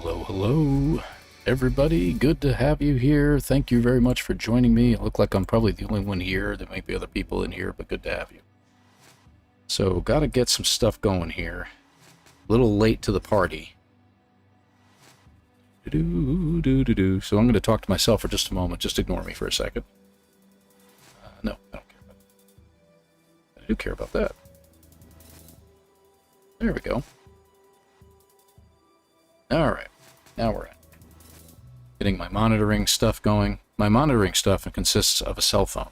Hello, hello, everybody. Good to have you here. Thank you very much for joining me. It looked like I'm probably the only one here. There might be other people in here, but good to have you. So, gotta get some stuff going here. A little late to the party. So I'm going to talk to myself for just a moment. Just ignore me for a second. No, I don't care about it. I do care about that. There we go. Alright, now we're in. Getting my monitoring stuff going. My monitoring stuff consists of a cell phone.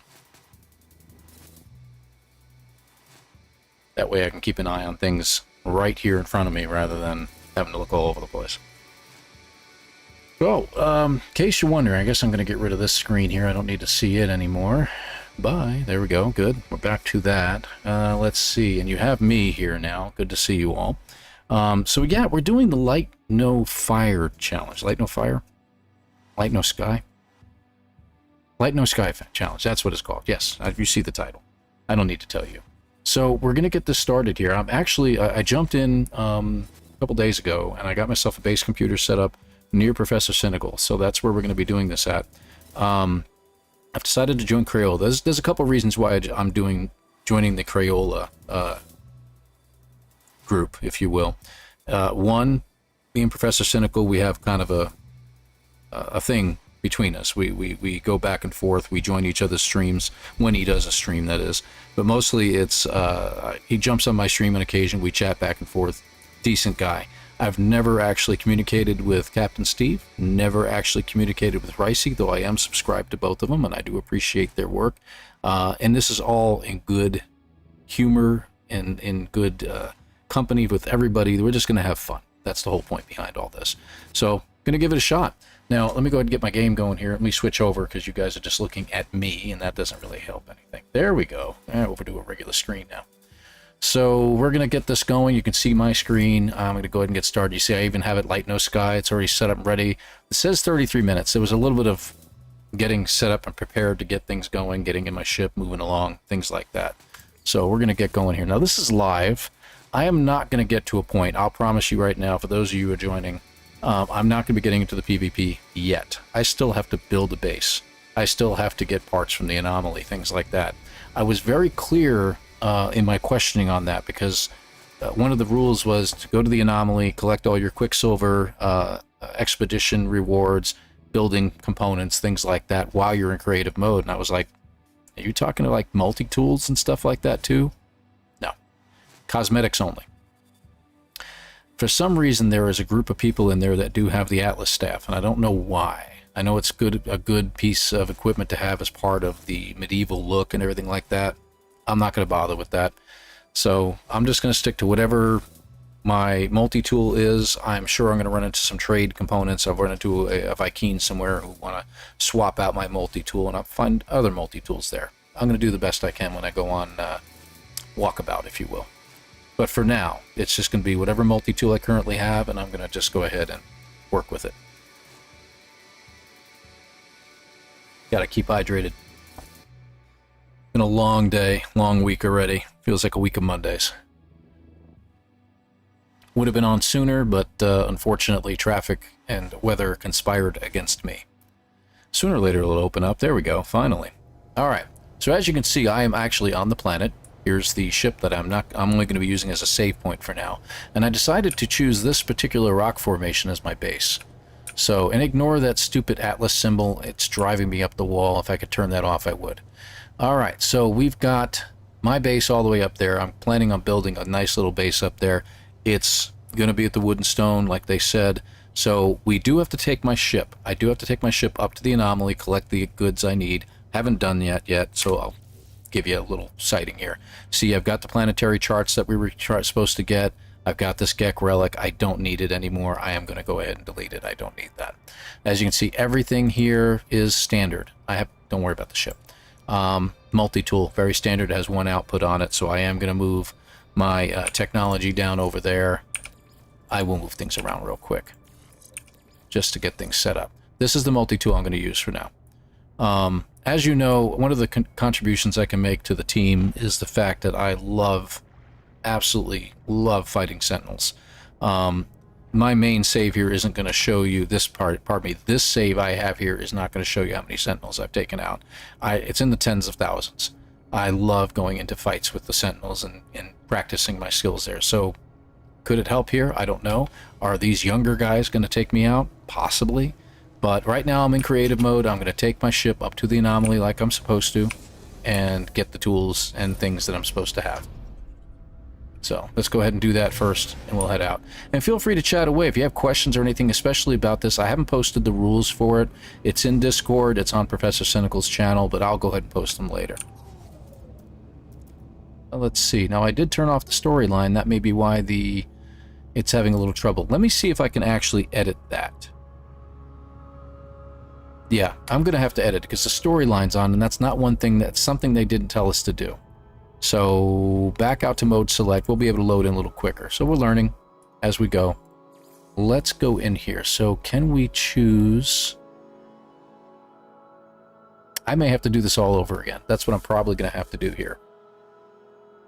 That way I can keep an eye on things right here in front of me rather than having to look all over the place. So, in case you're wondering, I guess I'm going to get rid of this screen here. I don't need to see it anymore. Bye. There we go. Good. We're back to that. Let's see. And you have me here now. Good to see you all. So yeah, we're doing the Light No Fire challenge. Light No Fire? Light No Sky? Light No Sky challenge. That's what it's called. Yes, you see the title. I don't need to tell you. So we're going to get this started here. I jumped in a couple days ago, and I got myself a base computer set up near Professor Cynical. So that's where we're going to be doing this at. I've decided to join Crayola. There's a couple reasons why I'm joining the Crayola group, if you will. One, me and Professor Cynical, we have kind of a thing between us. We go back and forth. We join each other's streams when he does a stream, that is. But mostly it's he jumps on my stream on occasion. We chat back and forth. Decent guy. I've never actually communicated with Captain Steve. Never actually communicated with Ricey, though I am subscribed to both of them, and I do appreciate their work. And this is all in good humor and in good company with everybody. We're just going to have fun. That's the whole point behind all this. So, going to give it a shot. Now, let me go ahead and get my game going here. Let me switch over because you guys are just looking at me, and that doesn't really help anything. There we go. Over to a regular screen now. So, we're going to get this going. You can see my screen. I'm going to go ahead and get started. You see, I even have it Light No Sky. It's already set up and ready. It says 33 minutes. There was a little bit of getting set up and prepared to get things going, getting in my ship, moving along, things like that. So, we're going to get going here. Now, this is live. I am not going to get to a point, I'll promise you right now, for those of you who are joining, I'm not going to be getting into the PvP yet. I still have to build a base. I still have to get parts from the anomaly, things like that. I was very clear in my questioning on that because one of the rules was to go to the anomaly, collect all your Quicksilver, expedition rewards, building components, things like that while you're in creative mode. And I was like, are you talking to like multi-tools and stuff like that too? Cosmetics only. For some reason, there is a group of people in there that do have the Atlas staff, and I don't know why. I know it's a good piece of equipment to have as part of the medieval look and everything like that. I'm not going to bother with that. So I'm just going to stick to whatever my multi-tool is. I'm sure I'm going to run into some trade components. I'll run into a Vy'keen somewhere who want to swap out my multi-tool, and I'll find other multi-tools there. I'm going to do the best I can when I go on walkabout, if you will. But for now, it's just going to be whatever multi-tool I currently have, and I'm going to just go ahead and work with it. Got to keep hydrated. Been a long day, long week already. Feels like a week of Mondays. Would have been on sooner, but unfortunately traffic and weather conspired against me. Sooner or later it'll open up. There we go, finally. Alright, so as you can see, I am actually on the planet. Here's the ship that I'm only going to be using as a save point for now. And I decided to choose this particular rock formation as my base. So, and ignore that stupid Atlas symbol. It's driving me up the wall. If I could turn that off, I would. Alright, so we've got my base all the way up there. I'm planning on building a nice little base up there. It's going to be at the Wood and Stone, like they said. So, we do have to take my ship. I do have to take my ship up to the anomaly, collect the goods I need. Haven't done that yet, so I'll give you a little sighting here. See, I've got the planetary charts that we were supposed to get. I've got this Gek relic. I don't need it anymore. I am going to go ahead and delete it. I don't need that. As you can see, everything here is standard. Don't worry about the ship. Multi-tool, very standard, has one output on it, so I am going to move my technology down over there. I will move things around real quick just to get things set up. This is the multi-tool I'm going to use for now. As you know, one of the contributions I can make to the team is the fact that I absolutely love fighting Sentinels. my main save here isn't going to show you this part. Pardon me. This save I have here is not going to show you how many Sentinels I've taken out. It's in the tens of thousands. I love going into fights with the Sentinels and practicing my skills there. So, could it help here? I don't know. Are these younger guys going to take me out? Possibly. But right now I'm in creative mode. I'm going to take my ship up to the anomaly like I'm supposed to and get the tools and things that I'm supposed to have. So let's go ahead and do that first, and we'll head out. And feel free to chat away if you have questions or anything, especially about this. I haven't posted the rules for it. It's in Discord. It's on Professor Cynical's channel, but I'll go ahead and post them later. Let's see. Now, I did turn off the storyline. That may be why it's having a little trouble. Let me see if I can actually edit that. Yeah, I'm going to have to edit because the storyline's on, and that's not one thing. That's something they didn't tell us to do. So back out to mode select. We'll be able to load in a little quicker. So we're learning as we go. Let's go in here. So can we choose... I may have to do this all over again. That's what I'm probably going to have to do here.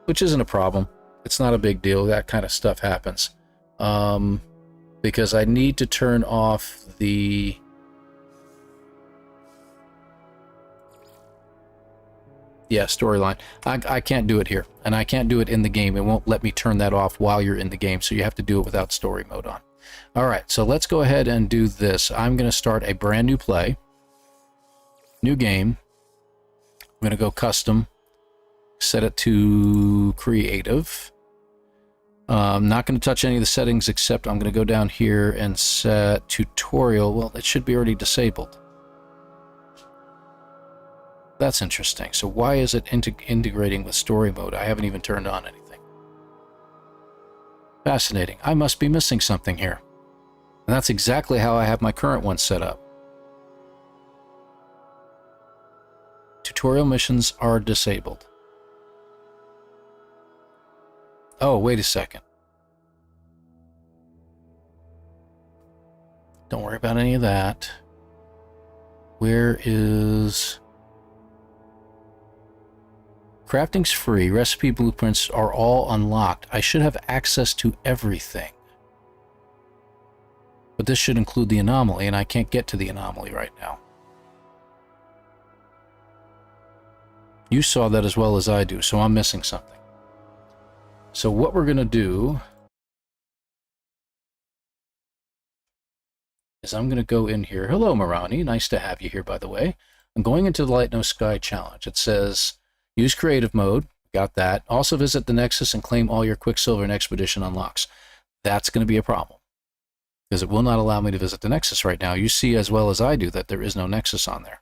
Which isn't a problem. It's not a big deal. That kind of stuff happens. Because I need to turn off the... Yeah, storyline. I can't do it here, and I can't do it in the game. It won't let me turn that off while you're in the game, so you have to do it without story mode on. All right, so let's go ahead and do this. I'm going to start a brand new play. New game. I'm going to go custom. Set it to creative. I'm not going to touch any of the settings, except I'm going to go down here and set tutorial. Well, it should be already disabled. That's interesting. So why is it integrating with story mode? I haven't even turned on anything. Fascinating. I must be missing something here. And that's exactly how I have my current one set up. Tutorial missions are disabled. Oh, wait a second. Don't worry about any of that. Where is... Crafting's free. Recipe blueprints are all unlocked. I should have access to everything. But this should include the anomaly, and I can't get to the anomaly right now. You saw that as well as I do, so I'm missing something. So what we're going to do is I'm going to go in here. Hello, Marani. Nice to have you here, by the way. I'm going into the Light No Sky challenge. It says... Use creative mode. Got that. Also visit the Nexus and claim all your Quicksilver and Expedition unlocks. That's going to be a problem, because it will not allow me to visit the Nexus right now. You see as well as I do that there is no Nexus on there.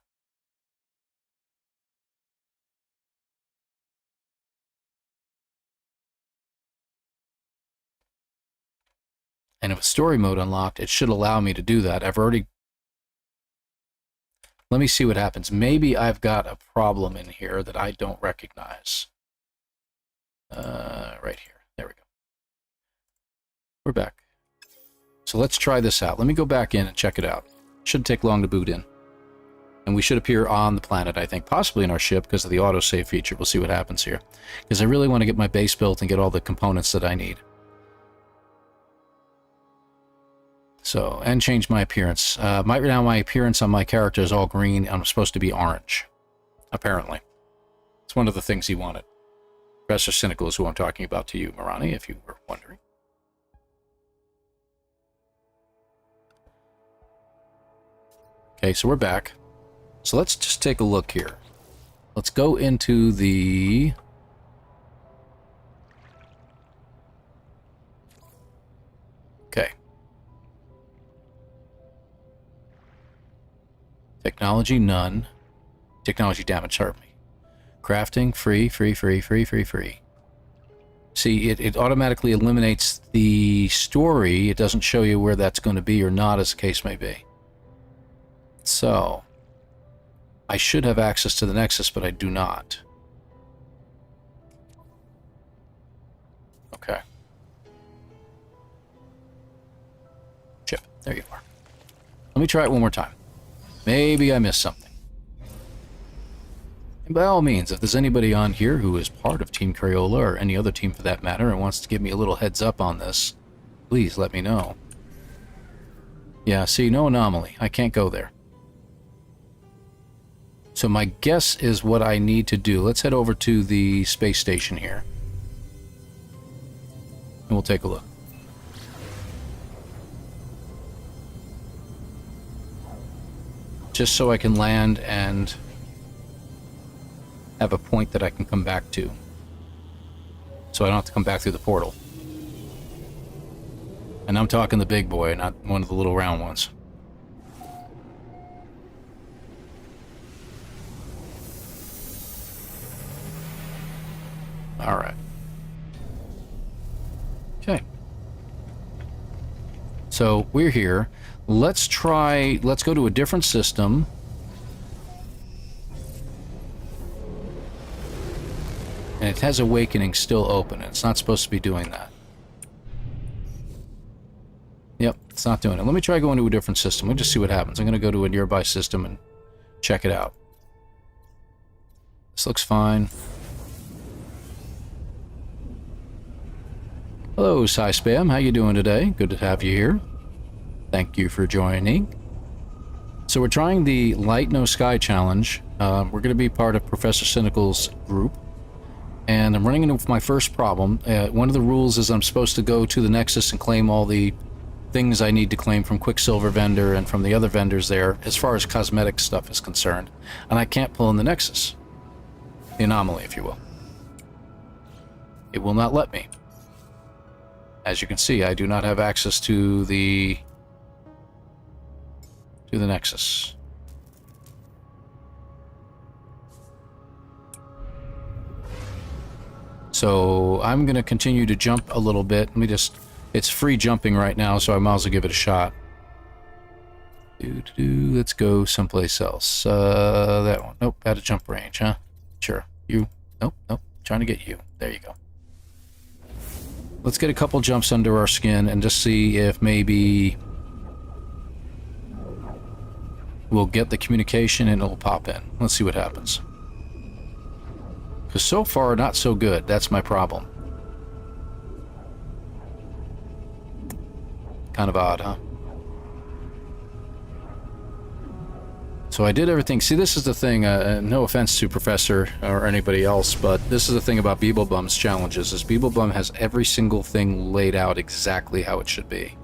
And if it's story mode unlocked, it should allow me to do that. I've already... Let me see what happens. Maybe I've got a problem in here that I don't recognize. Right here. There we go. We're back. So let's try this out. Let me go back in and check it out. Shouldn't take long to boot in. And we should appear on the planet, I think. Possibly in our ship because of the autosave feature. We'll see what happens here. Because I really want to get my base built and get all the components that I need. So, and change my appearance. Right now my appearance on my character is all green. I'm supposed to be orange, apparently. It's one of the things he wanted. Professor Cynical is who I'm talking about to you, Marani, if you were wondering. Okay, so we're back. So let's just take a look here. Let's go into the... Okay. Technology, none. Technology damage, pardon me. Crafting, free. See, it automatically eliminates the story. It doesn't show you where that's going to be or not, as the case may be. So, I should have access to the Nexus, but I do not. Okay. Chip, there you are. Let me try it one more time. Maybe I missed something. And by all means, if there's anybody on here who is part of Team Crayola, or any other team for that matter, and wants to give me a little heads up on this, please let me know. Yeah, see, no anomaly. I can't go there. So my guess is what I need to do. Let's head over to the space station here. And we'll take a look. Just so I can land and have a point that I can come back to. So I don't have to come back through the portal. And I'm talking the big boy, not one of the little round ones. Alright. Okay. So we're here. Let's go to a different system. And it has Awakening still open. It's not supposed to be doing that. Yep, it's not doing it. Let me try going to a different system. We'll just see what happens. I'm going to go to a nearby system and check it out. This looks fine. Hello, Spam. How you doing today? Good to have you here. Thank you for joining. So we're trying the Light No Sky challenge. We're going to be part of Professor Cynical's group. And I'm running into my first problem. One of the rules is I'm supposed to go to the Nexus and claim all the things I need to claim from Quicksilver vendor and from the other vendors there, as far as cosmetic stuff is concerned. And I can't pull in the Nexus. The anomaly, if you will. It will not let me. As you can see, I do not have access to the Nexus. So I'm going to continue to jump a little bit. Let me just... It's free jumping right now, so I might as well give it a shot. Let's go someplace else. That one. Nope, out of jump range, huh? Sure. You. Nope, nope. Trying to get you. There you go. Let's get a couple jumps under our skin and just see if maybe we'll get the communication and it'll pop in. Let's see what happens. Because so far, not so good. That's my problem. Kind of odd, huh? So I did everything. See, this is the thing. No offense to Professor or anybody else, but this is the thing about Beeblebum's challenges, is Beeblebum has every single thing laid out exactly how it should be.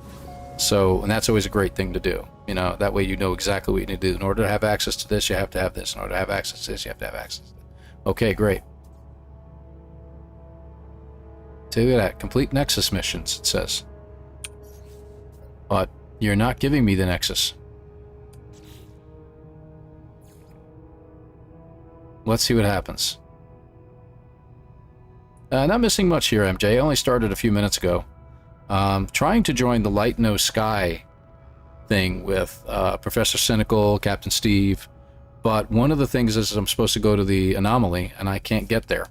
So, and that's always a great thing to do. You know, that way you know exactly what you need to do. In order to have access to this, you have to have this. In order to have access to this, you have to have access to this. Okay, great. So look at that. Complete Nexus missions, it says. But you're not giving me the Nexus. Let's see what happens. Not missing much here, MJ. I only started a few minutes ago. Trying to join the Light No Sky thing with Professor Cynical, Captain Steve, but one of the things is I'm supposed to go to the anomaly, and I can't get there.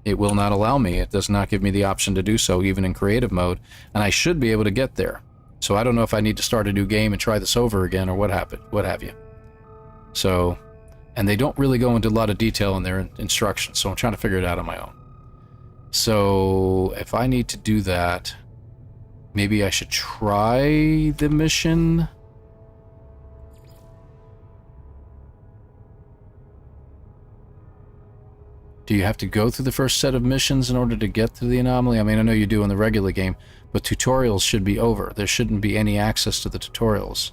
It will not allow me. It does not give me the option to do so, even in creative mode, and I should be able to get there. So I don't know if I need to start a new game and try this over again, or what have you. So, and they don't really go into a lot of detail in their instructions, so I'm trying to figure it out on my own. So, if I need to do that, maybe I should try the mission. Do you have to go through the first set of missions in order to get to the anomaly? I mean, I know you do in the regular game, but tutorials should be over. There shouldn't be any access to the tutorials.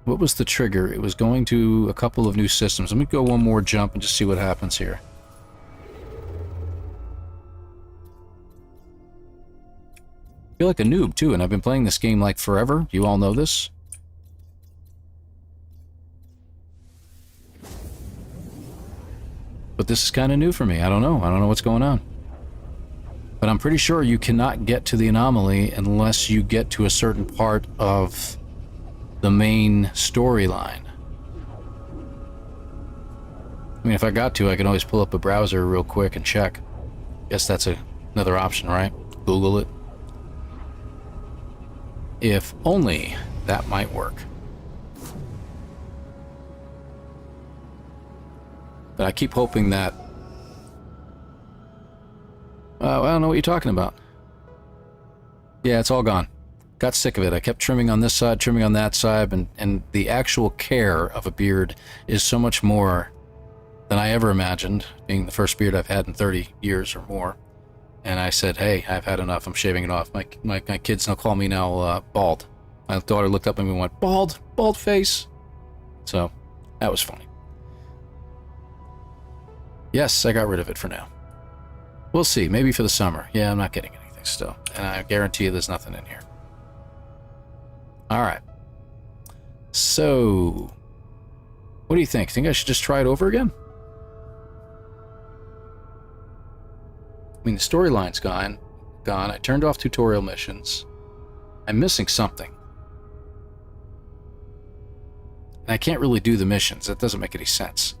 What was the trigger? It was going to a couple of new systems. Let me go one more jump and just see what happens here. I feel like a noob, too, and I've been playing this game like forever. You all know this. But this is kind of new for me. I don't know. I don't know what's going on. But I'm pretty sure you cannot get to the anomaly unless you get to a certain part of the main storyline. I mean, if I got to, I can always pull up a browser real quick and check. Guess that's another option, right? Google it. If only that might work. But I keep hoping that... I don't know what you're talking about. Yeah, it's all gone. got sick of it. I kept trimming on this side, trimming on that side, and the actual care of a beard is so much more than I ever imagined, being the first beard I've had in 30 years or more. And I said, hey, I've had enough. I'm shaving it off. My kids now call me now bald. My daughter looked up at me and went, bald face. So that was funny. Yes, I got rid of it for now. We'll see. Maybe for the summer. Yeah, I'm not getting anything still. And I guarantee you there's nothing in here. All right. So, what do you think? Think I should just try it over again? I mean, the storyline's gone. I turned off tutorial missions. I'm missing something. And I can't really do the missions. That doesn't make any sense.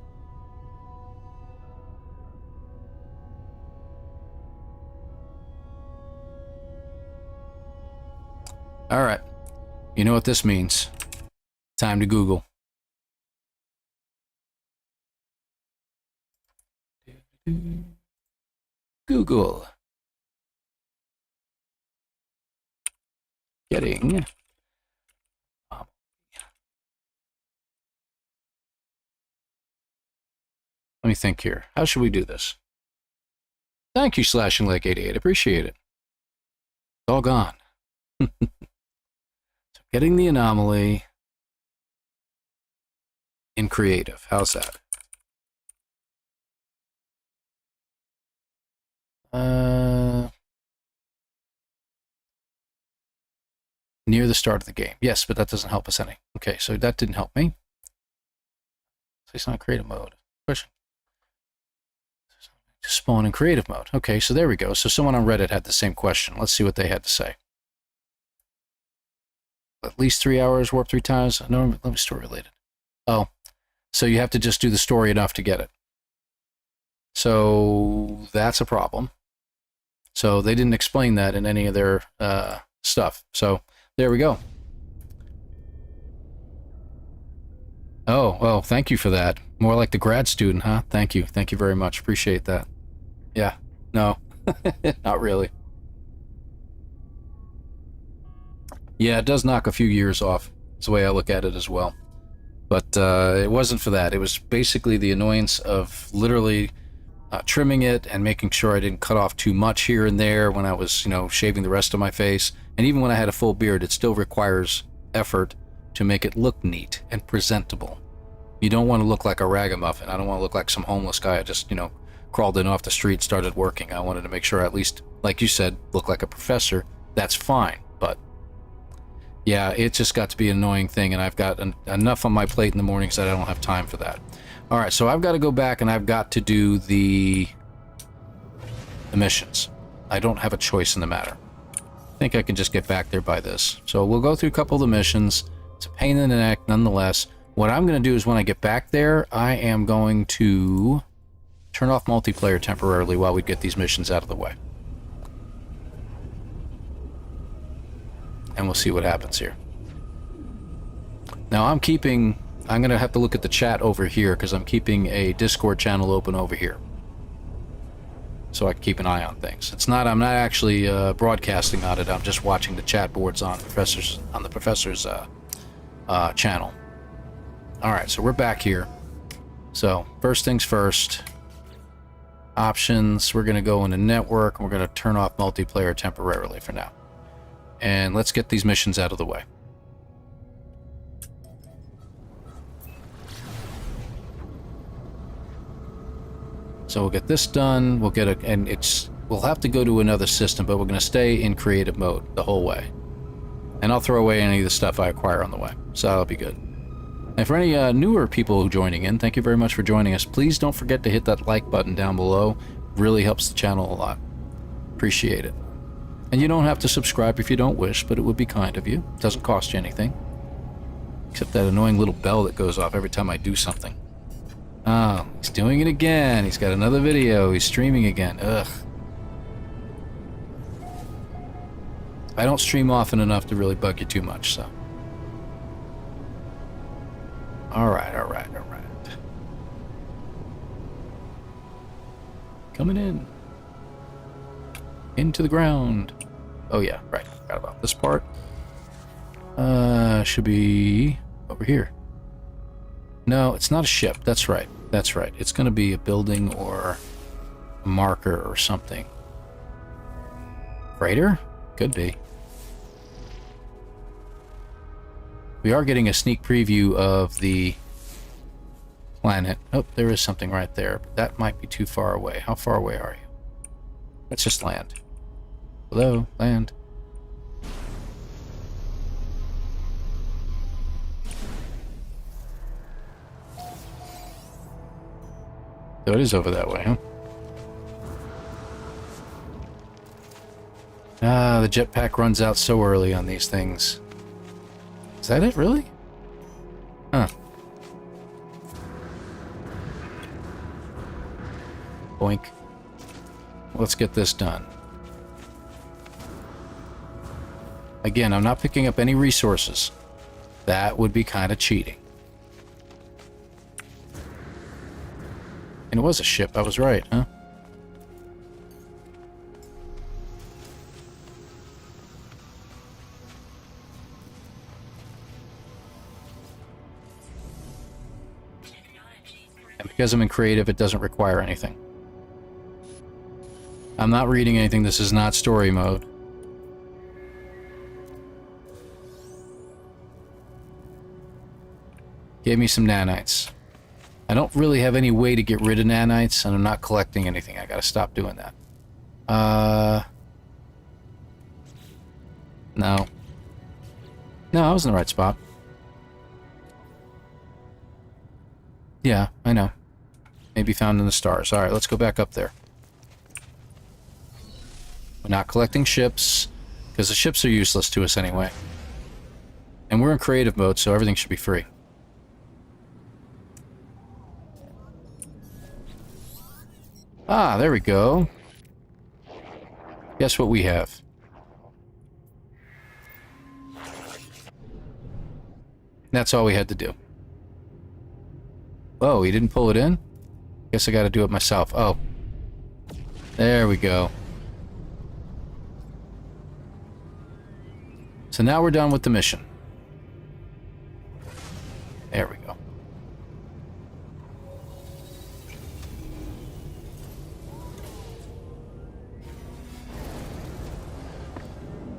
All right. You know what this means. Time to Google. Google. Getting. Let me think here. How should we do this? Thank you, Slashing Leg 88. Appreciate it. It's all gone. So getting the anomaly in creative. How's that? Near the start of the game. Yes, but that doesn't help us any. Okay, so that didn't help me. So it's not creative mode. Question. Spawn in creative mode. Okay, so there we go. So someone on Reddit had the same question. Let's see what they had to say. At least 3 hours, warp 3 times. No, let me story related. Oh, so you have to just do the story enough to get it. So that's a problem. So they didn't explain that in any of their stuff. So there we go. Oh, well, thank you for that. More like the grad student, huh? Thank you. Thank you very much. Appreciate that. Yeah. No, not really. Yeah, it does knock a few years off. That's the way I look at it as well. But it wasn't for that. It was basically the annoyance of literally trimming it and making sure I didn't cut off too much here and there when I was, shaving the rest of my face. And even when I had a full beard, it still requires effort to make it look neat and presentable. You don't want to look like a ragamuffin. I don't want to look like some homeless guy. I just, crawled in off the street, started working. I wanted to make sure I at least, like you said, look like a professor. That's fine. But yeah, it just got to be an annoying thing, and I've got enough on my plate in the mornings that I don't have time for that. All right, so I've got to go back and I've got to do the missions. I don't have a choice in the matter. I think I can just get back there by this. So we'll go through a couple of the missions. It's a pain in the neck nonetheless. What I'm going to do is when I get back there, I am going to turn off multiplayer temporarily while we get these missions out of the way. And we'll see what happens here. Now I'm going to have to look at the chat over here because I'm keeping a Discord channel open over here. So I can keep an eye on things. I'm not actually broadcasting on it. I'm just watching the chat boards on the professor's channel. All right, so we're back here. So first things first, options. We're going to go into network and we're going to turn off multiplayer temporarily for now. And let's get these missions out of the way. So we'll get this done. We'll have to go to another system, but we're going to stay in creative mode the whole way. And I'll throw away any of the stuff I acquire on the way. So that'll be good. And for any newer people joining in, thank you very much for joining us. Please don't forget to hit that like button down below. It really helps the channel a lot. Appreciate it. And you don't have to subscribe if you don't wish, but it would be kind of you. It doesn't cost you anything. Except that annoying little bell that goes off every time I do something. Oh, he's doing it again. He's got another video. He's streaming again. Ugh. I don't stream often enough to really bug you too much, so. Alright. Coming in. Into the ground. Oh yeah, right. Forgot about this part. Should be over here. No, it's not a ship. That's right. That's right. It's going to be a building or a marker or something. Freighter? Could be. We are getting a sneak preview of the planet. Oh, there is something right there. But that might be too far away. How far away are you? Let's just land. Hello? Land. So it is over that way, huh? Ah, the jetpack runs out so early on these things. Is that it, really? Huh. Boink. Let's get this done. Again, I'm not picking up any resources. That would be kind of cheating. And it was a ship, I was right, huh? And because I'm in creative, it doesn't require anything. I'm not reading anything, this is not story mode. Gave me some nanites. I don't really have any way to get rid of nanites, and I'm not collecting anything. I gotta stop doing that. No. No, I was in the right spot. Yeah, I know. Maybe found in the stars. Alright, let's go back up there. We're not collecting ships, because the ships are useless to us anyway. And we're in creative mode, so everything should be free. Ah, there we go. Guess what we have? That's all we had to do. Oh, he didn't pull it in? Guess I gotta do it myself. Oh. There we go. So now we're done with the mission. There we go.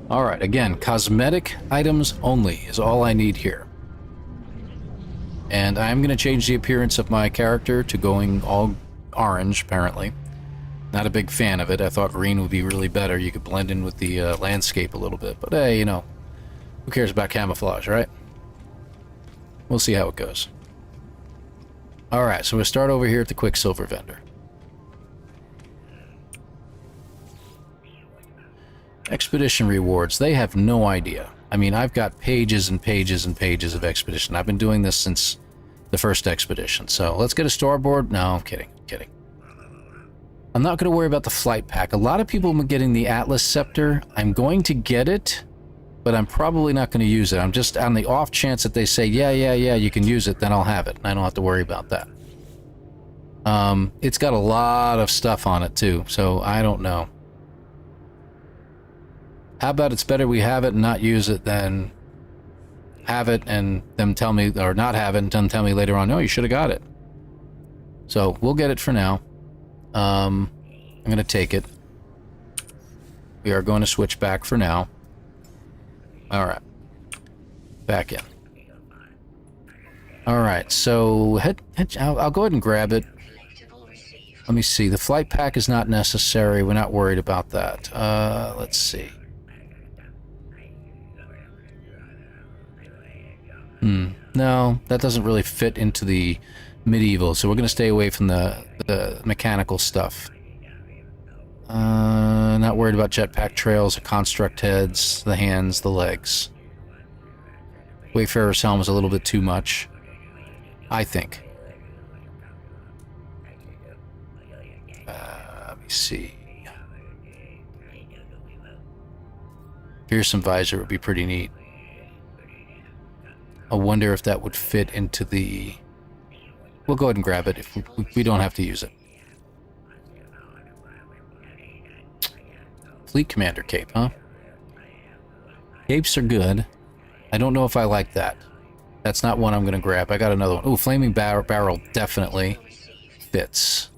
Alright, again, cosmetic items only is all I need here. And I'm going to change the appearance of my character to going all orange, apparently. Not a big fan of it. I thought green would be really better. You could blend in with the landscape a little bit. But hey, you know, who cares about camouflage, right? We'll see how it goes. Alright, so we'll start over here at the Quicksilver vendor. Expedition rewards, they have no idea. I mean, I've got pages and pages and pages of expedition. I've been doing this since the first expedition. So let's get a starboard. No, I'm kidding. Kidding. I'm not going to worry about the flight pack. A lot of people have been getting the Atlas Scepter. I'm going to get it, but I'm probably not going to use it. I'm just on the off chance that they say, yeah, you can use it, then I'll have it. And I don't have to worry about that. It's got a lot of stuff on it, too, so I don't know. How about it's better we have it and not use it than have it and them tell me, or not have it and then tell me later on, no, you should have got it. So we'll get it for now. I'm going to take it. We are going to switch back for now. Alright. Back in. Alright, so I'll go ahead and grab it. Let me see. The flight pack is not necessary. We're not worried about that. Let's see. No, that doesn't really fit into the medieval, so we're going to stay away from the mechanical stuff. Not worried about jetpack trails, the construct heads, the hands, the legs. Wayfarer's helm is a little bit too much, I think. Let me see. Fearsome visor would be pretty neat. I wonder if that would fit into the... We'll go ahead and grab it if we don't have to use it. Fleet Commander cape, huh? Capes are good. I don't know if I like that. That's not one I'm going to grab. I got another one. Ooh, Flaming Barrel definitely fits.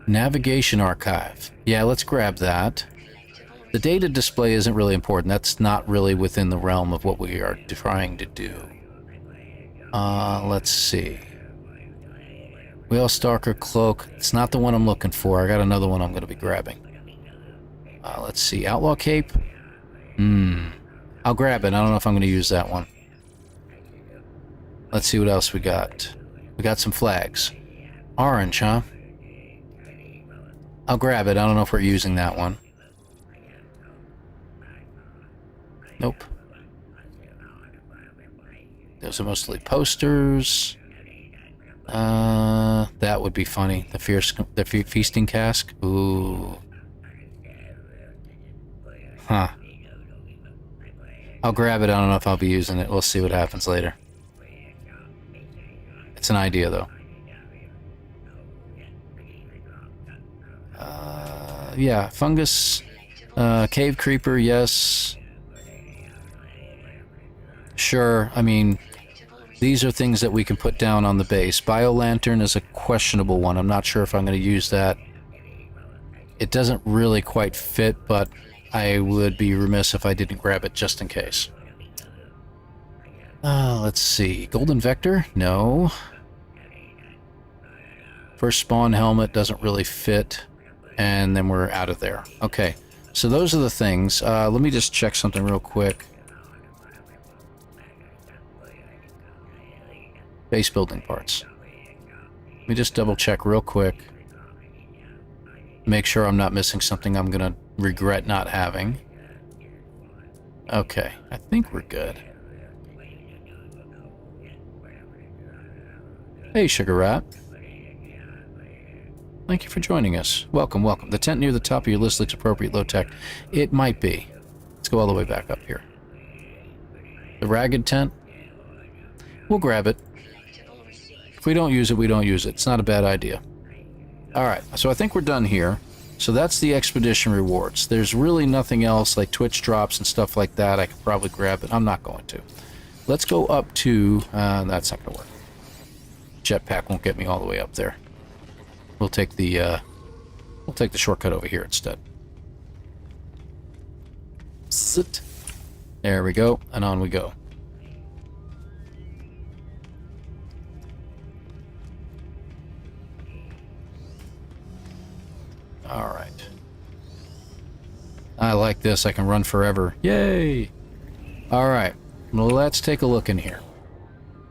Navigation Archive. Yeah, let's grab that. The data display isn't really important. That's not really within the realm of what we are trying to do. Let's see. Whale Stalker Cloak. It's not the one I'm looking for. I got another one I'm going to be grabbing. Let's see. Outlaw Cape. I'll grab it. I don't know if I'm going to use that one. Let's see what else we got. We got some flags. Orange, huh? I'll grab it. I don't know if we're using that one. Nope. Those are mostly posters. That would be funny. The Feasting Cask. Ooh. Huh. I'll grab it. I don't know if I'll be using it. We'll see what happens later. It's an idea, though. Yeah, fungus, cave creeper, yes. Sure, I mean, these are things that we can put down on the base. Bio-lantern is a questionable one. I'm not sure if I'm going to use that. It doesn't really quite fit, but I would be remiss if I didn't grab it just in case. Let's see. Golden Vector? No. First spawn helmet doesn't really fit. And then we're out of there. Okay, so those are the things. Let me just check something real quick. Base building parts. Let me just double check real quick. Make sure I'm not missing something I'm going to regret not having. Okay, I think we're good. Hey, Sugar Rat. Thank you for joining us. Welcome, welcome. The tent near the top of your list looks appropriate low tech. It might be. Let's go all the way back up here. The ragged tent? We'll grab it. If we don't use it, we don't use it. It's not a bad idea. Alright, so I think we're done here. So that's the expedition rewards. There's really nothing else like Twitch drops and stuff like that. I could probably grab it. I'm not going to. Let's go up to... that's not going to work. Jetpack won't get me all the way up there. We'll take the shortcut over here instead. Sit. There we go, and on we go. All right. I like this. I can run forever. Yay! All right. Well, let's take a look in here.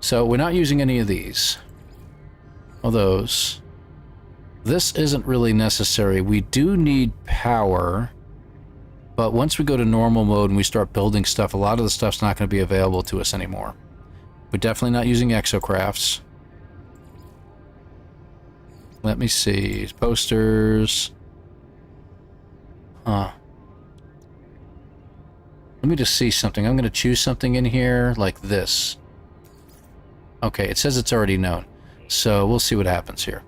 So we're not using any of these. Or those. This isn't really necessary. We do need power, but once we go to normal mode and we start building stuff, a lot of the stuff's not going to be available to us anymore. We're definitely not using exocrafts. Let me see. Posters. Huh. Let me just see something. I'm going to choose something in here like this. Okay, it says it's already known. So we'll see what happens here.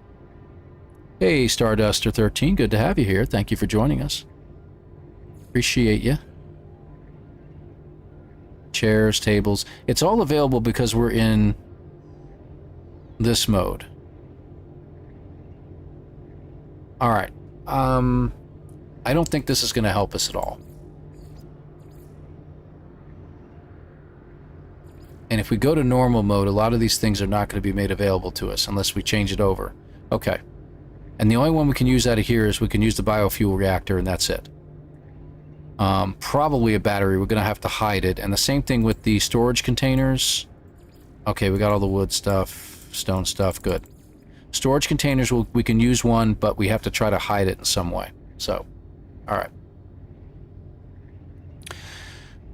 Hey, Starduster13, good to have you here. Thank you for joining us. Appreciate you. Chairs, tables. It's all available because we're in this mode. Alright. I don't think this is going to help us at all. And if we go to normal mode, a lot of these things are not going to be made available to us unless we change it over. Okay. And the only one we can use out of here is we can use the biofuel reactor, and that's it. Probably a battery. We're going to have to hide it. And the same thing with the storage containers. Okay, we got all the wood stuff, stone stuff. Good. Storage containers, we can use one, but we have to try to hide it in some way. So, all right.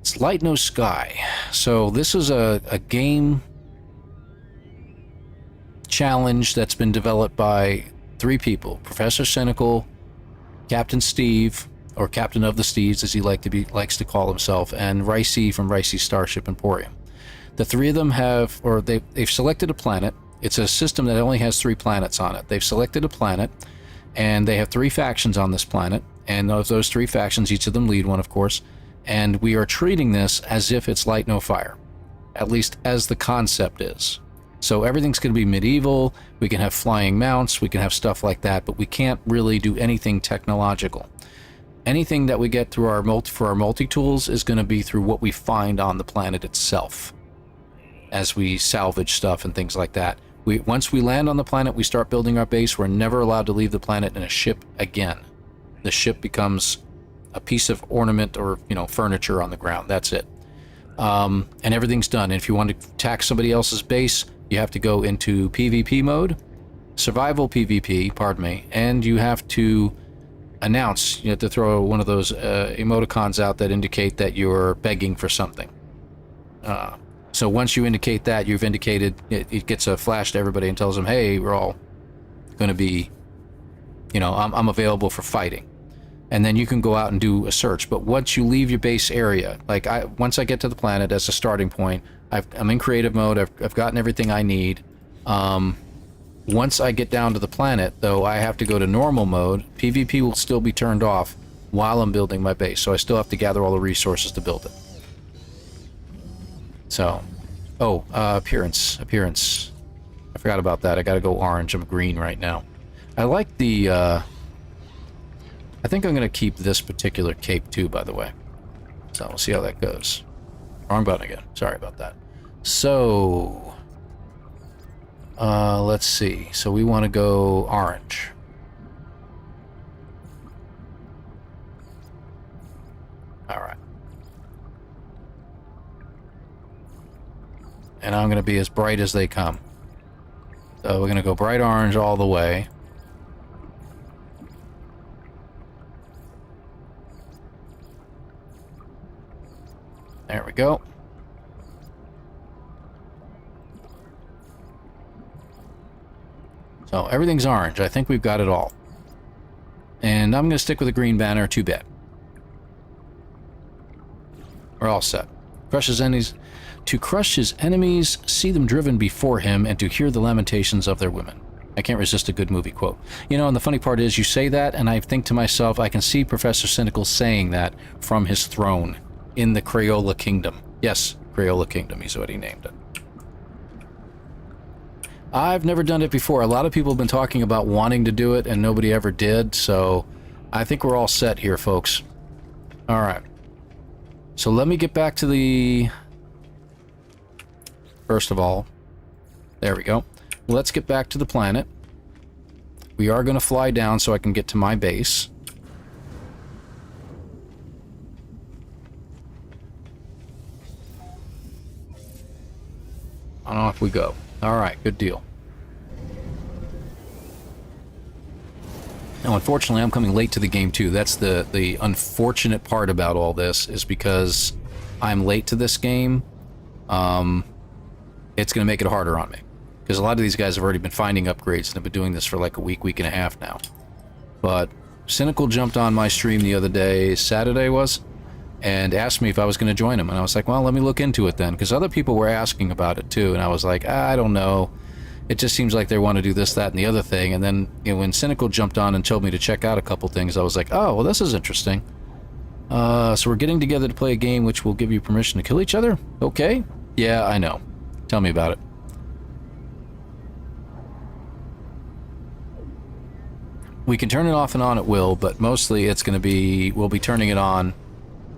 It's Light No Sky. So this is a game challenge that's been developed by 3 people: Professor Cynical, Captain Steve, or Captain of the Steves, as he likes to call himself, and Ricey from Ricey's Starship Emporium. The 3 of them they've selected a planet. It's a system that only has 3 planets on it. They've selected a planet, and they have 3 factions on this planet. And of those 3 factions, each of them lead one, of course. And we are treating this as if it's light no fire, at least as the concept is. So everything's going to be medieval, we can have flying mounts, we can have stuff like that, but we can't really do anything technological. Anything that we get through our multi-tools is going to be through what we find on the planet itself, as we salvage stuff and things like that. Once we land on the planet, we start building our base. We're never allowed to leave the planet in a ship again. The ship becomes a piece of ornament or, you know, furniture on the ground. That's it. And everything's done. And if you want to attack somebody else's base, you have to go into PvP mode, survival PvP, pardon me, and you have to announce, you have to throw one of those emoticons out that indicate that you're begging for something. So once you indicate that, you've indicated, it gets a flash to everybody and tells them, hey, we're all going to be, you know, I'm available for fighting. And then you can go out and do a search. But once you leave your base area, like once I get to the planet as a starting point, I'm in creative mode, I've gotten everything I need. Once I get down to the planet, though, I have to go to normal mode. PvP will still be turned off while I'm building my base, so I still have to gather all the resources to build it. So, appearance. I forgot about that. I gotta go orange. I'm green right now. I like the, I think I'm gonna keep this particular cape too, by the way. So we'll see how that goes. Wrong button again. Sorry about that. So, let's see. So we want to go orange. All right. And I'm going to be as bright as they come. So we're going to go bright orange all the way. There we go. So everything's orange. I think we've got it all. And I'm going to stick with a green banner. Too bad. We're all set. To crush his enemies, see them driven before him, and to hear the lamentations of their women. I can't resist a good movie quote. You know, and the funny part is you say that, and I think to myself, I can see Professor Cynical saying that from his throne in the Crayola Kingdom. Yes, Crayola Kingdom is what he named it. I've never done it before. A lot of people have been talking about wanting to do it, and nobody ever did, so I think we're all set here, folks. All right. So let me get back to the... First of all, there we go. Let's get back to the planet. We are going to fly down so I can get to my base. On off we go. Alright, good deal. Now, unfortunately, I'm coming late to the game, too. That's the unfortunate part about all this, is because I'm late to this game, it's going to make it harder on me. Because a lot of these guys have already been finding upgrades and have been doing this for like a week and a half now. But Cynical jumped on my stream the other day, Saturday was, and asked me if I was going to join him. And I was like, well, let me look into it then. Because other people were asking about it too. And I was like, I don't know. It just seems like they want to do this, that, and the other thing. And then, you know, when Cynical jumped on and told me to check out a couple things, I was like, oh, well, this is interesting. So we're getting together to play a game which will give you permission to kill each other? Okay. Yeah, I know. Tell me about it. We can turn it off and on at will, but mostly it's going to be, we'll be turning it on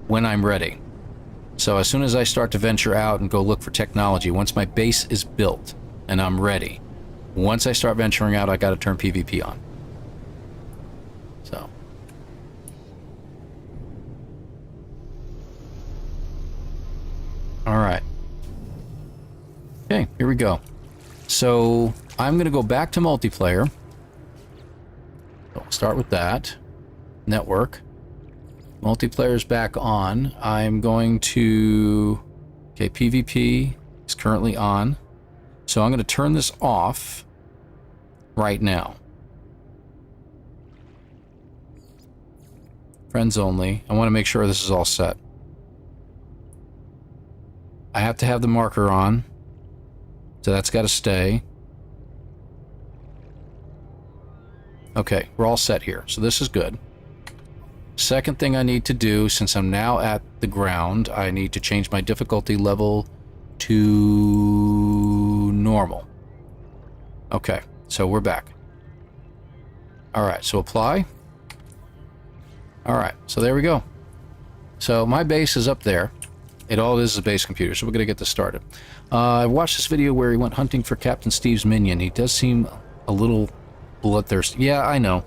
when I'm ready. So as soon as I start to venture out and go look for technology, once my base is built and I'm ready, once I start venturing out, I got to turn PvP on. So. All right. Okay, here we go. So I'm going to go back to multiplayer. So we'll start with that. Network. Multiplayer's back on. I'm going to... Okay, PvP is currently on. So I'm going to turn this off right now. Friends only. I want to make sure this is all set. I have to have the marker on. So that's got to stay. Okay, we're all set here. So this is good. Second thing I need to do, since I'm now at the ground, I need to change my difficulty level to normal. Okay, so we're back. Alright, so apply. Alright, so there we go. So my base is up there. It all is a base computer, so we're going to get this started. I watched this video where he went hunting for Captain Steve's minion. He does seem a little bloodthirsty. Yeah, I know.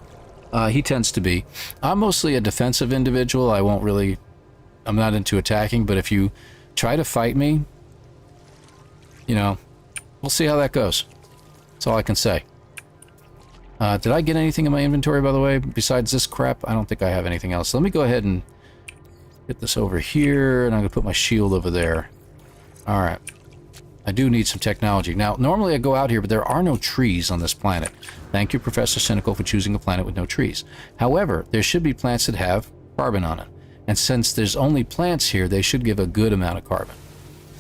He tends to be. I'm mostly a defensive individual. I'm not into attacking, but if you try to fight me, you know, we'll see how that goes. That's all I can say. Did I get anything in my inventory, by the way, besides this crap? I don't think I have anything else. So let me go ahead and get this over here, and I'm going to put my shield over there. Alright. I do need some technology. Now, normally I go out here, but there are no trees on this planet. Thank you, Professor Cynical, for choosing a planet with no trees. However, there should be plants that have carbon on it. And since there's only plants here, they should give a good amount of carbon.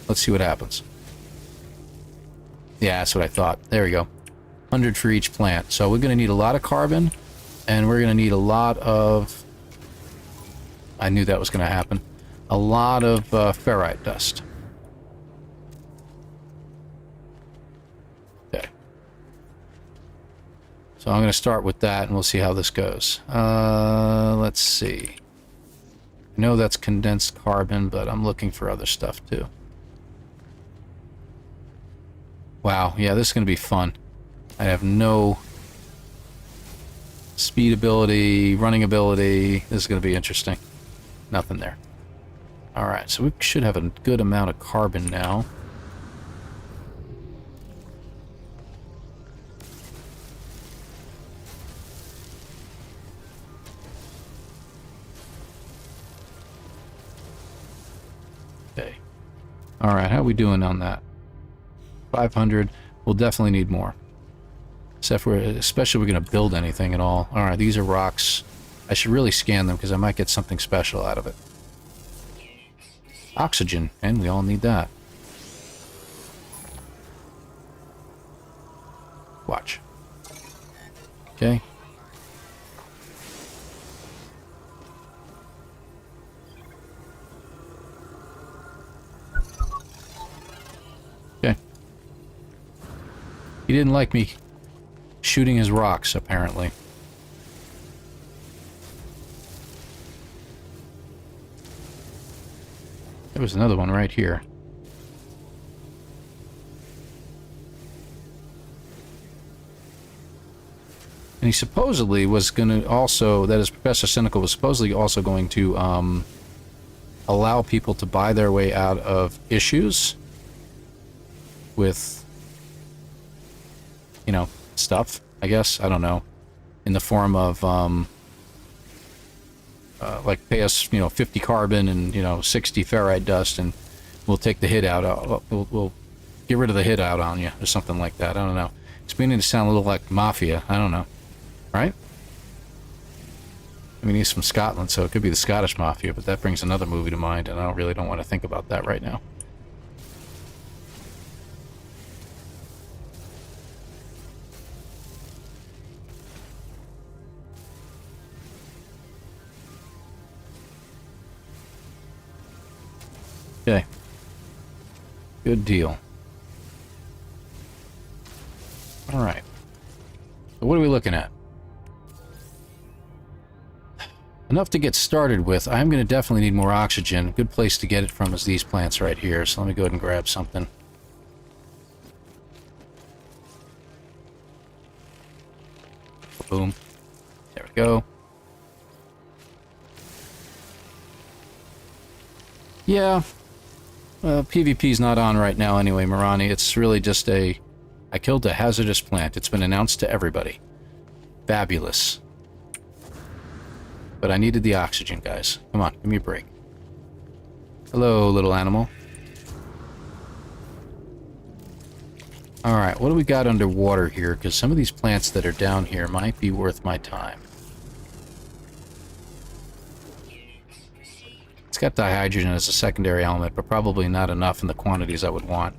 Let's see what happens. Yeah, that's what I thought. There we go. 100 for each plant. So we're going to need a lot of carbon, and we're going to need a lot of... I knew that was going to happen. A lot of ferrite dust. Okay. So I'm going to start with that, and we'll see how this goes. Let's see. I know that's condensed carbon, but I'm looking for other stuff too. Wow, yeah, this is going to be fun. I have no speed ability, running ability. This is going to be interesting. Nothing there. Alright, so we should have a good amount of carbon now. Okay. Alright, how are we doing on that? 500. We'll definitely need more. Especially if we're going to build anything at all. Alright, these are rocks. I should really scan them because I might get something special out of it. Oxygen, and we all need that. Watch. Okay. Okay. He didn't like me shooting his rocks, apparently. There was another one right here. And he supposedly was going to also, that is, Professor Cynical was supposedly also going to allow people to buy their way out of issues with, you know, stuff, I guess. I don't know. In the form of, like, pay us, you know, 50 carbon and, you know, 60 ferrite dust, and we'll take the hit out. We'll get rid of the hit out on you, or something like that. I don't know. It's beginning to sound a little like mafia. I don't know. Right? I mean, he's from Scotland, so it could be the Scottish Mafia, but that brings another movie to mind, and I really don't want to think about that right now. Okay. Good deal. Alright. So what are we looking at? Enough to get started with. I'm going to definitely need more oxygen. A good place to get it from is these plants right here. So let me go ahead and grab something. Boom. There we go. Yeah. PvP's not on right now anyway, Marani. It's really just a... I killed a hazardous plant. It's been announced to everybody. Fabulous. But I needed the oxygen, guys. Come on, give me a break. Hello, little animal. Alright, what do we got underwater here? Because some of these plants that are down here might be worth my time. It's got dihydrogen as a secondary element, but probably not enough in the quantities I would want.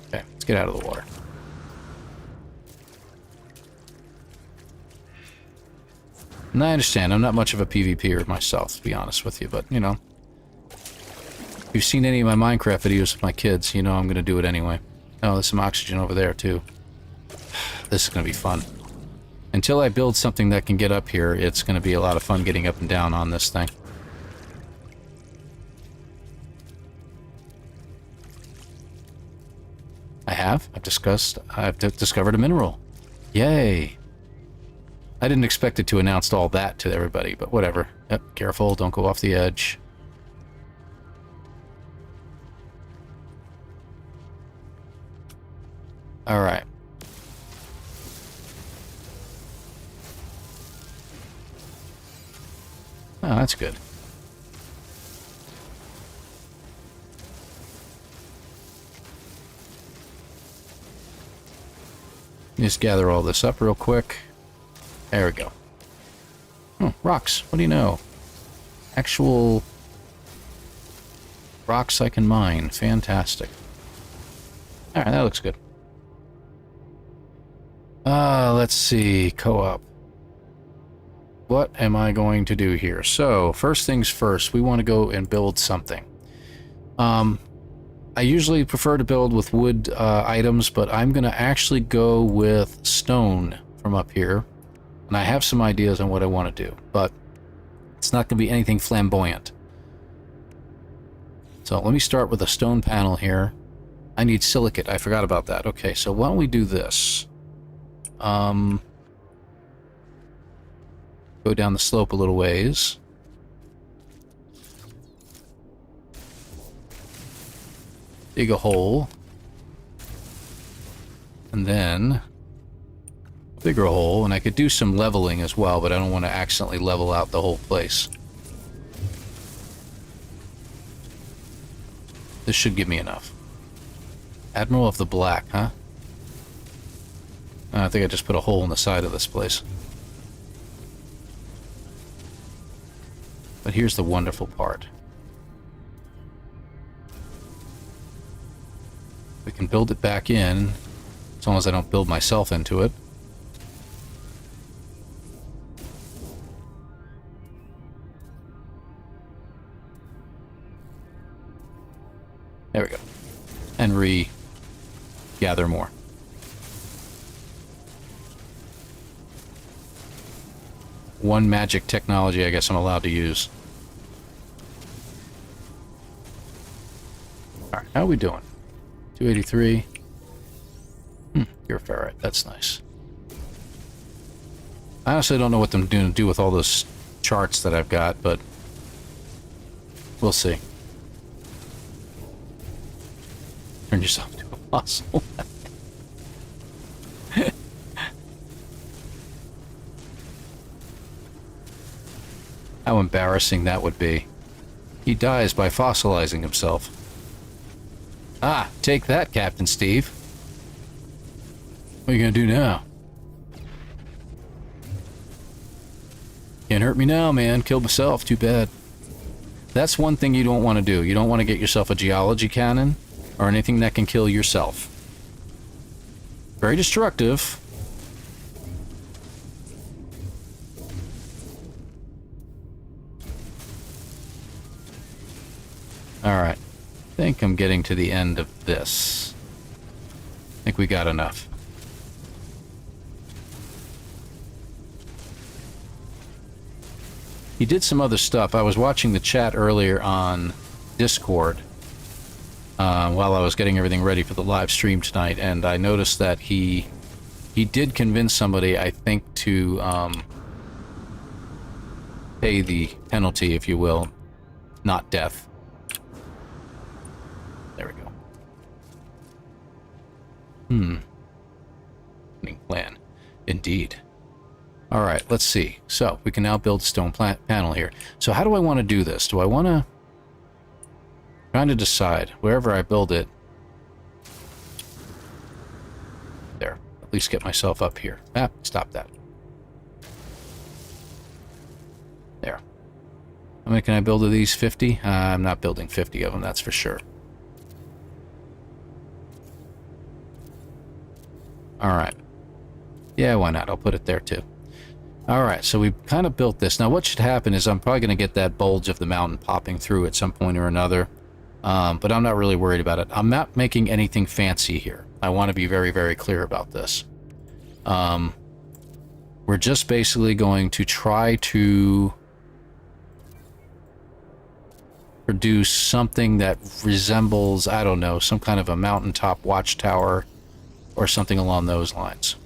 Okay, let's get out of the water. And I understand, I'm not much of a PvPer myself, to be honest with you, but, you know. If you've seen any of my Minecraft videos with my kids, you know I'm going to do it anyway. Oh, there's some oxygen over there, too. This is going to be fun. Until I build something that can get up here, it's going to be a lot of fun getting up and down on this thing. I've discovered a mineral. Yay! I didn't expect it to announce all that to everybody, but whatever. Yep, careful, don't go off the edge. Alright. Oh, that's good. Just gather all this up real quick. There we go. Oh, rocks. What do you know? Actual rocks I can mine. Fantastic. Alright, that looks good. Let's see. Co-op. What am I going to do here? So, first things first, we want to go and build something. I usually prefer to build with wood items, but I'm going to actually go with stone from up here. And I have some ideas on what I want to do, but it's not going to be anything flamboyant. So let me start with a stone panel here. I need silicate. I forgot about that. Okay, so why don't we do this? Go down the slope a little ways. Dig a hole. And then bigger hole, and I could do some leveling as well, but I don't want to accidentally level out the whole place. This should give me enough. Admiral of the Black, huh? I think I just put a hole in the side of this place. But here's the wonderful part. We can build it back in, as long as I don't build myself into it. There we go. And re-gather more. One magic technology I guess I'm allowed to use. Alright, how are we doing? 283. You're a ferret. That's nice. I honestly don't know what I'm going to do with all those charts that I've got, but we'll see. Turn yourself into a fossil. How embarrassing that would be. He dies by fossilizing himself. Ah, take that, Captain Steve. What are you gonna do now? Can't hurt me now, man. Killed myself. Too bad. That's one thing you don't want to do. You don't want to get yourself a geology cannon or anything that can kill yourself. Very destructive. Alright. I think I'm getting to the end of this. I think we got enough. He did some other stuff. I was watching the chat earlier on Discord while I was getting everything ready for the live stream tonight, and I noticed that he did convince somebody, I think, to pay the penalty, if you will, not death. There we go. Plan. Indeed. Alright, let's see. So, we can now build a stone panel here. So how do I want to do this? Do I want to... trying to decide. Wherever I build it... there. At least get myself up here. Ah, stop that. There. How many can I build of these? 50? I'm not building 50 of them, that's for sure. Alright. Yeah, why not? I'll put it there too. All right, so we've kind of built this. Now what should happen is I'm probably going to get that bulge of the mountain popping through at some point or another. But I'm not really worried about it. I'm not making anything fancy here. I want to be very, very clear about this. We're just basically going to try to produce something that resembles, I don't know, some kind of a mountaintop watchtower or something along those lines.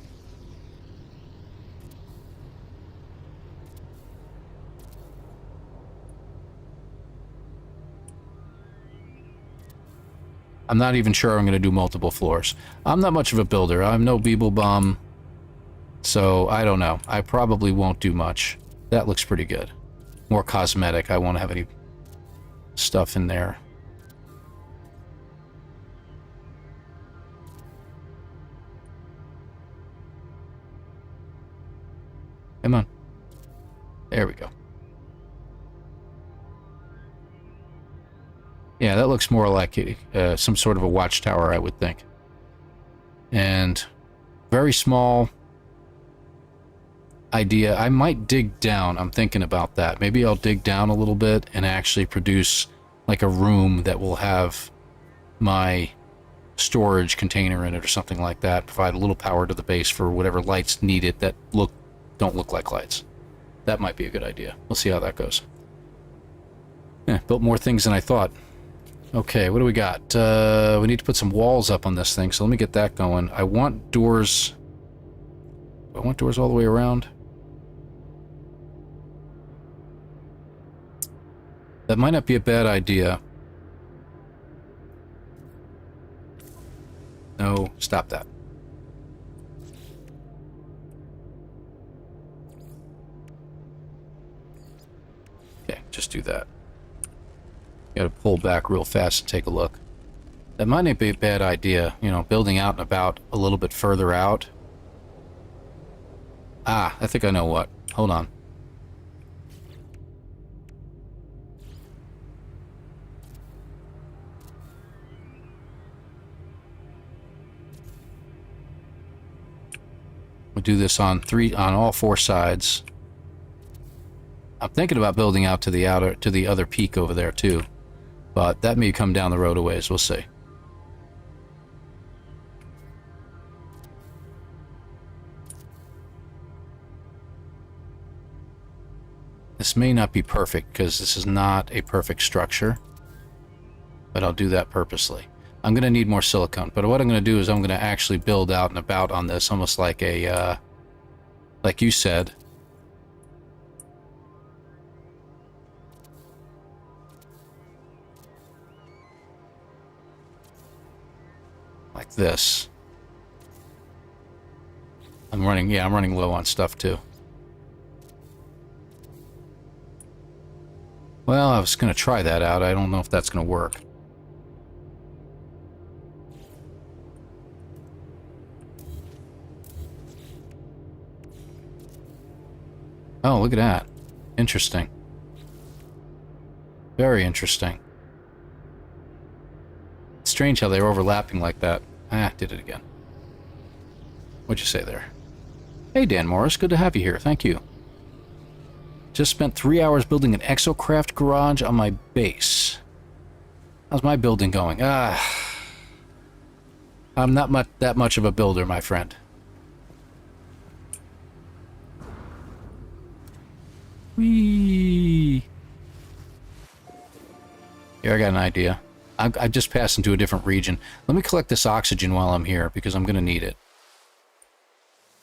I'm not even sure I'm going to do multiple floors. I'm not much of a builder. I'm no Beeblebum, so I don't know. I probably won't do much. That looks pretty good. More cosmetic. I won't have any stuff in there. Come on. There we go. Yeah, that looks more like some sort of a watchtower, I would think. And very small idea. I might dig down. I'm thinking about that. Maybe I'll dig down a little bit and actually produce like a room that will have my storage container in it or something like that. Provide a little power to the base for whatever lights need it that don't look like lights. That might be a good idea. We'll see how that goes. Yeah, built more things than I thought. Okay, what do we got? We need to put some walls up on this thing, so let me get that going. I want doors... I want doors all the way around. That might not be a bad idea. No, stop that. Okay, just do that. Got to pull back real fast and take a look. That might not be a bad idea, you know, building out and about a little bit further out. Ah, I think I know what. Hold on. We'll do this on all four sides. I'm thinking about building out to the other peak over there too. But that may come down the road a ways. We'll see. This may not be perfect because this is not a perfect structure. But I'll do that purposely. I'm going to need more silicone. But what I'm going to do is I'm going to actually build out and about on this almost like a, like you said, like this. I'm running low on stuff too. Well, I was going to try that out. I don't know if that's going to work. Oh, look at that. Interesting. Very interesting. Strange how they're overlapping like that. Ah, did it again. What'd you say there? Hey, Dan Morris. Good to have you here. Thank you. Just spent 3 hours building an exocraft garage on my base. How's my building going? Ah. I'm not that much of a builder, my friend. Whee! Here, I got an idea. I just passed into a different region. Let me collect this oxygen while I'm here, because I'm going to need it.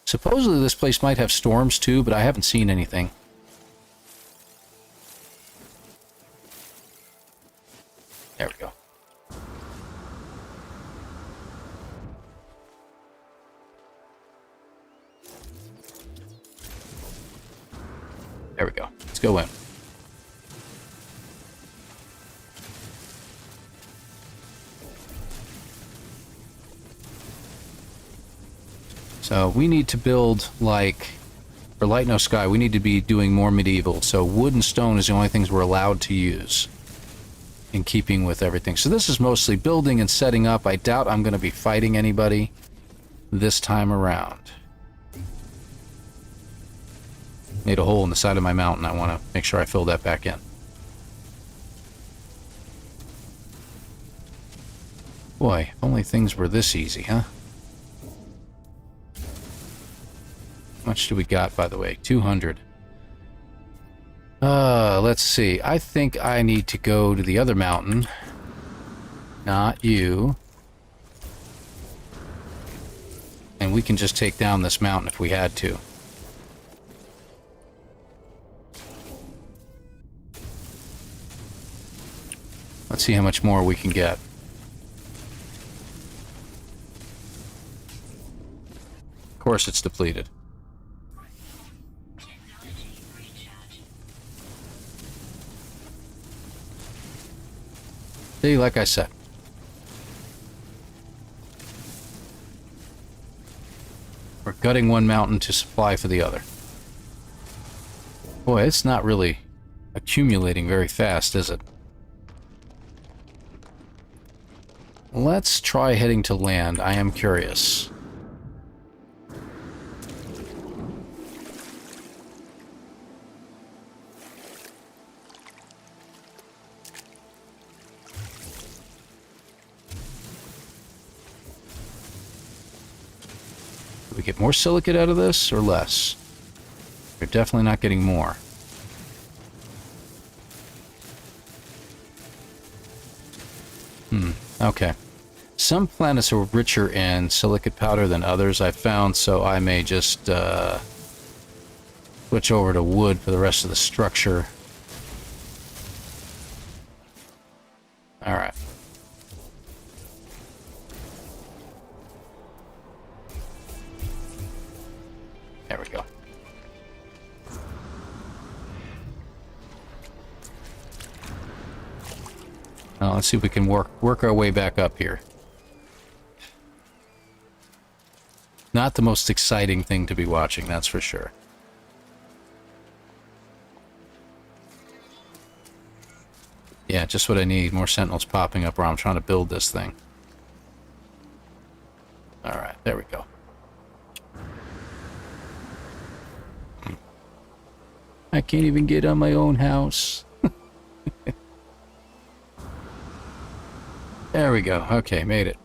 Supposedly this place might have storms too, but I haven't seen anything. There we go. There we go. Let's go in. So we need to build, like, for Light No Sky, we need to be doing more medieval. So wood and stone is the only things we're allowed to use in keeping with everything. So this is mostly building and setting up. I doubt I'm going to be fighting anybody this time around. Made a hole in the side of my mountain. I want to make sure I fill that back in. Boy, if only things were this easy, huh? How much do we got, by the way? 200. Let's see. I think I need to go to the other mountain. Not you. And we can just take down this mountain if we had to. Let's see how much more we can get. Of course it's depleted. See, like I said. We're gutting one mountain to supply for the other. Boy, it's not really accumulating very fast, is it? Let's try heading to land. I am curious. Do we get more silicate out of this or less? We're definitely not getting more. Okay. Some planets are richer in silicate powder than others, I've found, so I may just switch over to wood for the rest of the structure. Alright. There we go. Now let's see if we can work our way back up here. Not the most exciting thing to be watching, that's for sure. Yeah, just what I need. More sentinels popping up where I'm trying to build this thing. Alright, there we go. I can't even get on my own house. There we go. Okay, made it.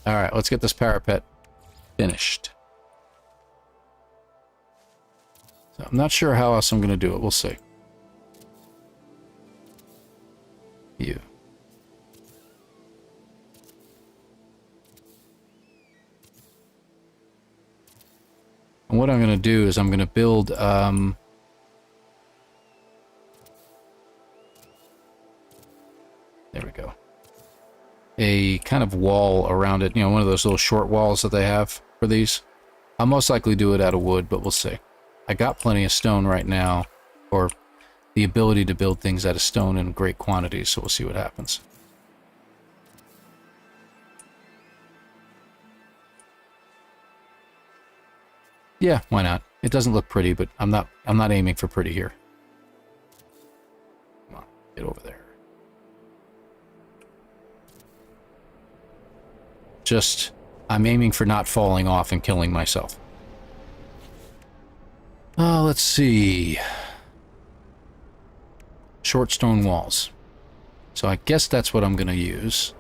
Alright, let's get this parapet finished. So I'm not sure how else I'm going to do it. We'll see. You. And what I'm going to do is I'm going to build... there we go. A kind of wall around it, you know, one of those little short walls that they have for these. I'll most likely do it out of wood, but we'll see. I got plenty of stone right now, or the ability to build things out of stone in great quantities, so we'll see what happens. Yeah, why not? It doesn't look pretty, but I'm not aiming for pretty here. Come on, get over there. Just, I'm aiming for not falling off and killing myself. Let's see. Short stone walls. So I guess that's what I'm going to use.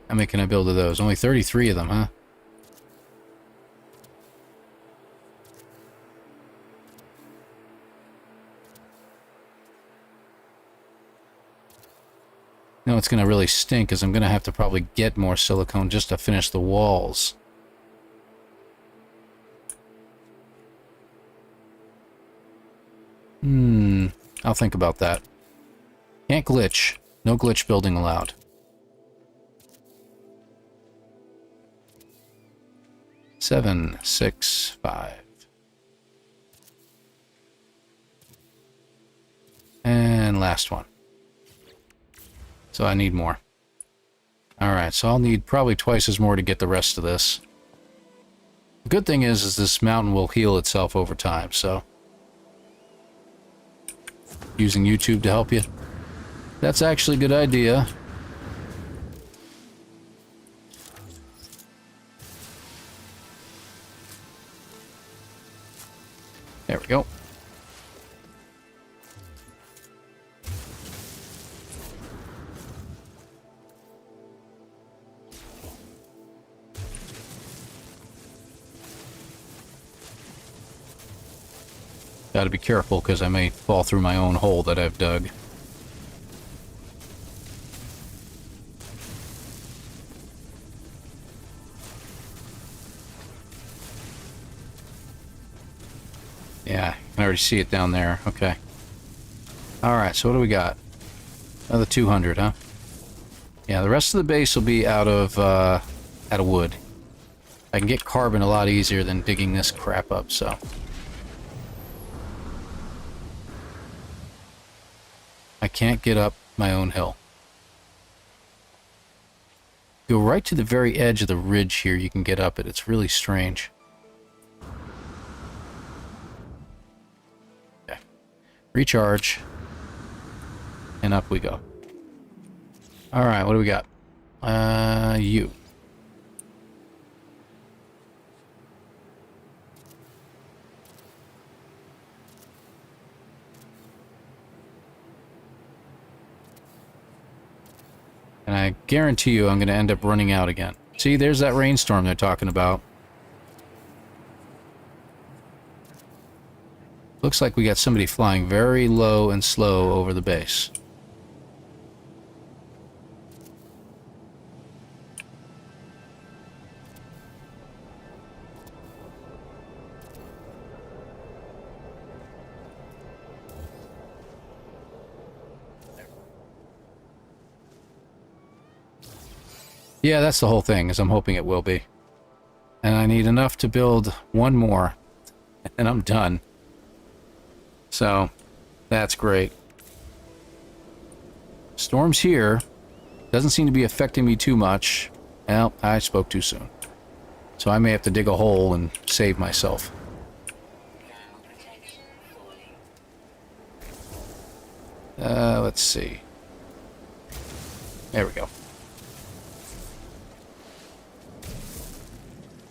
How many can I build of those? Only 33 of them, huh? No, it's going to really stink because I'm going to have to probably get more silicone just to finish the walls. I'll think about that. Can't glitch. No glitch building allowed. Seven, 6, 5. And last one. So I need more. Alright, so I'll need probably twice as more to get the rest of this. The good thing is this mountain will heal itself over time, so... Using YouTube to help you. That's actually a good idea. There we go. Gotta be careful, because I may fall through my own hole that I've dug. Yeah, I can already see it down there. Okay. Alright, so what do we got? Another 200, huh? Yeah, the rest of the base will be out of wood. I can get carbon a lot easier than digging this crap up, so... I can't get up my own hill. Go right to the very edge of the ridge here, you can get up it. It's really strange. Okay. Recharge. And up we go. Alright, what do we got? You. And I guarantee you I'm going to end up running out again. See, there's that rainstorm they're talking about. Looks like we got somebody flying very low and slow over the base. Yeah, that's the whole thing, is I'm hoping it will be. And I need enough to build one more, and I'm done. So, that's great. Storm's here. Doesn't seem to be affecting me too much. Well, I spoke too soon. So I may have to dig a hole and save myself. Let's see. There we go.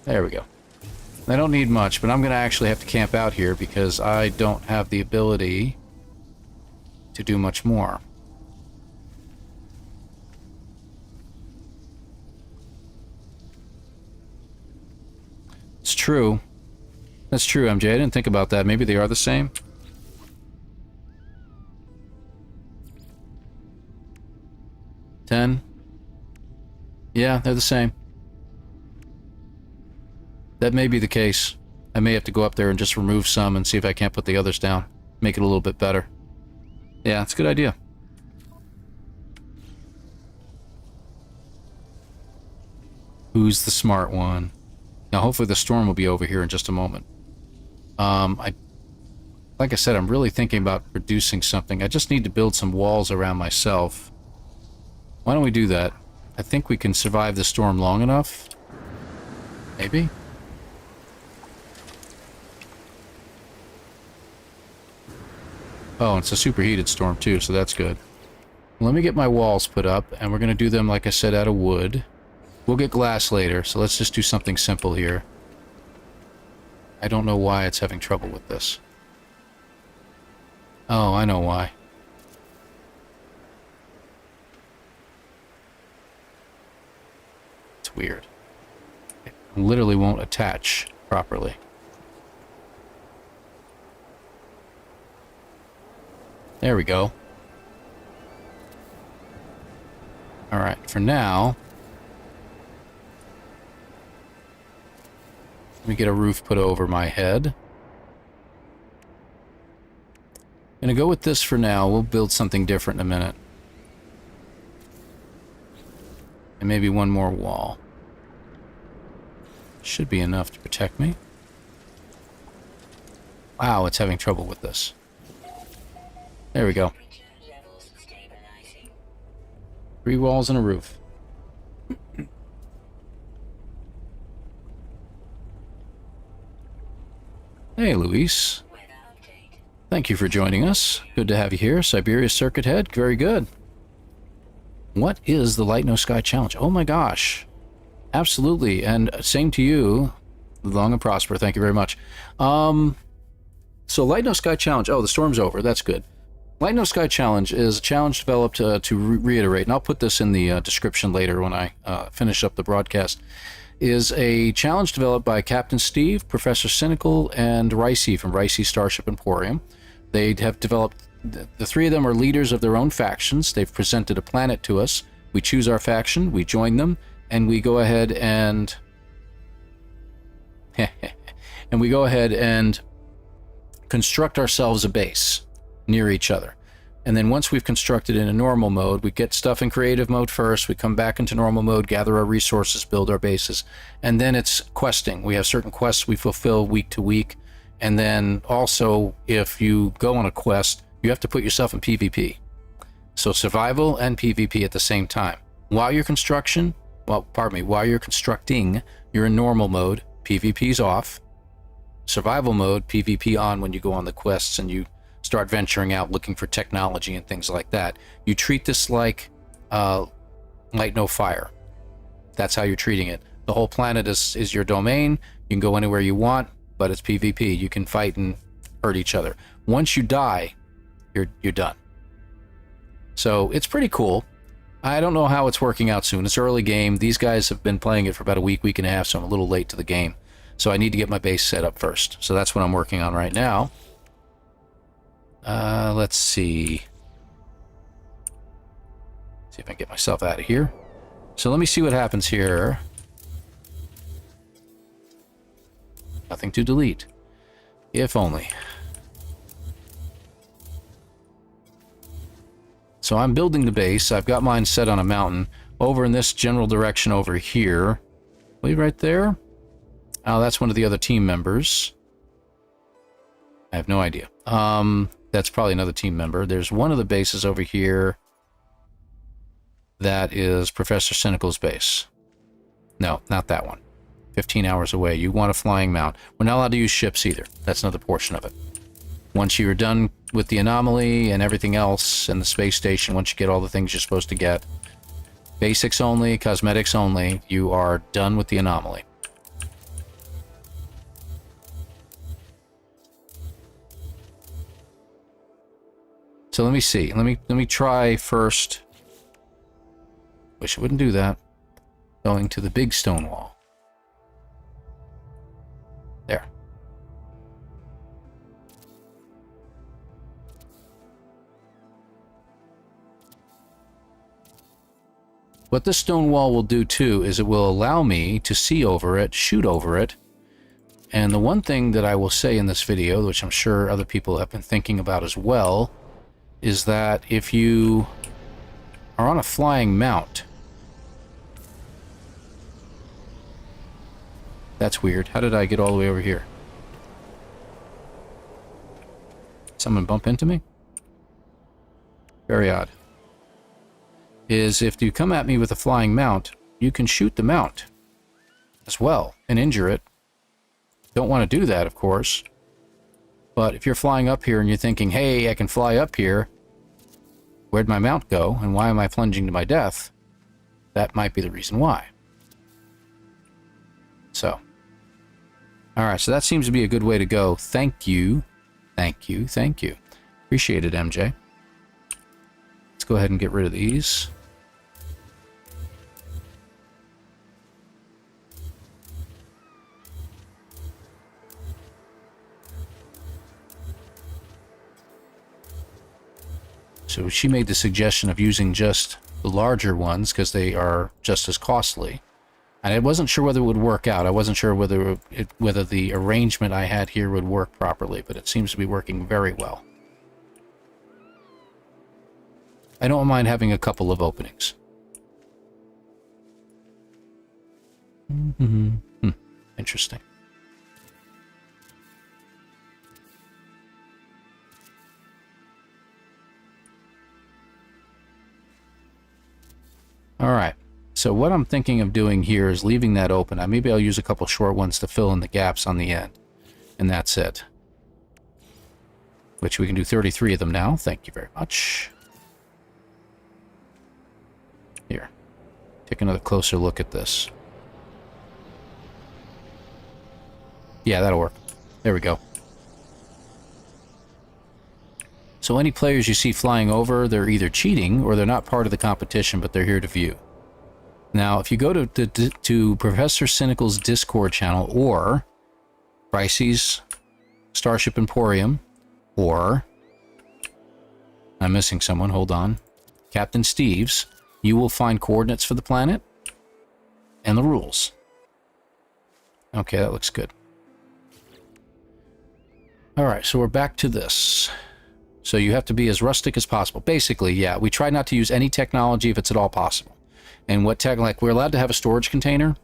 There we go. I don't need much, but I'm going to actually have to camp out here because I don't have the ability to do much more. It's true. That's true, MJ. I didn't think about that. Maybe they are the same. $10. Yeah, they're the same. That may be the case. I may have to go up there and just remove some and see if I can't put the others down. Make it a little bit better. Yeah, it's a good idea. Who's the smart one? Now, hopefully the storm will be over here in just a moment. Like I said, I'm really thinking about producing something. I just need to build some walls around myself. Why don't we do that? I think we can survive the storm long enough. Maybe? Oh, it's a superheated storm too, so that's good. Let me get my walls put up, and we're going to do them, like I said, out of wood. We'll get glass later, so let's just do something simple here. I don't know why it's having trouble with this. Oh, I know why. It's weird. It literally won't attach properly. There we go. Alright, for now, let me get a roof put over my head. I'm gonna go with this for now. We'll build something different in a minute. And maybe one more wall. Should be enough to protect me. Wow, it's having trouble with this. There we go. 3 walls and a roof. Hey, Luis. Thank you for joining us. Good to have you here. Siberia Circuit Head. Very good. What is the Light No Sky Challenge? Oh my gosh. Absolutely. And same to you. Long and prosper. Thank you very much. So Light No Sky Challenge. Oh, the storm's over. That's good. Light No Sky Challenge is a challenge developed to reiterate, and I'll put this in the description later when I finish up the broadcast, is a challenge developed by Captain Steve, Professor Cynical, and Ricey from Ricey Starship Emporium. They have developed, the three of them are leaders of their own factions. They've presented a planet to us. We choose our faction, we join them, and we go ahead and... and we go ahead and construct ourselves a base near each other. And then once we've constructed in a normal mode, we get stuff in creative mode first, we come back into normal mode, gather our resources, build our bases, and then it's questing. We have certain quests we fulfill week to week, and then also if you go on a quest, you have to put yourself in PvP. So survival and PvP at the same time. While you're constructing, you're in normal mode, PvP's off. Survival mode, PvP on when you go on the quests and you start venturing out looking for technology and things like that. You treat this like Light No Fire. That's how you're treating it. The whole planet is your domain. You can go anywhere you want, but it's PvP. You can fight and hurt each other. Once you die, you're done. So it's pretty cool. I don't know how it's working out soon. It's early game. These guys have been playing it for about a week and a half, so I'm a little late to the game. So I need to get my base set up first. So that's what I'm working on right now. Let's see. See if I can get myself out of here. So let me see what happens here. Nothing to delete. If only. So I'm building the base. I've got mine set on a mountain. Over in this general direction over here. I believe right there. Oh, that's one of the other team members. I have no idea. That's probably another team member. There's one of the bases over here. That is Professor Cynical's base. No, not that one. 15 hours away. You want a flying mount. We're not allowed to use ships either. That's another portion of it. Once you're done with the anomaly and everything else in the space station, once you get all the things you're supposed to get, basics only, cosmetics only, you are done with the anomaly. So let me see. Let me try first. Wish I wouldn't do that. Going to the big stone wall. There. What this stone wall will do too is it will allow me to see over it, shoot over it. And the one thing that I will say in this video, which I'm sure other people have been thinking about as well, is that if you are on a flying mount... That's weird. How did I get all the way over here? Someone bump into me? Very odd. Is if you come at me with a flying mount, you can shoot the mount as well and injure it. Don't want to do that, of course. But if you're flying up here and you're thinking, hey, I can fly up here, where'd my mount go, and why am I plunging to my death? That might be the reason why. So. Alright, so that seems to be a good way to go. Thank you. Thank you. Thank you. Appreciate it, MJ. Let's go ahead and get rid of these. So she made the suggestion of using just the larger ones because they are just as costly. And I wasn't sure whether it would work out. I wasn't sure whether the arrangement I had here would work properly, but it seems to be working very well. I don't mind having a couple of openings. Interesting. All right. So what I'm thinking of doing here is leaving that open. Maybe I'll use a couple short ones to fill in the gaps on the end. And that's it. Which we can do 33 of them now. Thank you very much. Here. Take another closer look at this. Yeah, that'll work. There we go. So any players you see flying over, they're either cheating or they're not part of the competition, but they're here to view. Now, if you go to Professor Cynical's Discord channel, or Pricey's Starship Emporium, or I'm missing someone, hold on, Captain Steve's, you will find coordinates for the planet and the rules. Okay, that looks good. Alright, so we're back to this. So you have to be as rustic as possible. Basically, yeah, we try not to use any technology if it's at all possible. And what tech, like, we're allowed to have a storage container,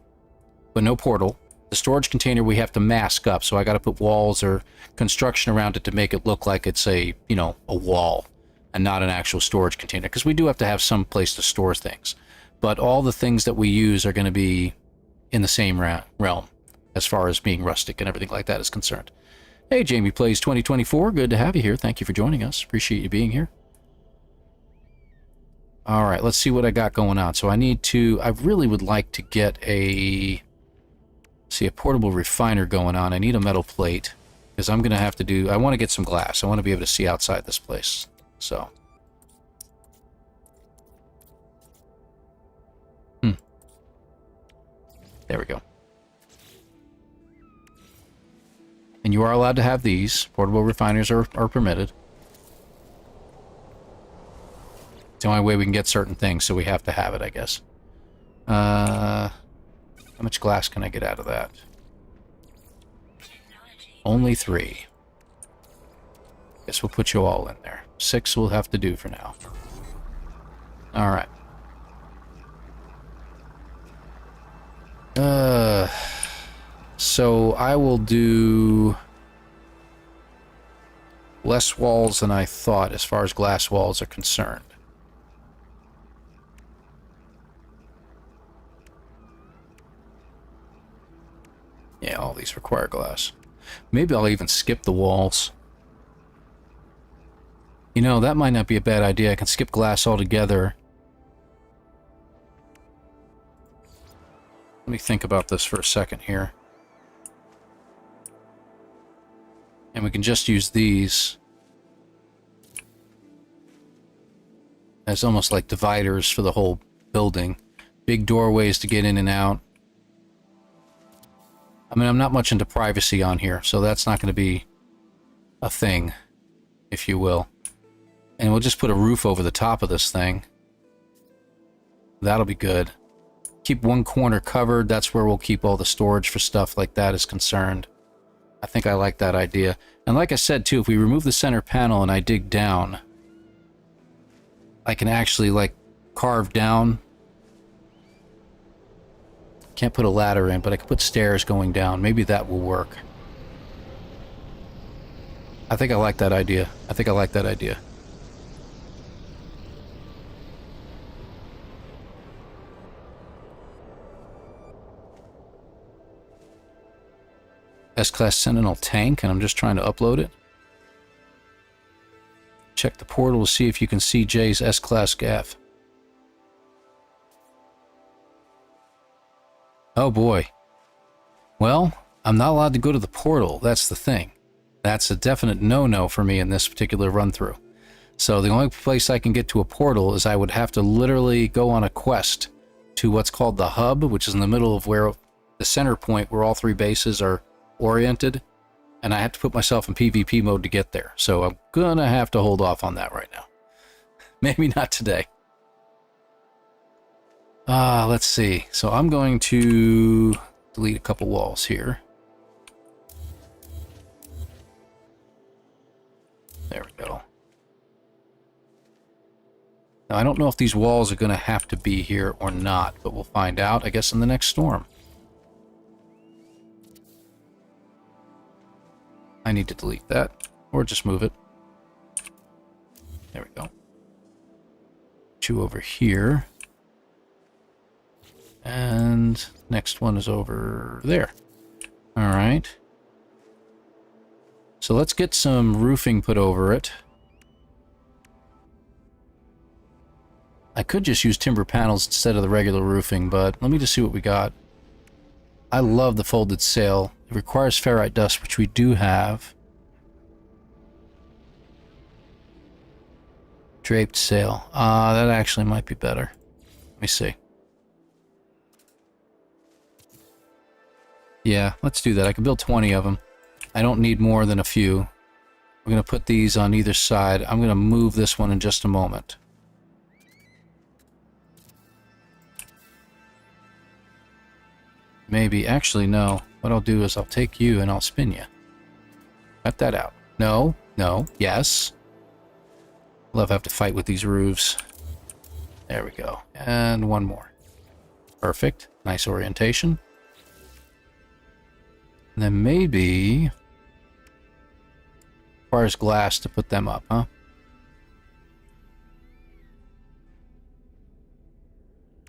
but no portal. The storage container we have to mask up, so I got to put walls or construction around it to make it look like it's a, you know, a wall and not an actual storage container, because we do have to have some place to store things. But all the things that we use are going to be in the same realm as far as being rustic and everything like that is concerned. Hey, Jamie Plays 2024, good to have you here. Thank you for joining us. Appreciate you being here. All right, let's see what I got going on. So I really would like to get a portable refiner going on. I need a metal plate because I'm going to have to I want to get some glass. I want to be able to see outside this place. So. There we go. And you are allowed to have these. Portable refiners are permitted. It's the only way we can get certain things, so we have to have it, I guess. How much glass can I get out of that? Only 3. Guess we'll put you all in there. 6 will have to do for now. Alright. So I will do less walls than I thought as far as glass walls are concerned. Yeah, all these require glass. Maybe I'll even skip the walls. You know, that might not be a bad idea. I can skip glass altogether. Let me think about this for a second here. And we can just use these as almost like dividers for the whole building. Big doorways to get in and out. I mean, I'm not much into privacy on here, so that's not going to be a thing, if you will. And we'll just put a roof over the top of this thing. That'll be good. Keep one corner covered. That's where we'll keep all the storage for stuff like that is concerned. I think I like that idea. And like I said, too, if we remove the center panel and I dig down, I can actually, like, carve down. Can't put a ladder in, but I can put stairs going down. Maybe that will work. I think I like that idea. I think I like that idea. S-Class Sentinel tank, and I'm just trying to upload it. Check the portal to see if you can see Jay's S-Class gaff. Oh boy. Well, I'm not allowed to go to the portal. That's the thing. That's a definite no-no for me in this particular run-through. So the only place I can get to a portal is I would have to literally go on a quest to what's called the hub, which is in the middle of where the center point where all 3 bases are oriented, and I have to put myself in PvP mode to get there. So I'm gonna have to hold off on that right now. Maybe not today. Let's see. So I'm going to delete a couple walls here. There we go. Now I don't know if these walls are gonna have to be here or not, but we'll find out, I guess, in the next storm. I need to delete that, or just move it. There we go. 2 over here. And next one is over there. Alright. So let's get some roofing put over it. I could just use timber panels instead of the regular roofing, but let me just see what we got. I love the folded sail. It requires ferrite dust, which we do have. Draped sail. That actually might be better. Let me see. Yeah, let's do that. I can build 20 of them. I don't need more than a few. We're going to put these on either side. I'm going to move this one in just a moment. Maybe. Actually, no. What I'll do is I'll take you and I'll spin you. Cut that out. No. No. Yes. Love have to fight with these roofs. There we go. And one more. Perfect. Nice orientation. And then maybe requires glass to put them up, huh?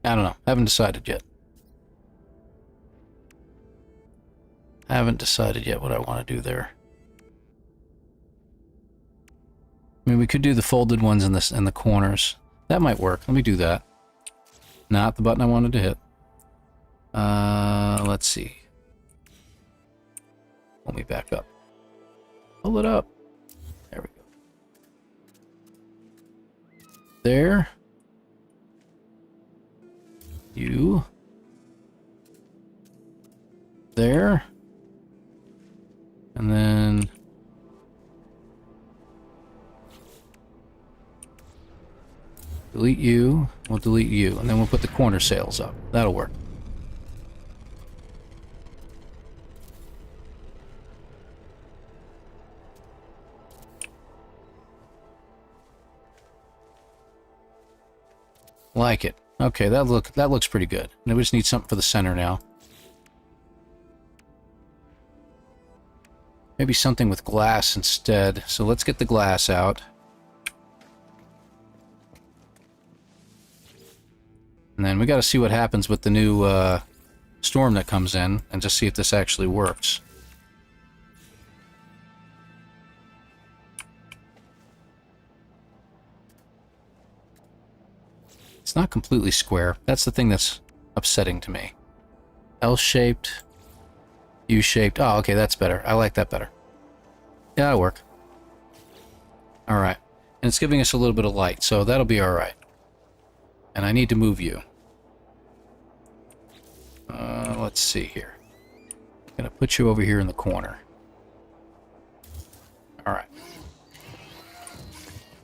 I don't know. Haven't decided yet. Haven't decided yet what I want to do there. I mean, we could do the folded ones in the corners. That might work. Let me do that. Not the button I wanted to hit. Let's see. Let me back up. Pull it up. There we go. There. You. There. And then... delete you. We'll delete you. And then we'll put the corner sails up. That'll work. Like it. Okay, that looks pretty good. Now we just need something for the center now. Maybe something with glass instead. So let's get the glass out. And then we got to see what happens with the new storm that comes in and just see if this actually works. It's not completely square. That's the thing that's upsetting to me. L-shaped, U-shaped. Oh, okay, that's better. I like that better. Yeah, that'll work. Alright. And it's giving us a little bit of light, so that'll be alright. And I need to move you. Let's see here. I'm going to put you over here in the corner. Alright.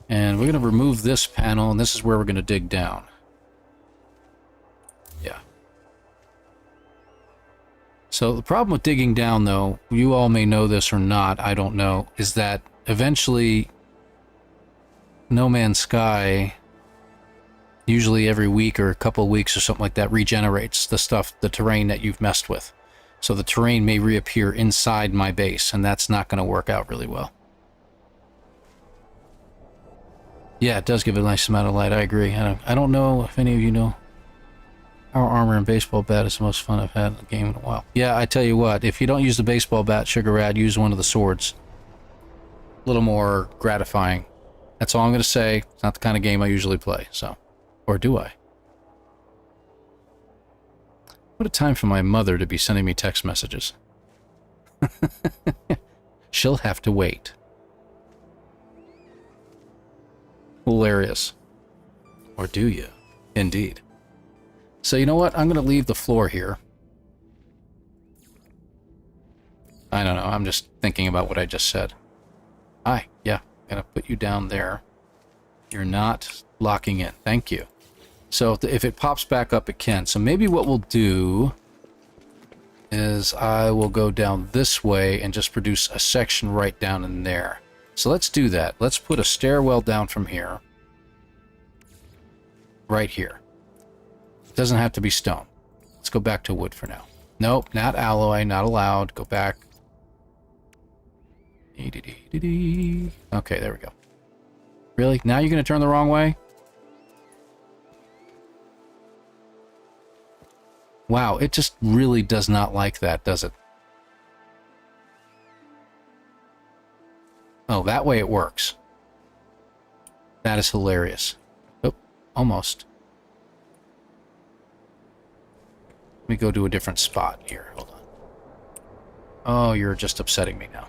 And we're going to remove this panel, and this is where we're going to dig down. Yeah. So the problem with digging down, though, you all may know this or not, I don't know, is that eventually No Man's Sky, usually every week or a couple of weeks or something like that, regenerates the terrain that you've messed with. So the terrain may reappear inside my base, and that's not going to work out really well. Yeah, it does give a nice amount of light, I agree. I don't know if any of you know. Our armor and baseball bat is the most fun I've had in the game in a while. Yeah, I tell you what, if you don't use the baseball bat, Sugar Rad, use one of the swords. A little more gratifying. That's all I'm going to say. It's not the kind of game I usually play, so... Or do I? What a time for my mother to be sending me text messages. She'll have to wait. Hilarious. Or do you? Indeed. So you know what? I'm going to leave the floor here. I don't know. I'm just thinking about what I just said. Hi. Yeah. I'm going to put you down there. You're not locking in. Thank you. So if it pops back up, it can. So maybe what we'll do is I will go down this way and just produce a section right down in there. So let's do that. Let's put a stairwell down from here. Right here. It doesn't have to be stone. Let's go back to wood for now. Nope, not alloy, not allowed. Go back. Okay, there we go. Really? Now you're going to turn the wrong way? Wow, it just really does not like that, does it? Oh, that way it works. That is hilarious. Oh, almost. Let me go to a different spot here. Hold on. Oh, you're just upsetting me now.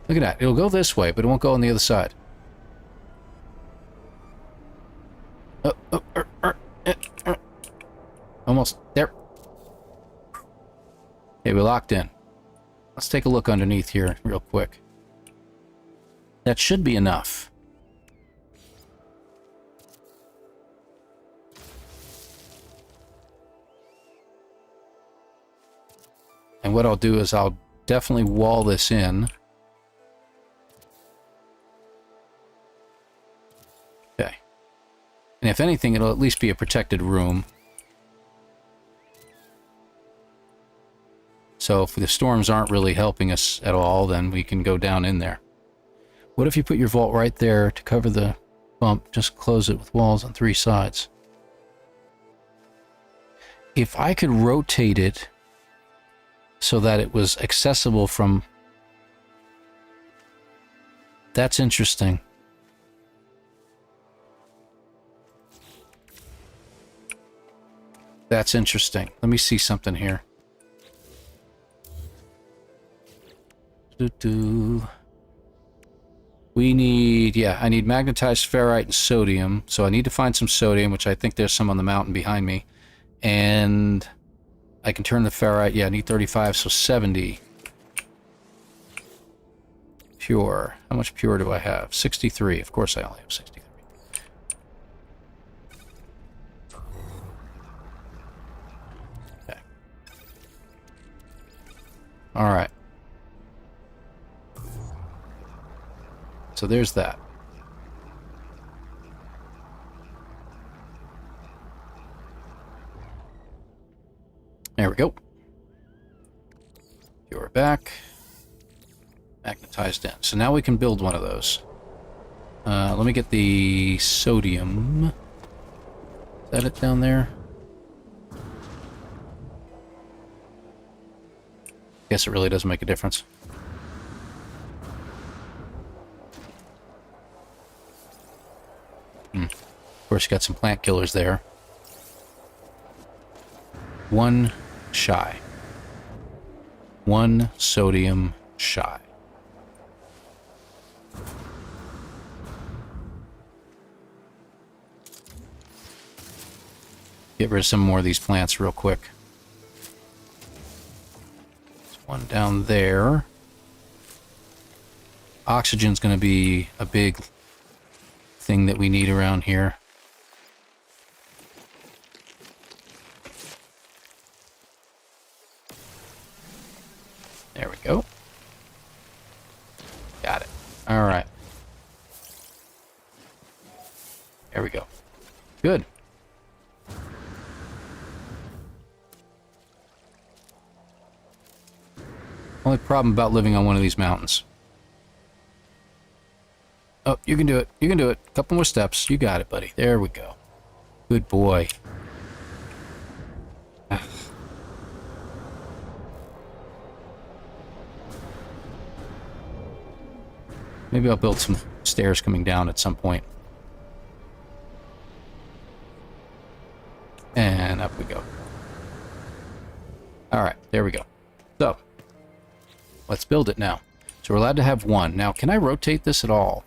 Look at that. It'll go this way, but it won't go on the other side. Oh, oh, uh. Almost there. Okay, we locked in. Let's take a look underneath here real quick. That should be enough. And what I'll do is I'll definitely wall this in. Okay. And if anything, it'll at least be a protected room. So if the storms aren't really helping us at all, then we can go down in there. What if you put your vault right there to cover the bump? Just close it with walls on 3 sides. If I could rotate it so that it was accessible from... That's interesting. That's interesting. Let me see something here. We need... Yeah, I need magnetized ferrite and sodium. So I need to find some sodium, which I think there's some on the mountain behind me. And... I can turn the ferrite. Yeah, I need 35, so 70. Pure. How much pure do I have? 63. Of course I only have 63. Okay. Alright. So there's that. There we go. You're back. Magnetized in. So now we can build one of those. Let me get the sodium. Is that it down there? Guess it really doesn't make a difference. Of course, you got some plant killers there. 1 shy. 1 sodium shy. Get rid of some more of these plants real quick. There's one down there. Oxygen's going to be a big thing that we need around here. There we go. Got it. All right. There we go. Good. Only problem about living on one of these mountains. Oh, you can do it. You can do it. A couple more steps. You got it, buddy. There we go. Good boy. Maybe I'll build some stairs coming down at some point. And up we go. Alright, there we go. So, let's build it now. So we're allowed to have 1. Now, can I rotate this at all?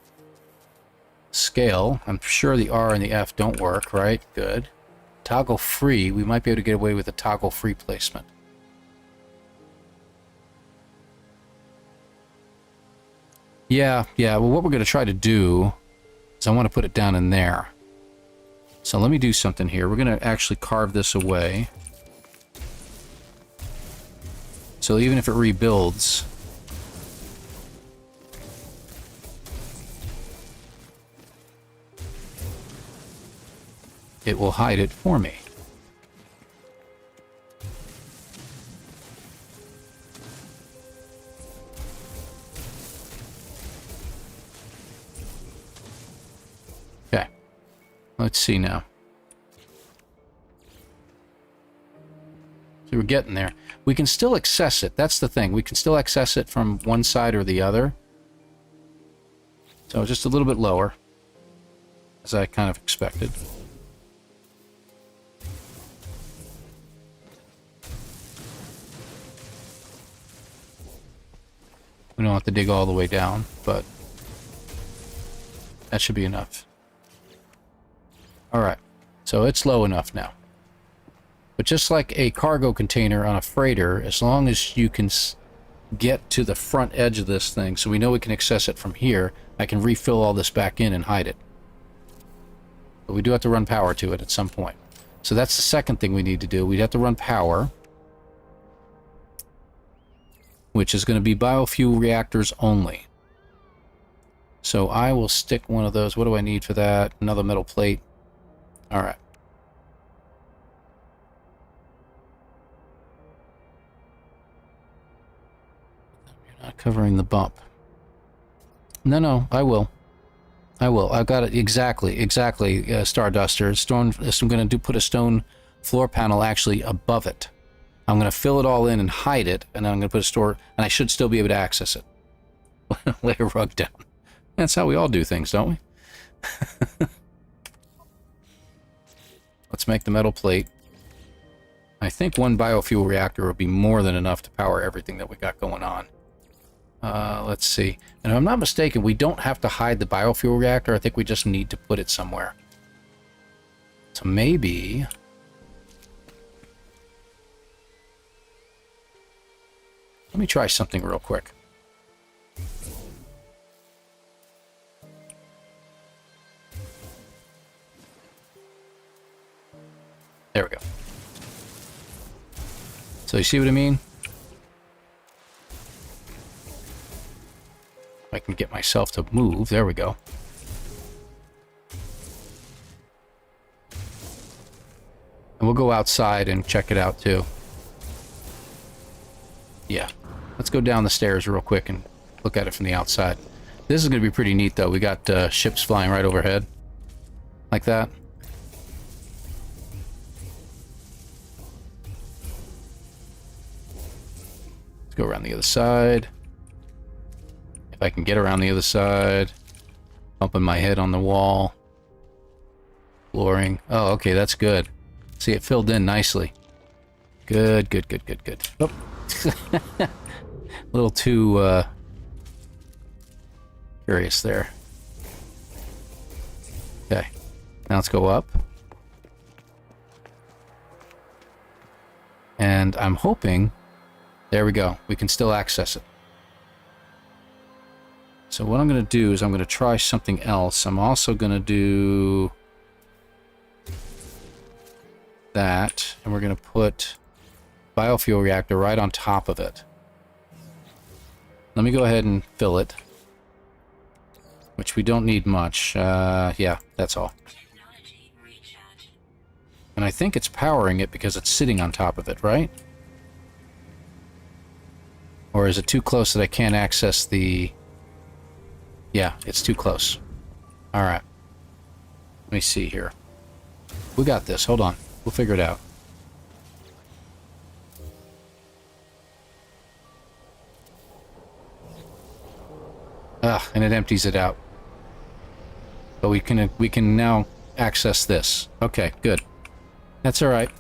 Scale. I'm sure the R and the F don't work, right? Good. Toggle free. We might be able to get away with a toggle free placement. Yeah. Well, what we're going to try to do is I want to put it down in there. So let me do something here. We're going to actually carve this away. So even if it rebuilds... it will hide it for me. Okay. Let's see now. So we're getting there. We can still access it. That's the thing. We can still access it from one side or the other. So just a little bit lower, as I kind of expected. We don't have to dig all the way down, but that should be enough. All right. So it's low enough now. But just like a cargo container on a freighter, as long as you can get to the front edge of this thing, so we know we can access it from here, I can refill all this back in and hide it. But we do have to run power to it at some point. So that's the second thing we need to do. We'd have to run power, which is going to be biofuel reactors only. So I will stick one of those. What do I need for that? Another metal plate. All right. You're not covering the bump. No, I will. I've got it exactly. Starduster. I'm going to put a stone floor panel actually above it. I'm going to fill it all in and hide it, and then I'm going to put a store, and I should still be able to access it. Lay a rug down. That's how we all do things, don't we? Let's make the metal plate. I think one biofuel reactor will be more than enough to power everything that we got going on. Let's see. And if I'm not mistaken, we don't have to hide the biofuel reactor. I think we just need to put it somewhere. So maybe... Let me try something real quick. There we go. So you see what I mean? I can get myself to move. There we go. And we'll go outside and check it out too. Yeah. Let's go down the stairs real quick and look at it from the outside. This is going to be pretty neat though. We got ships flying right overhead. Like that. Let's go around the other side. If I can get around the other side. Bumping my head on the wall. Flooring. Oh, okay, that's good. See, it filled in nicely. Good. Oh. A little too curious there. Okay. Now let's go up. And I'm hoping... There we go. We can still access it. So what I'm going to do is I'm going to try something else. I'm also going to do that, and we're going to put biofuel reactor right on top of it. Let me go ahead and fill it, which we don't need much. Yeah, that's all. And I think it's powering it because it's sitting on top of it, right? Or is it too close that I can't access the... Yeah, it's too close. Alright. Let me see here. We got this. Hold on. We'll figure it out. And it empties it out. But we can now access this. Okay, good. That's alright.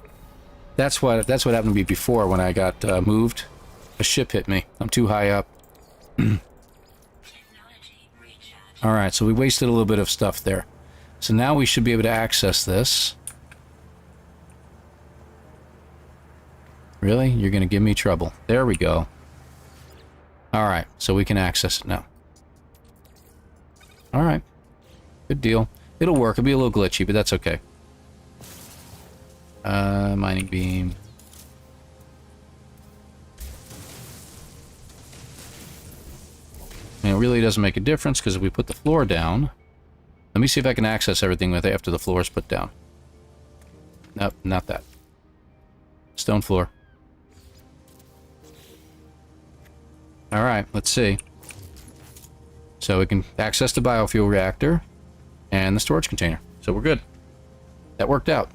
That's what happened to me before when I got moved. A ship hit me. I'm too high up. Alright, so we wasted a little bit of stuff there. So now we should be able to access this. Really? You're going to give me trouble. There we go. Alright, so we can access it now. Alright. Good deal. It'll work. It'll be a little glitchy, but that's okay. Mining beam. And it really doesn't make a difference because if we put the floor down... Let me see if I can access everything with it after the floor is put down. Nope, not that. Stone floor. Alright, let's see. So we can access the biofuel reactor and the storage container. So we're good. That worked out.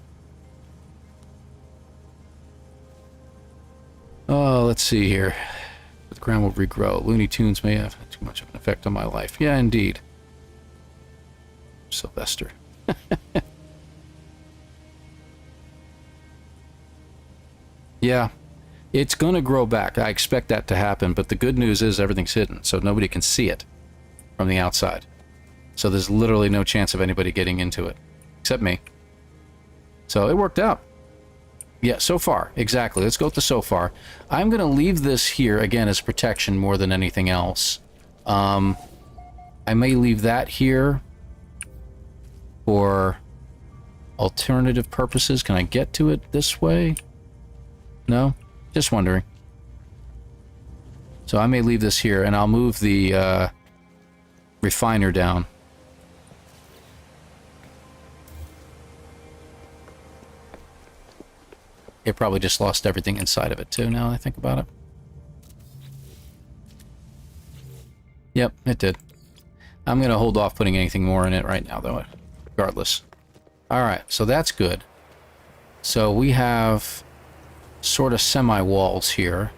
Oh, let's see here. The ground will regrow. Looney Tunes may have too much of an effect on my life. Yeah, indeed. Sylvester. Yeah. It's going to grow back. I expect that to happen, but the good news is everything's hidden, so nobody can see it from the outside. So there's literally no chance of anybody getting into it. Except me. So it worked out. Yeah, so far. Exactly. Let's go with the so far. I'm going to leave this here, again, as protection more than anything else. I may leave that here for alternative purposes. Can I get to it this way? No? Just wondering. So I may leave this here, and I'll move the refiner down. It probably just lost everything inside of it, too, now that I think about it. Yep, it did. I'm going to hold off putting anything more in it right now, though, regardless. Alright, so that's good. So we have sort of semi-walls here,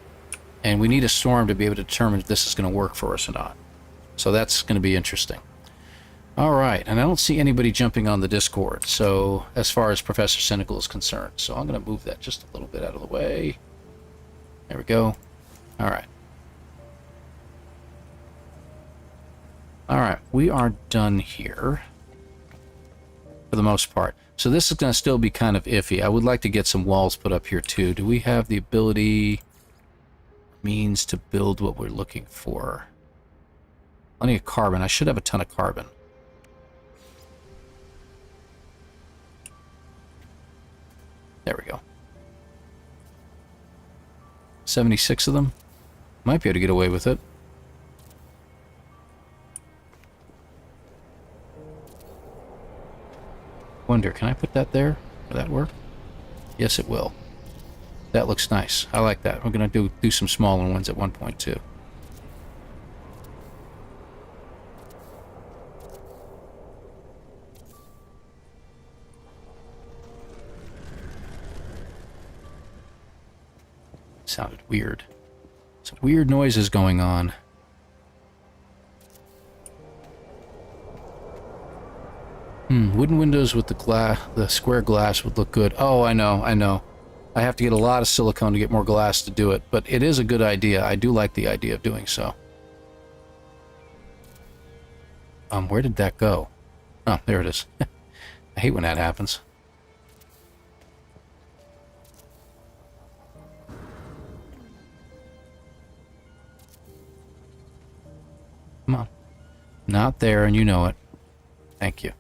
and we need a storm to be able to determine if this is going to work for us or not. So that's going to be interesting. Alright, and I don't see anybody jumping on the Discord, so as far as Professor Cynical is concerned. So I'm going to move that just a little bit out of the way. There we go. Alright. Alright, we are done here. For the most part. So this is going to still be kind of iffy. I would like to get some walls put up here too. Do we have the ability, means to build what we're looking for? Plenty of carbon. I should have a ton of carbon. There we go. 76 of them. Might be able to get away with it. Wonder, can I put that there? Will that work? Yes, it will. That looks nice. I like that. We're going to do some smaller ones at 1.2. Sounded weird. Some weird noises going on. Wooden windows with the square glass would look good. Oh, I know. I have to get a lot of silicone to get more glass to do it, but it is a good idea. I do like the idea of doing so. Where did that go? Oh, there it is. I hate when that happens. Come on. Not there, and you know it. Thank you.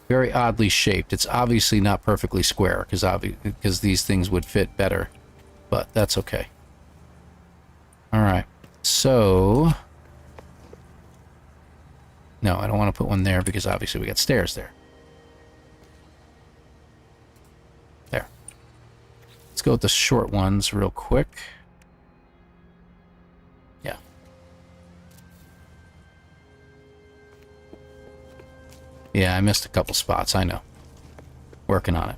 Very oddly shaped. It's obviously not perfectly square, because these things would fit better. But that's okay. Alright. So... no, I don't want to put one there, because obviously we got stairs there. There. Let's go with the short ones real quick. Yeah. Yeah, I missed a couple spots, I know. Working on it.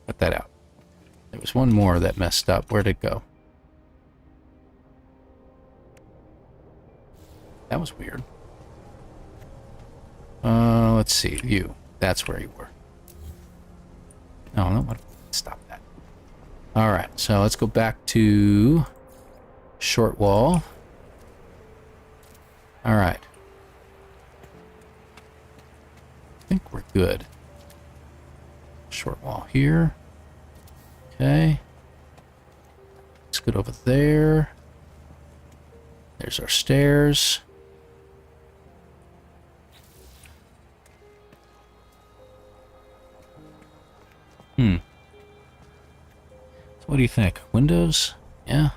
Cut that out. There was one more that messed up. Where'd it go? That was weird. Let's see. You. That's where you were. No, stop that. Alright, so let's go back to short wall. Alright. I think we're good. Short wall here. Okay. Let's get over there. There's our stairs. So what do you think? Windows? Yeah.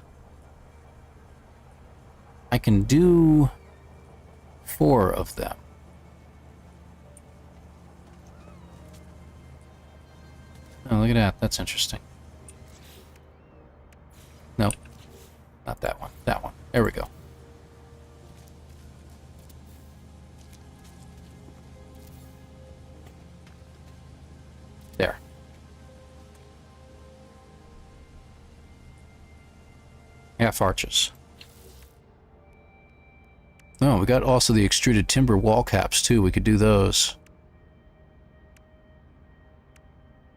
I can do 4 of them. Oh, look at that. That's interesting. Nope. Not that one. That one. There we go. There. Half arches. Oh, we got also the extruded timber wall caps too. We could do those.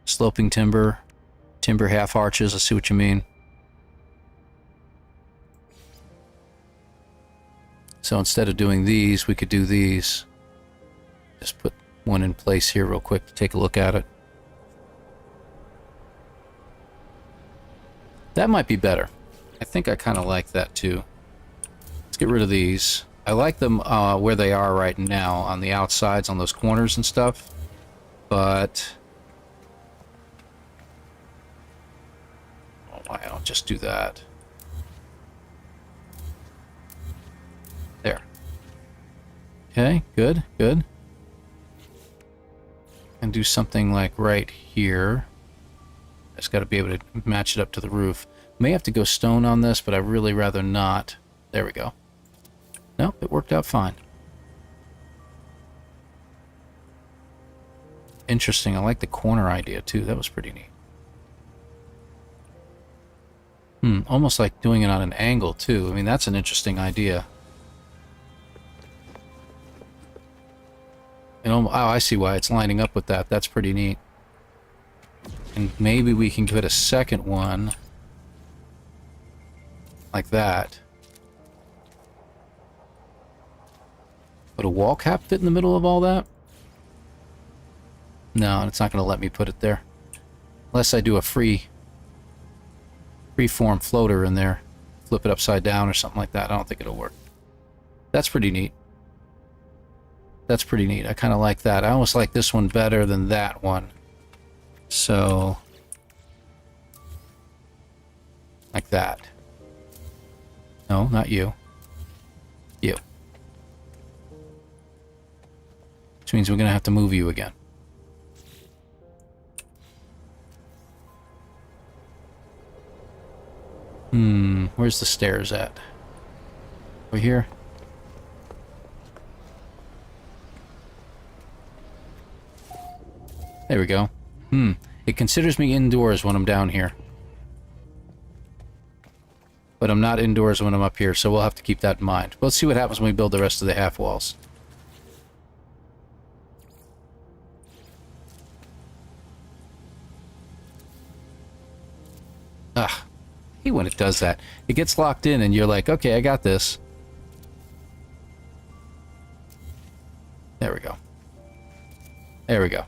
Sloping timber Timber half arches, I see what you mean. So instead of doing these, we could do these. Just put one in place here real quick to take a look at it. That might be better. I think I kind of like that too. Let's get rid of these. I like them where they are right now, on the outsides, on those corners and stuff. But why don't just do that? There. Okay, good, good. And do something like right here. I just got to be able to match it up to the roof. May have to go stone on this, but I'd really rather not. There we go. Nope, it worked out fine. Interesting. I like the corner idea too. That was pretty neat. Almost like doing it on an angle too. I mean, that's an interesting idea. And oh, I see why it's lining up with that. That's pretty neat. And maybe we can give it a second one like that. Would a wall cap fit in the middle of all that? No, it's not going to let me put it there. Unless I do a freeform floater in there. Flip it upside down or something like that. I don't think it'll work. That's pretty neat. That's pretty neat. I kind of like that. I almost like this one better than that one. So, like that. No, not you. You. Which means we're going to have to move you again. Where's the stairs at? Over here? There we go. It considers me indoors when I'm down here. But I'm not indoors when I'm up here, so we'll have to keep that in mind. Let's see what happens when we build the rest of the half walls. Ah, I hate when it does that. It gets locked in and you're like, okay, I got this. There we go. There we go.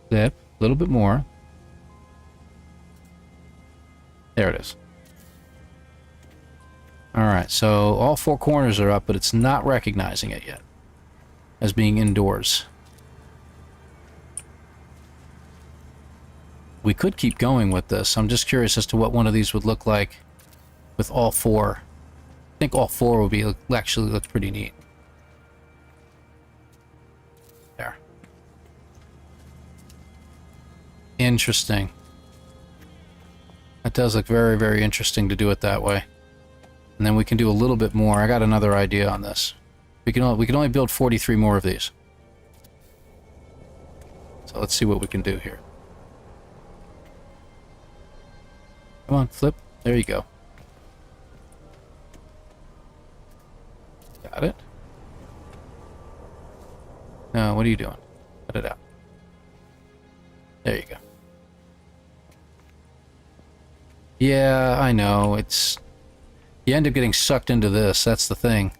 Flip, a little bit more. There it is. Alright, so all four corners are up, but it's not recognizing it yet as being indoors. We could keep going with this. I'm just curious as to what one of these would look like with all four. I think all four would be actually look pretty neat. There. Interesting. That does look very, very interesting to do it that way. And then we can do a little bit more. I got another idea on this. We can only build 43 more of these. So let's see what we can do here. Come on, flip. There you go. Got it. No, what are you doing? Cut it out. There you go. Yeah, I know. It's... You end up getting sucked into this. That's the thing.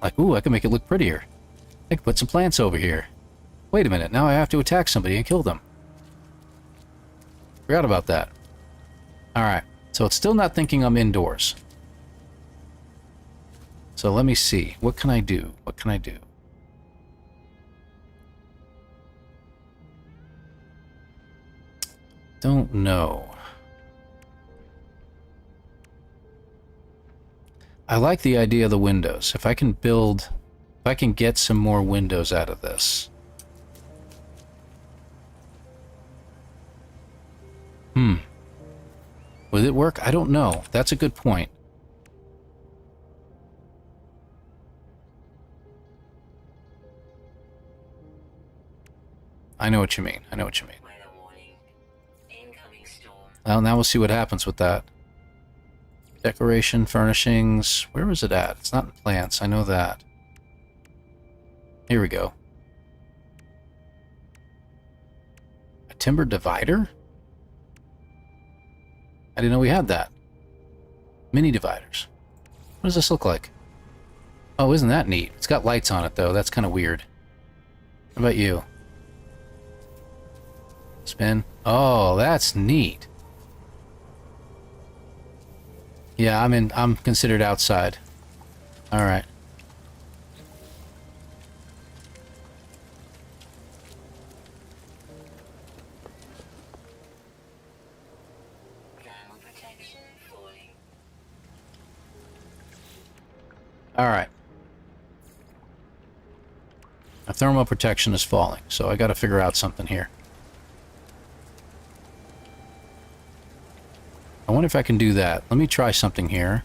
Like, ooh, I can make it look prettier. I can put some plants over here. Wait a minute. Now I have to attack somebody and kill them. Forgot about that. Alright. So it's still not thinking I'm indoors. So let me see. What can I do? What can I do? Don't know. I like the idea of the windows. If I can get some more windows out of this. Would it work? I don't know. That's a good point. I know what you mean. I know what you mean. Well, now we'll see what happens with that. Decoration, furnishings. Where was it at? It's not in plants. I know that. Here we go. A timber divider? I didn't know we had that. Mini dividers. What does this look like? Oh, isn't that neat? It's got lights on it, though. That's kind of weird. What about you? Spin. Oh, that's neat. Yeah, I'm considered outside. All right. All right. My thermal protection is falling, so I got to figure out something here. I wonder if I can do that. Let me try something here.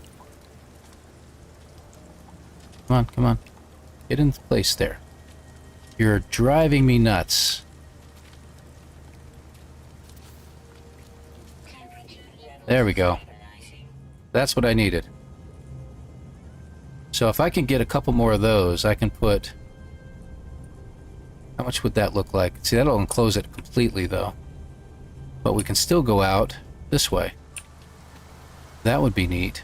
Come on, come on. Get in place there. You're driving me nuts. There we go. That's what I needed. So if I can get a couple more of those, I can put... How much would that look like? See, that'll enclose it completely, though. But we can still go out this way. That would be neat.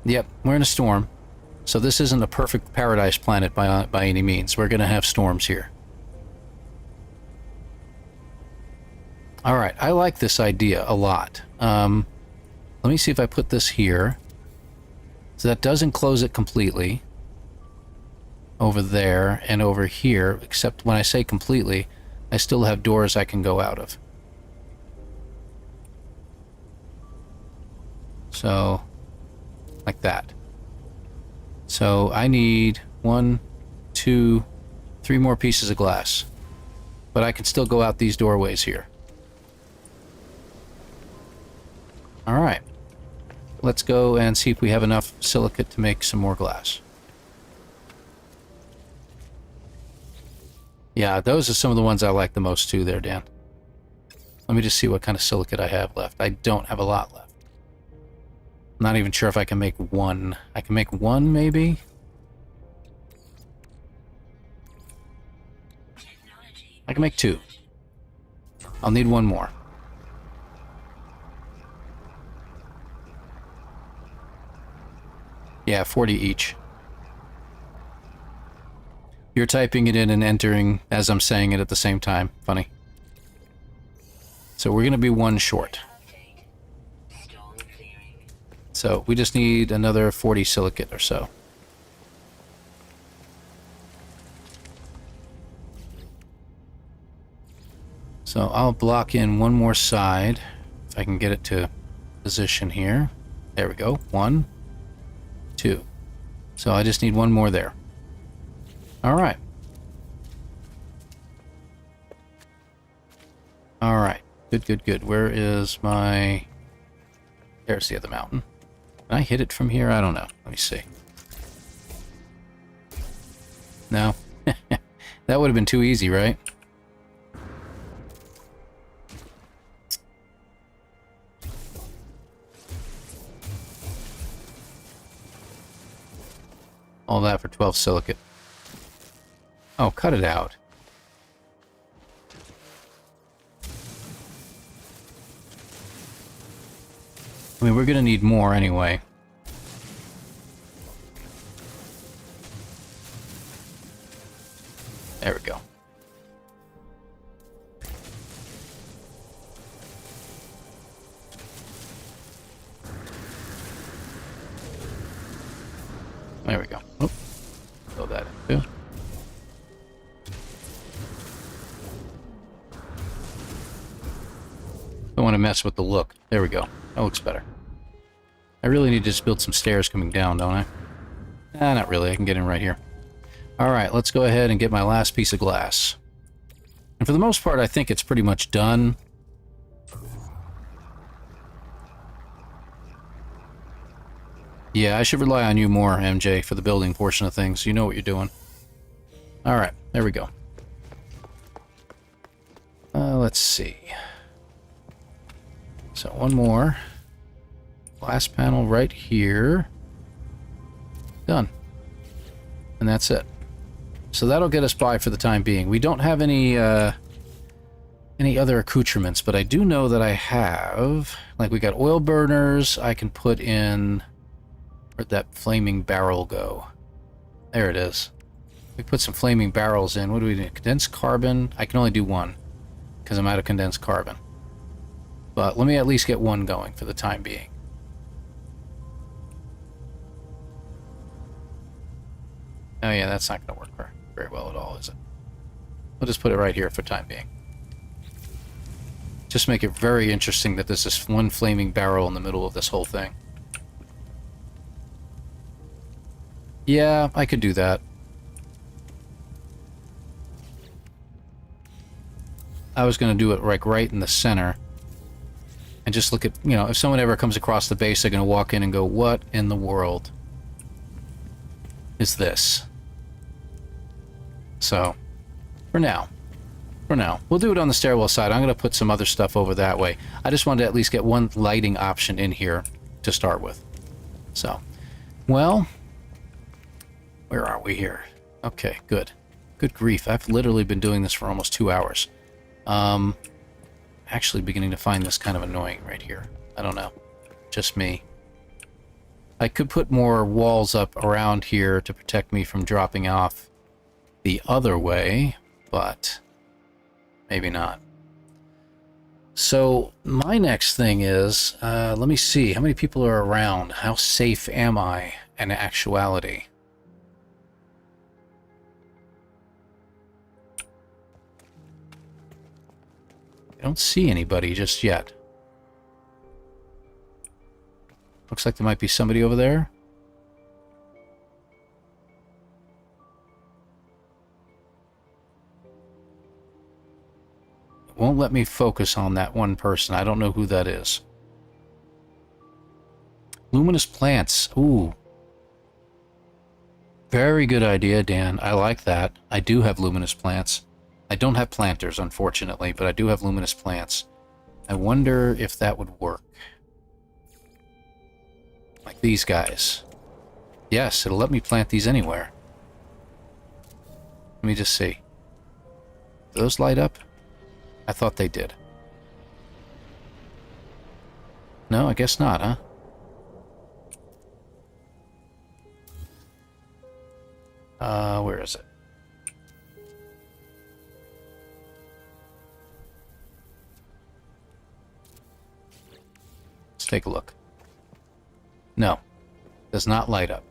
Yep, we're in a storm. So this isn't a perfect paradise planet by any means. We're going to have storms here. Alright, I like this idea a lot. Let me see if I put this here. So that does enclose it completely. Over there and over here. Except when I say completely, I still have doors I can go out of. So, like that. So I need 1, 2, 3 more pieces of glass. But I can still go out these doorways here. Alright. Let's go and see if we have enough silicate to make some more glass. Yeah, those are some of the ones I like the most too there, Dan. Let me just see what kind of silicate I have left. I don't have a lot left. I'm not even sure if I can make one. I can make one, maybe? I can make 2. I'll need 1 more. Yeah, 40 each. You're typing it in and entering as I'm saying it at the same time. Funny. So we're going to be 1 short. So we just need another 40 silicate or so. So I'll block in 1 more side. If I can get it to position here. There we go. 1, 2. So I just need 1 more there. Alright. Alright. Good, good, good. Where is my... There's the other mountain. Can I hit it from here? I don't know. Let me see. No. That would have been too easy, right? All that for 12 silicate. Oh, cut it out. I mean, we're going to need more anyway. There we go. There we go. Oh, throw that in too. Don't want to mess with the look. There we go. That looks better. I really need to just build some stairs coming down, don't I? Not really. I can get in right here. Alright, let's go ahead and get my last piece of glass. And for the most part, I think it's pretty much done. Yeah, I should rely on you more, MJ, for the building portion of things. You know what you're doing. Alright, there we go. Let's see. So one more. Glass panel right here. Done. And that's it. So that'll get us by for the time being. We don't have any other accoutrements, but I do know that I have, like, we got oil burners. I can put in, where'd that flaming barrel go? There it is. We put some flaming barrels in. What do we do? Condensed carbon. I can only do one because I'm out of condensed carbon. But let me at least get one going for the time being. Oh yeah, that's not going to work very well at all, is it? We'll just put it right here for the time being. Just make it very interesting that there's this one flaming barrel in the middle of this whole thing. Yeah, I could do that. I was going to do it like right in the center. And just look at, you know, if someone ever comes across the base, they're going to walk in and go, what in the world is this? So, for now, we'll do it on the stairwell side. I'm going to put some other stuff over that way. I just wanted to at least get one lighting option in here to start with. So, well, where are we here? Okay, good. Good grief. I've literally been doing this for almost 2 hours. Actually beginning to find this kind of annoying right here. I don't know. Just me. I could put more walls up around here to protect me from dropping off the other way, but maybe not. So my next thing is, let me see, how many people are around? How safe am I in actuality? I don't see anybody just yet. Looks like there might be somebody over there. It won't let me focus on that one person. I don't know who that is. Luminous plants. Ooh. Very good idea, Dan. I like that. I do have luminous plants. I don't have planters, unfortunately, but I do have luminous plants. I wonder if that would work. Like these guys. Yes, it'll let me plant these anywhere. Let me just see. Do those light up? I thought they did. No, I guess not, huh? Where is it? Let's take a look. No. Does not light up.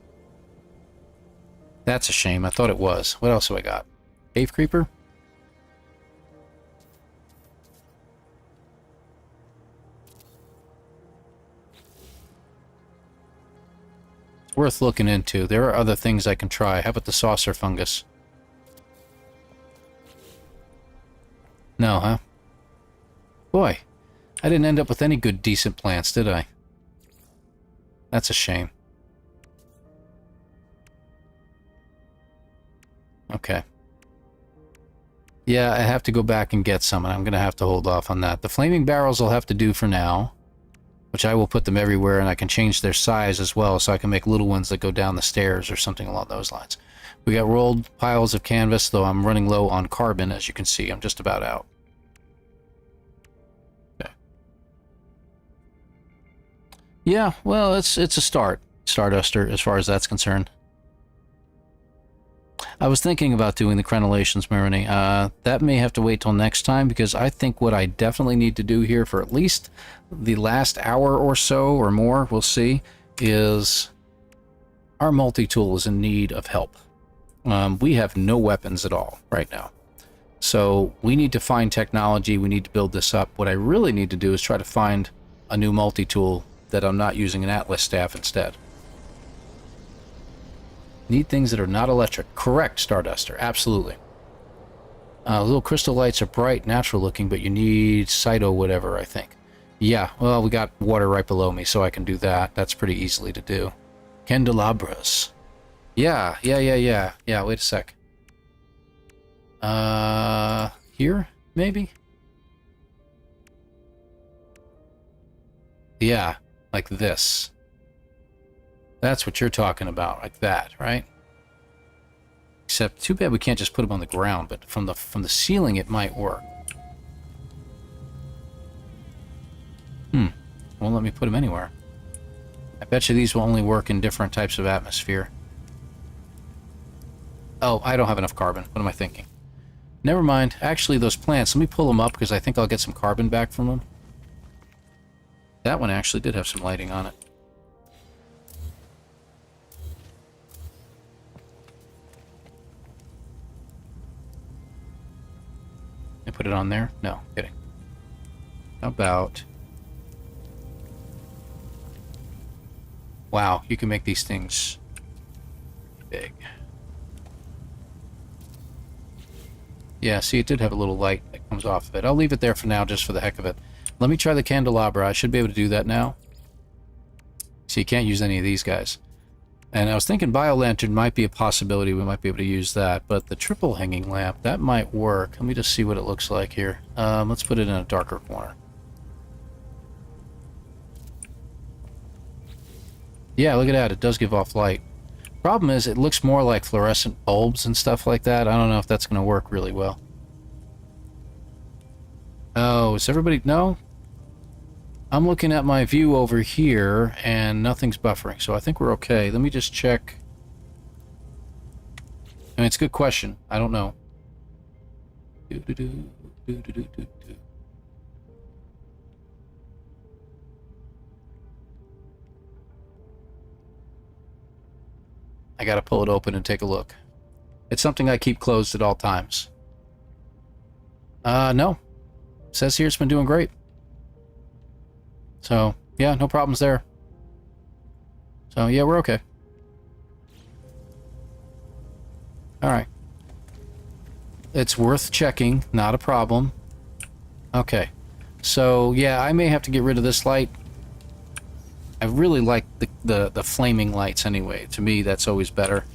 That's a shame. I thought it was. What else do I got? Cave creeper? It's worth looking into. There are other things I can try. How about the saucer fungus? No, huh? Boy, I didn't end up with any good, decent plants, did I? That's a shame. Okay. Yeah, I have to go back and get some, and I'm going to have to hold off on that. The flaming barrels I'll have to do for now, which I will put them everywhere, and I can change their size as well, so I can make little ones that go down the stairs or something along those lines. We got rolled piles of canvas, though I'm running low on carbon, as you can see. I'm just about out. Okay. Yeah, well, it's a start, Starduster, as far as that's concerned. I was thinking about doing the crenellations, Marini. That may have to wait till next time, because I think what I definitely need to do here for at least the last hour or so, or more, we'll see, is our multi-tool is in need of help. We have no weapons at all right now. So we need to find technology, we need to build this up. What I really need to do is try to find a new multi-tool that I'm not using an Atlas staff instead. Need things that are not electric. Correct, Starduster. Absolutely. Little crystal lights are bright, natural looking, but you need cyto whatever, I think. Yeah, well, we got water right below me, so I can do that. That's pretty easily to do. Candelabras. Yeah, wait a sec. Here, maybe? Yeah, like this. That's what you're talking about, like that, right? Except, too bad we can't just put them on the ground, but from the ceiling it might work. Won't let me put them anywhere. I bet you these will only work in different types of atmosphere. Oh, I don't have enough carbon. What am I thinking? Never mind. Actually, those plants, let me pull them up because I think I'll get some carbon back from them. That one actually did have some lighting on it. I put it on there? No, kidding. How about... Wow, you can make these things big. Yeah, see, it did have a little light that comes off of it. I'll leave it there for now, just for the heck of it. Let me try the candelabra. I should be able to do that now. So you can't use any of these guys. And I was thinking biolantern might be a possibility. We might be able to use that. But the triple hanging lamp, that might work. Let me just see what it looks like here. Let's put it in a darker corner. Yeah, look at that. It does give off light. Problem is, it looks more like fluorescent bulbs and stuff like that. I don't know if that's going to work really well. Oh, is everybody... No? I'm looking at my view over here, and nothing's buffering, so I think we're okay. Let me just check. I mean, it's a good question. I don't know. I gotta pull it open and take a look. It's something I keep closed at all times. No. It says here it's been doing great. So, yeah, no problems there. So, yeah, we're okay. Alright. It's worth checking, not a problem. Okay. So, yeah, I may have to get rid of this light. I really like the flaming lights anyway. To me, that's always better.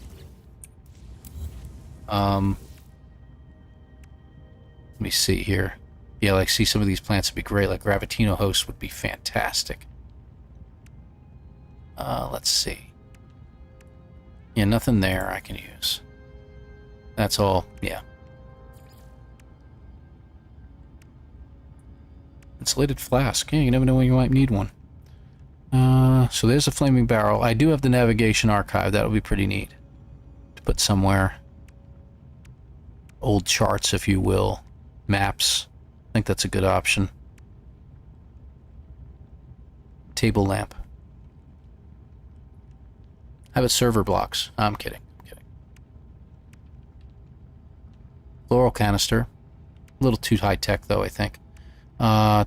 Let me see here. Yeah, like, see, some of these plants would be great. Like, Gravitino host would be fantastic. Let's see. Yeah, nothing there I can use. That's all, yeah. Insulated flask. Yeah, you never know when you might need one. So there's a flaming barrel. I do have the navigation archive. That would be pretty neat to put somewhere. Old charts, if you will. Maps. I think that's a good option. Table lamp. How about server blocks? I'm kidding. I'm kidding. Floral canister. A little too high tech, though, I think.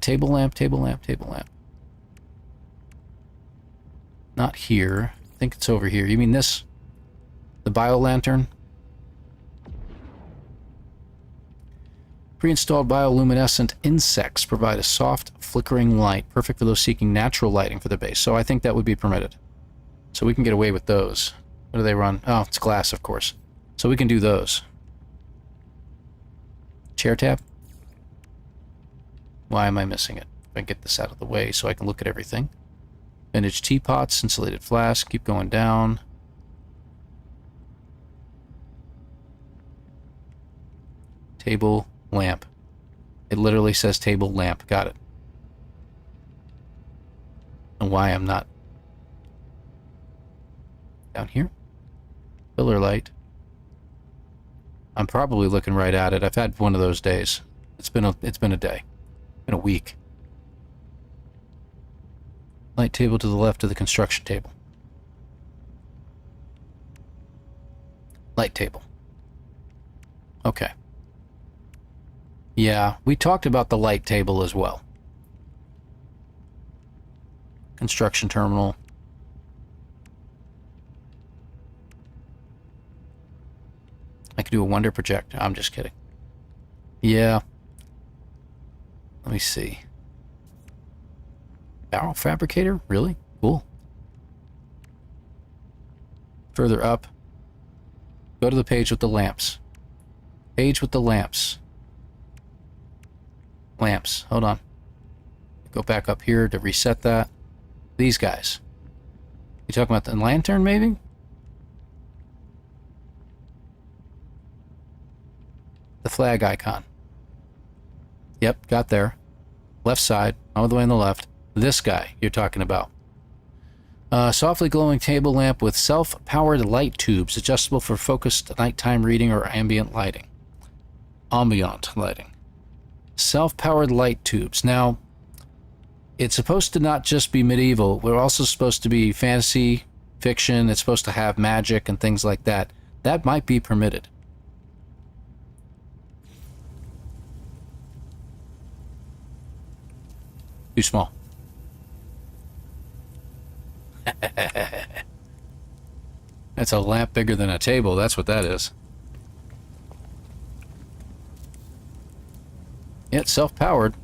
Table lamp, table lamp, table lamp. Not here. I think it's over here. You mean this? The biolantern? Pre-installed bioluminescent insects provide a soft, flickering light, perfect for those seeking natural lighting for the base. So I think that would be permitted. So we can get away with those. What do they run? Oh, it's glass, of course. So we can do those. Chair tab? Why am I missing it? If I can get this out of the way so I can look at everything. Vintage teapots, insulated flask, keep going down. Table, lamp. It literally says table, lamp. Got it. And why I'm not down here. Pillar light. I'm probably looking right at it. I've had one of those days. It's been a day. It's been a week. Light table to the left of the construction table. Light table. Okay. Yeah, we talked about the light table as well. Construction terminal. I could do a wonder projector. I'm just kidding. Yeah. Let me see. Barrel fabricator? Really? Cool. Further up. Go to the page with the lamps. Page with the lamps. Lamps. Hold on. Go back up here to reset that. These guys. You talking about the lantern, maybe? The flag icon. Yep, got there. Left side, all the way on the left. This guy you're talking about. Softly glowing table lamp with self-powered light tubes, adjustable for focused nighttime reading or ambient lighting. Ambient lighting. Self-powered light tubes. Now, it's supposed to not just be medieval. We're also supposed to be fantasy, fiction. It's supposed to have magic and things like that. That might be permitted. Too small. That's a lamp bigger than a table. That's what that is. Yeah, it's self-powered.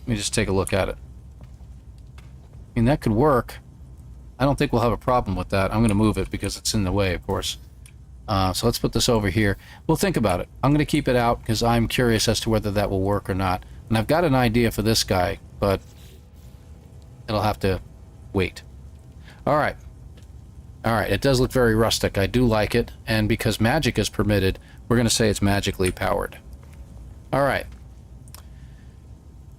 Let me just take a look at it. I mean, that could work. I don't think we'll have a problem with that. I'm going to move it because it's in the way, of course. So let's put this over here. We'll think about it. I'm going to keep it out because I'm curious as to whether that will work or not. And I've got an idea for this guy, but it'll have to wait. All right. All right. It does look very rustic. I do like it. And because magic is permitted, we're going to say it's magically powered. All right.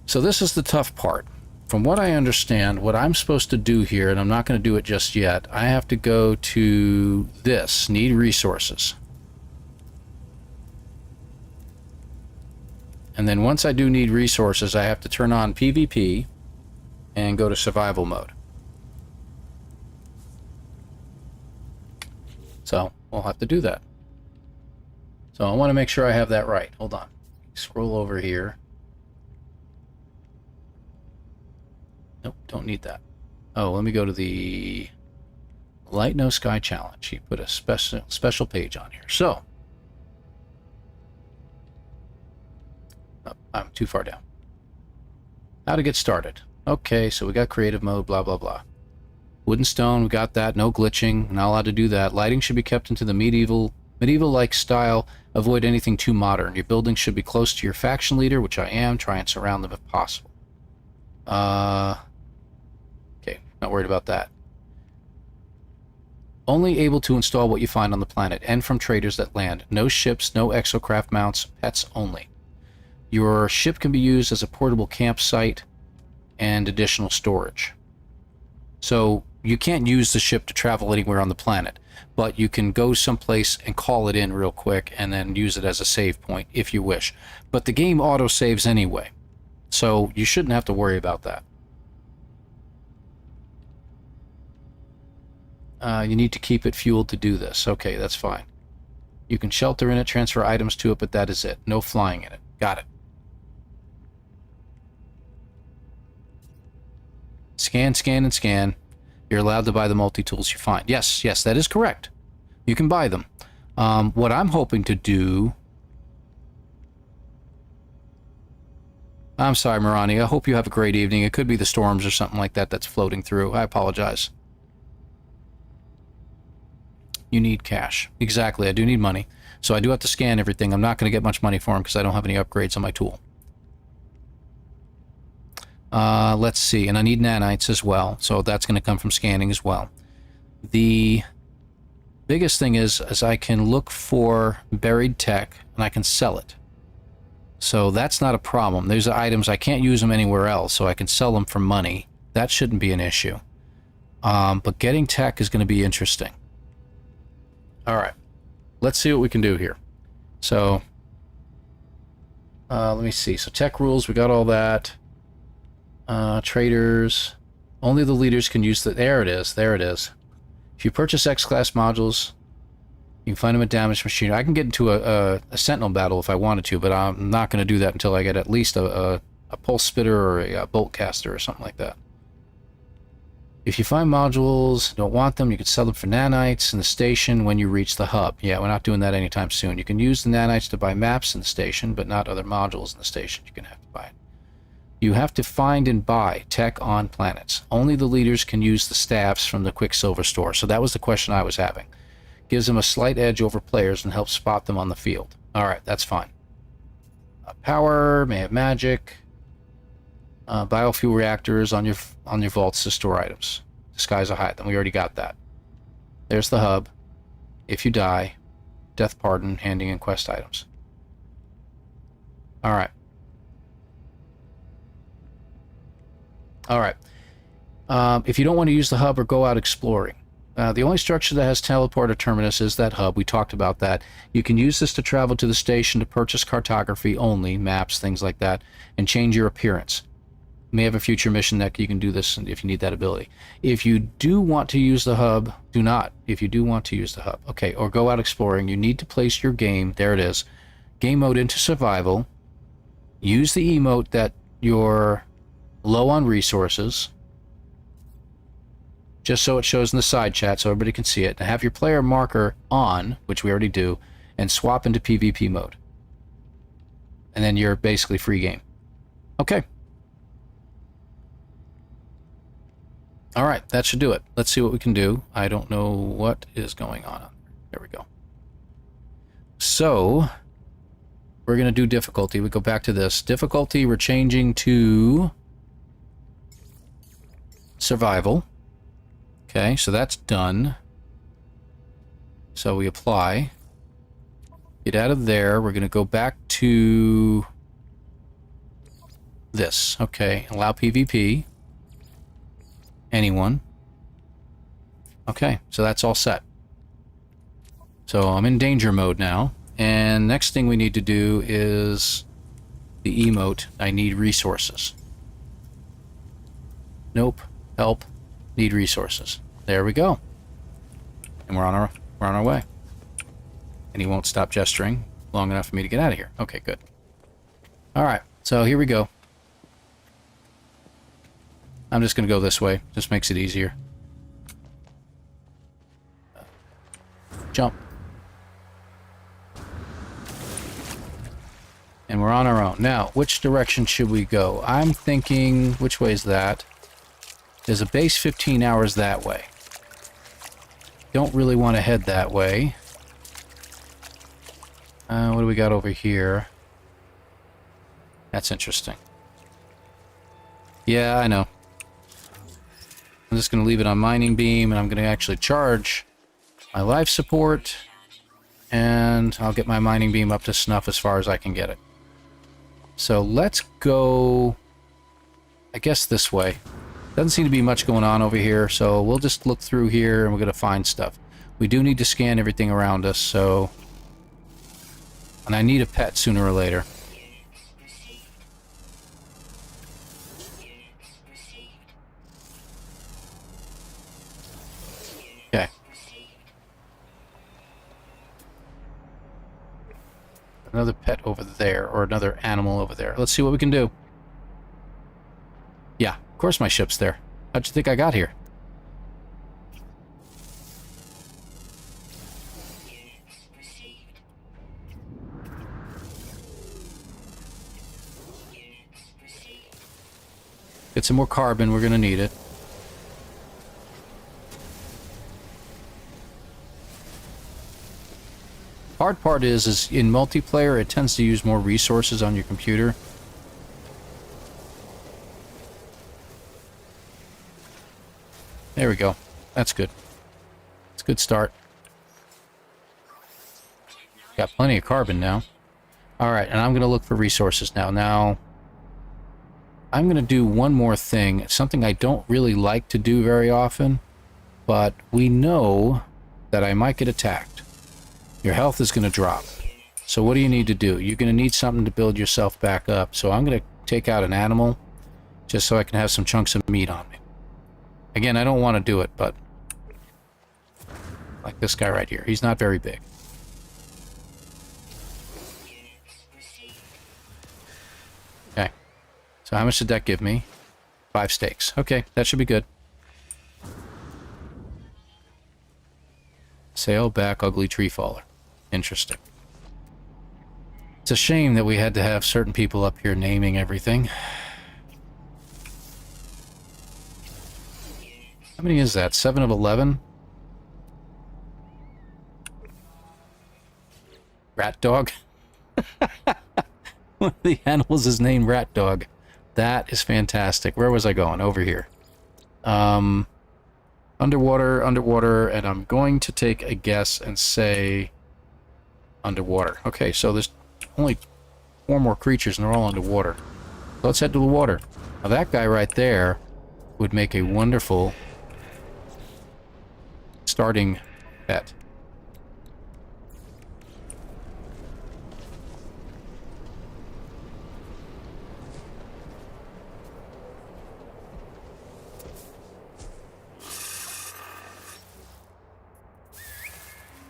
So this is the tough part. From what I understand, what I'm supposed to do here, and I'm not going to do it just yet, I have to go to this, need resources. And then once I do need resources, I have to turn on PvP and go to survival mode. So we'll have to do that. So I want to make sure I have that right. Hold on. Scroll over here. Nope, don't need that. Oh, let me go to the Light No Sky Challenge. He put a special page on here. So, oh, I'm too far down. How to get started. Okay, so we got creative mode, blah, blah, blah. Wood and stone, we got that. No glitching, not allowed to do that. Lighting should be kept into the medieval-like style. Avoid anything too modern. Your building should be close to your faction leader, which I am. Try and surround them if possible. Okay, not worried about that. Only able to install what you find on the planet and from traders that land. No ships, no exocraft mounts, pets only. Your ship can be used as a portable campsite and additional storage. So you can't use the ship to travel anywhere on the planet, but you can go someplace and call it in real quick and then use it as a save point if you wish. But the game auto-saves anyway, so you shouldn't have to worry about that. You need to keep it fueled to do this. Okay, that's fine. You can shelter in it, transfer items to it, but that is it. No flying in it. Got it. Scan, scan, and scan. You're allowed to buy the multi-tools you find. Yes, yes, that is correct. You can buy them. What I'm hoping to do... I'm sorry, Marani. I hope you have a great evening. It could be the storms or something like that that's floating through. I apologize. You need cash. Exactly, I do need money. So I do have to scan everything. I'm not going to get much money for them because I don't have any upgrades on my tool. Let's see, and I need nanites as well, so that's going to come from scanning as well. The biggest thing is I can look for buried tech, and I can sell it. So that's not a problem. These are items, I can't use them anywhere else, so I can sell them for money. That shouldn't be an issue. But getting tech is going to be interesting. Alright, let's see what we can do here. So, let me see. So tech rules, we got all that. Traders, only the leaders can use the... There it is, there it is. If you purchase X-Class modules, you can find them at damaged machinery. I can get into a Sentinel battle if I wanted to, but I'm not going to do that until I get at least a pulse spitter or a bolt caster or something like that. If you find modules, don't want them, you can sell them for nanites in the station when you reach the hub. Yeah, we're not doing that anytime soon. You can use the nanites to buy maps in the station, but not other modules in the station. You're going to have to buy it. You have to find and buy tech on planets. Only the leaders can use the staffs from the Quicksilver store. So that was the question I was having. Gives them a slight edge over players and helps spot them on the field. Alright, that's fine. Power, may have magic. Biofuel reactors on your vaults to store items. Disguise or hide them. We already got that. There's the hub. If you die, death pardon, handing and quest items. All right. All right. If you don't want to use the hub or go out exploring, the only structure that has teleporter terminus is that hub. We talked about that. You can use this to travel to the station to purchase cartography only, maps, things like that, and change your appearance. You may have a future mission that you can do this if you need that ability. If you do want to use the hub, do not. If you do want to use the hub, okay, or go out exploring, you need to place your game, there it is, game mode into survival. Use the emote that you're low on resources, just so it shows in the side chat so everybody can see it, and have your player marker on, which we already do, and swap into PvP mode. And then you're basically free game. Okay. Alright, that should do it. Let's see what we can do. I don't know what is going on. There we go. So, we're going to do difficulty. We go back to this. Difficulty, we're changing to survival. Okay, so that's done. So we apply. Get out of there. We're going to go back to this. Okay, allow PvP. Anyone. Okay, so that's all set. So I'm in danger mode now. And next thing we need to do is the emote. I need resources. Nope. Help. Need resources. There we go. And we're on our way. And he won't stop gesturing long enough for me to get out of here. Okay, good. Alright, so here we go. I'm just going to go this way. Just makes it easier. Jump. And we're on our own. Now, which direction should we go? I'm thinking, which way is that? There's a base 15 hours that way. Don't really want to head that way. What do we got over here? That's interesting. Yeah, I know. I'm just going to leave it on mining beam, and I'm going to actually charge my life support, and I'll get my mining beam up to snuff as far as I can get it. So let's go, I guess, this way. Doesn't seem to be much going on over here, so we'll just look through here, and we're going to find stuff. We do need to scan everything around us, so... And I need a pet sooner or later. Okay. Another pet over there, or another animal over there. Let's see what we can do. Yeah, of course my ship's there. How'd you think I got here? Get some more carbon, we're gonna need it. Hard part is in multiplayer, it tends to use more resources on your computer. There we go. That's good. It's a good start. Got plenty of carbon now. Alright, and I'm going to look for resources now. Now, I'm going to do one more thing. It's something I don't really like to do very often, but we know that I might get attacked. Your health is going to drop. So what do you need to do? You're going to need something to build yourself back up. So I'm going to take out an animal just so I can have some chunks of meat on me. Again, I don't want to do it, but like this guy right here. He's not very big. Okay. So how much did that give me? 5 steaks. Okay, that should be good. Sail back, ugly tree faller. Interesting. It's a shame that we had to have certain people up here naming everything. How many is that? 7 of 11? Rat dog? One of the animals is named Rat Dog. That is fantastic. Where was I going? Over here. Underwater, underwater, and I'm going to take a guess and say underwater. Okay, so there's only 4 more creatures and they're all underwater. So let's head to the water. Now that guy right there would make a wonderful starting pet.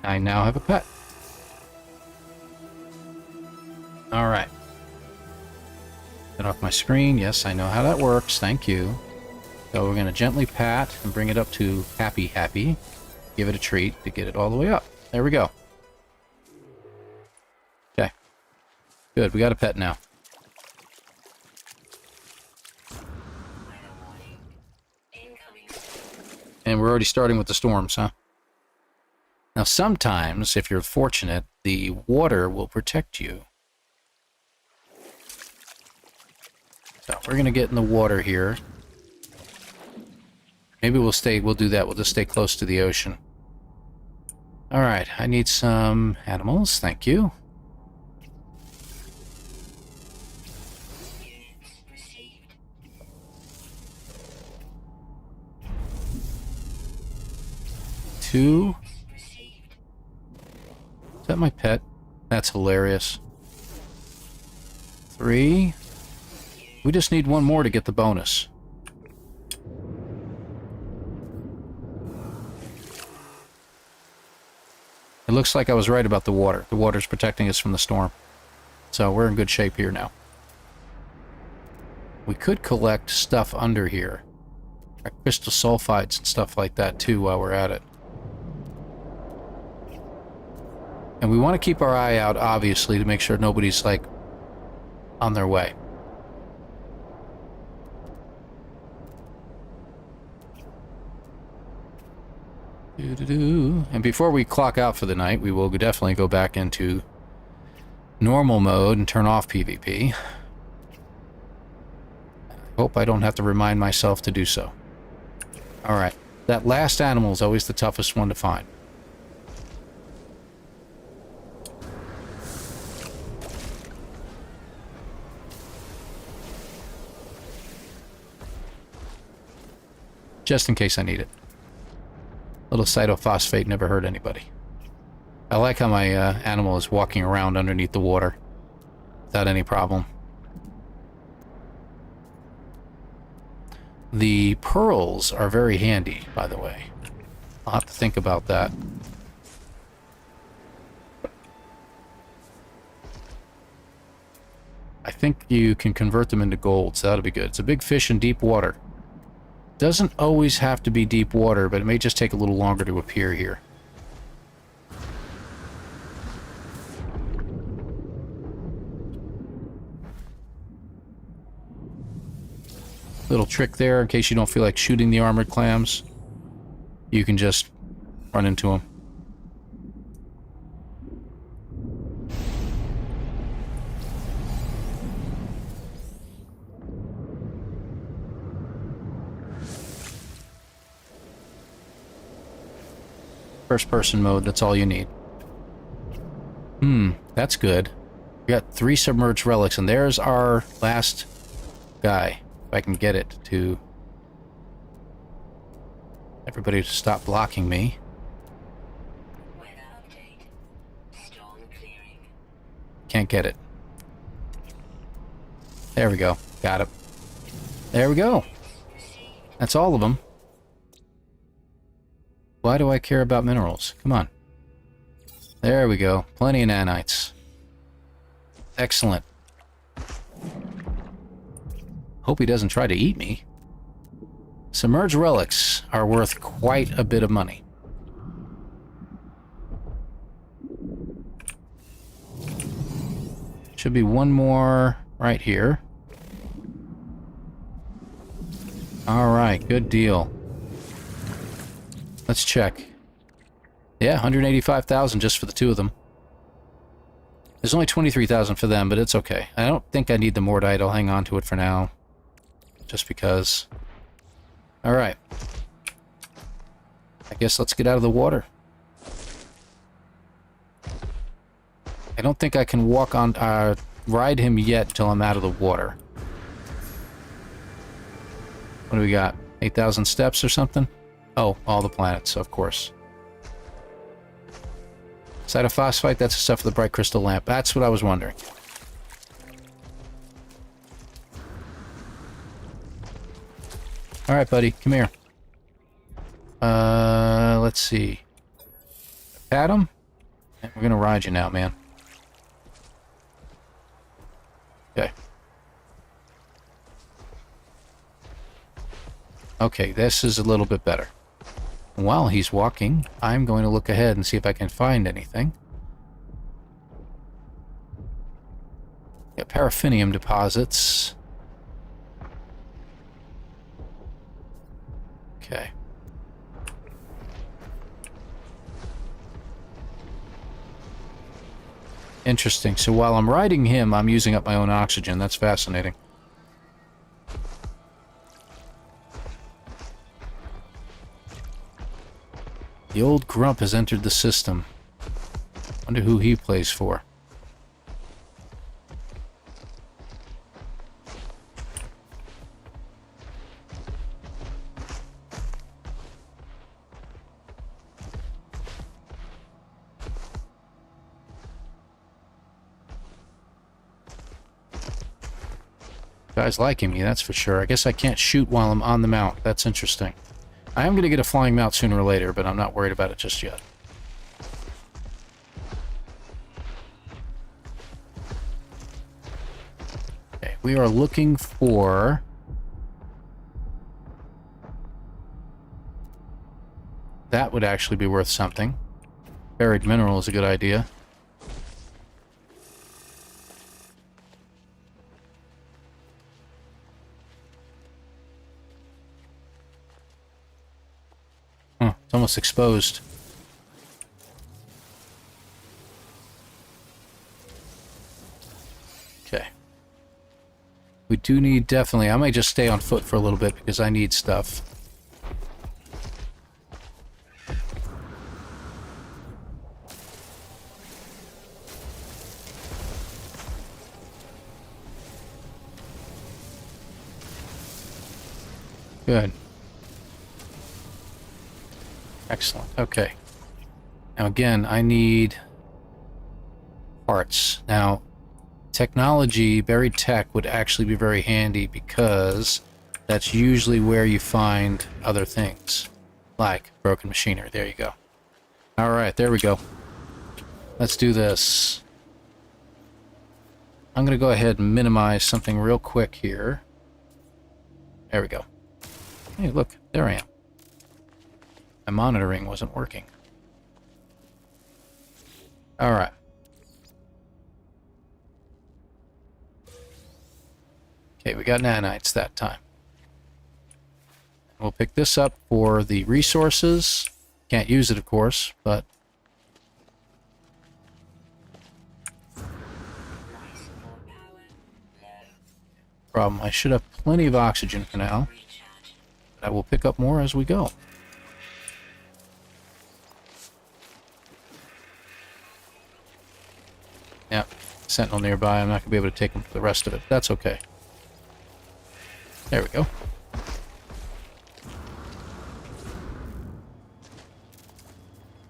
I now have a pet. Alright. Get off my screen. Yes, I know how that works. Thank you. So we're going to gently pat and bring it up to happy, happy. Give it a treat to get it all the way up. There we go. Okay. Good, we got a pet now. And we're already starting with the storms, huh? Now sometimes, if you're fortunate, the water will protect you. So we're going to get in the water here. Maybe we'll do that. We'll just stay close to the ocean. Alright, I need some animals. Thank you. Two. Is that my pet? That's hilarious. 3. We just need 1 more to get the bonus. It looks like I was right about the water. The water's protecting us from the storm. So we're in good shape here now. We could collect stuff under here. Like crystal sulfides and stuff like that too while we're at it. And we want to keep our eye out, obviously, to make sure nobody's, like, on their way. And before we clock out for the night, we will definitely go back into normal mode and turn off PvP. Hope I don't have to remind myself to do so. Alright, that last animal is always the toughest one to find. Just in case I need it. Little cytophosphate never hurt anybody. I like how my animal is walking around underneath the water without any problem. The pearls are very handy, by the way. I'll have to think about that. I think you can convert them into gold, so that'll be good. It's a big fish in deep water. Doesn't always have to be deep water, but it may just take a little longer to appear here. Little trick there, in case you don't feel like shooting the armored clams. You can just run into them. First-person mode, that's all you need. That's good. We got 3 submerged relics, and there's our last guy. If I can get it to... everybody to stop blocking me. Can't get it. There we go. Got it. There we go. That's all of them. Why do I care about minerals? Come on. There we go. Plenty of nanites. Excellent. Hope he doesn't try to eat me. Submerged relics are worth quite a bit of money. Should be 1 more right here. Alright, good deal. Let's check. Yeah, 185,000 just for the 2 of them. There's only 23,000 for them, but it's okay. I don't think I need the Mordite. I'll hang on to it for now. just because. Alright. I guess let's get out of the water. I don't think I can walk on, ride him yet until I'm out of the water. What do we got? 8,000 steps or something? Oh, all the planets, of course. Cytophosphite, that's the stuff for the bright crystal lamp. That's what I was wondering. Alright, buddy, come here. Let's see. Pat him? And we're gonna ride you now, man. Okay. Okay, this is a little bit better. While he's walking, I'm going to look ahead and see if I can find anything. Got paraffinium deposits. Okay. Interesting. So while I'm riding him, I'm using up my own oxygen. That's fascinating. The old grump has entered the system. Wonder who he plays for. Guys liking me, that's for sure. I guess I can't shoot while I'm on the mount. That's interesting. I am going to get a flying mount sooner or later, but I'm not worried about it just yet. Okay, we are looking for... That would actually be worth something. Buried mineral is a good idea. It's almost exposed. Okay. We do need definitely... I might just stay on foot for a little bit because I need stuff. Good. Excellent. Okay. Now again, I need parts. Now, technology, buried tech would actually be very handy because that's usually where you find other things. Like broken machinery. There you go. Alright, there we go. Let's do this. I'm going to go ahead and minimize something real quick here. There we go. Hey, look. There I am. My monitoring wasn't working. Alright. Okay, we got nanites that time. We'll pick this up for the resources. Can't use it, of course, but... Problem, I should have plenty of oxygen for now. I will pick up more as we go. Yeah, sentinel nearby. I'm not going to be able to take the rest of it. That's okay. There we go.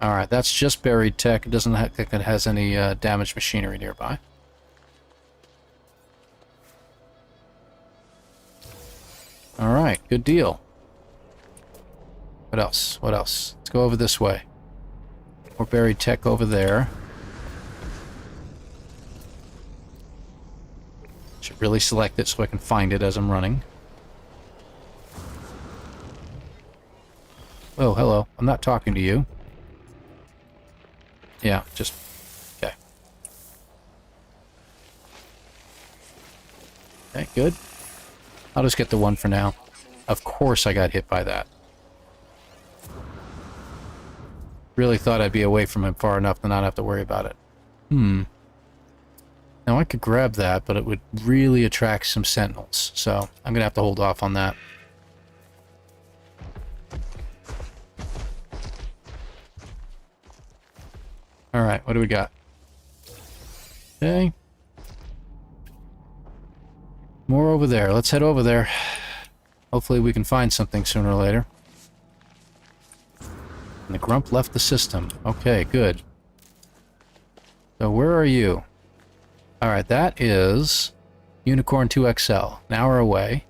Alright, that's just buried tech. It doesn't look like it has any damaged machinery nearby. Alright, good deal. What else? What else? Let's go over this way. More buried tech over there. Should really select it so I can find it as I'm running. Oh, hello. I'm not talking to you. Yeah, just... Okay. Okay, good. I'll just get the one for now. Of course I got hit by that. Really thought I'd be away from him far enough to not have to worry about it. No, Now I could grab that, but it would really attract some sentinels. So I'm going to have to hold off on that. Alright, what do we got? Okay. More over there. Let's head over there. Hopefully we can find something sooner or later. And the grump left the system. Okay, good. So where are you? Alright, that is Unicorn 2XL. An hour away.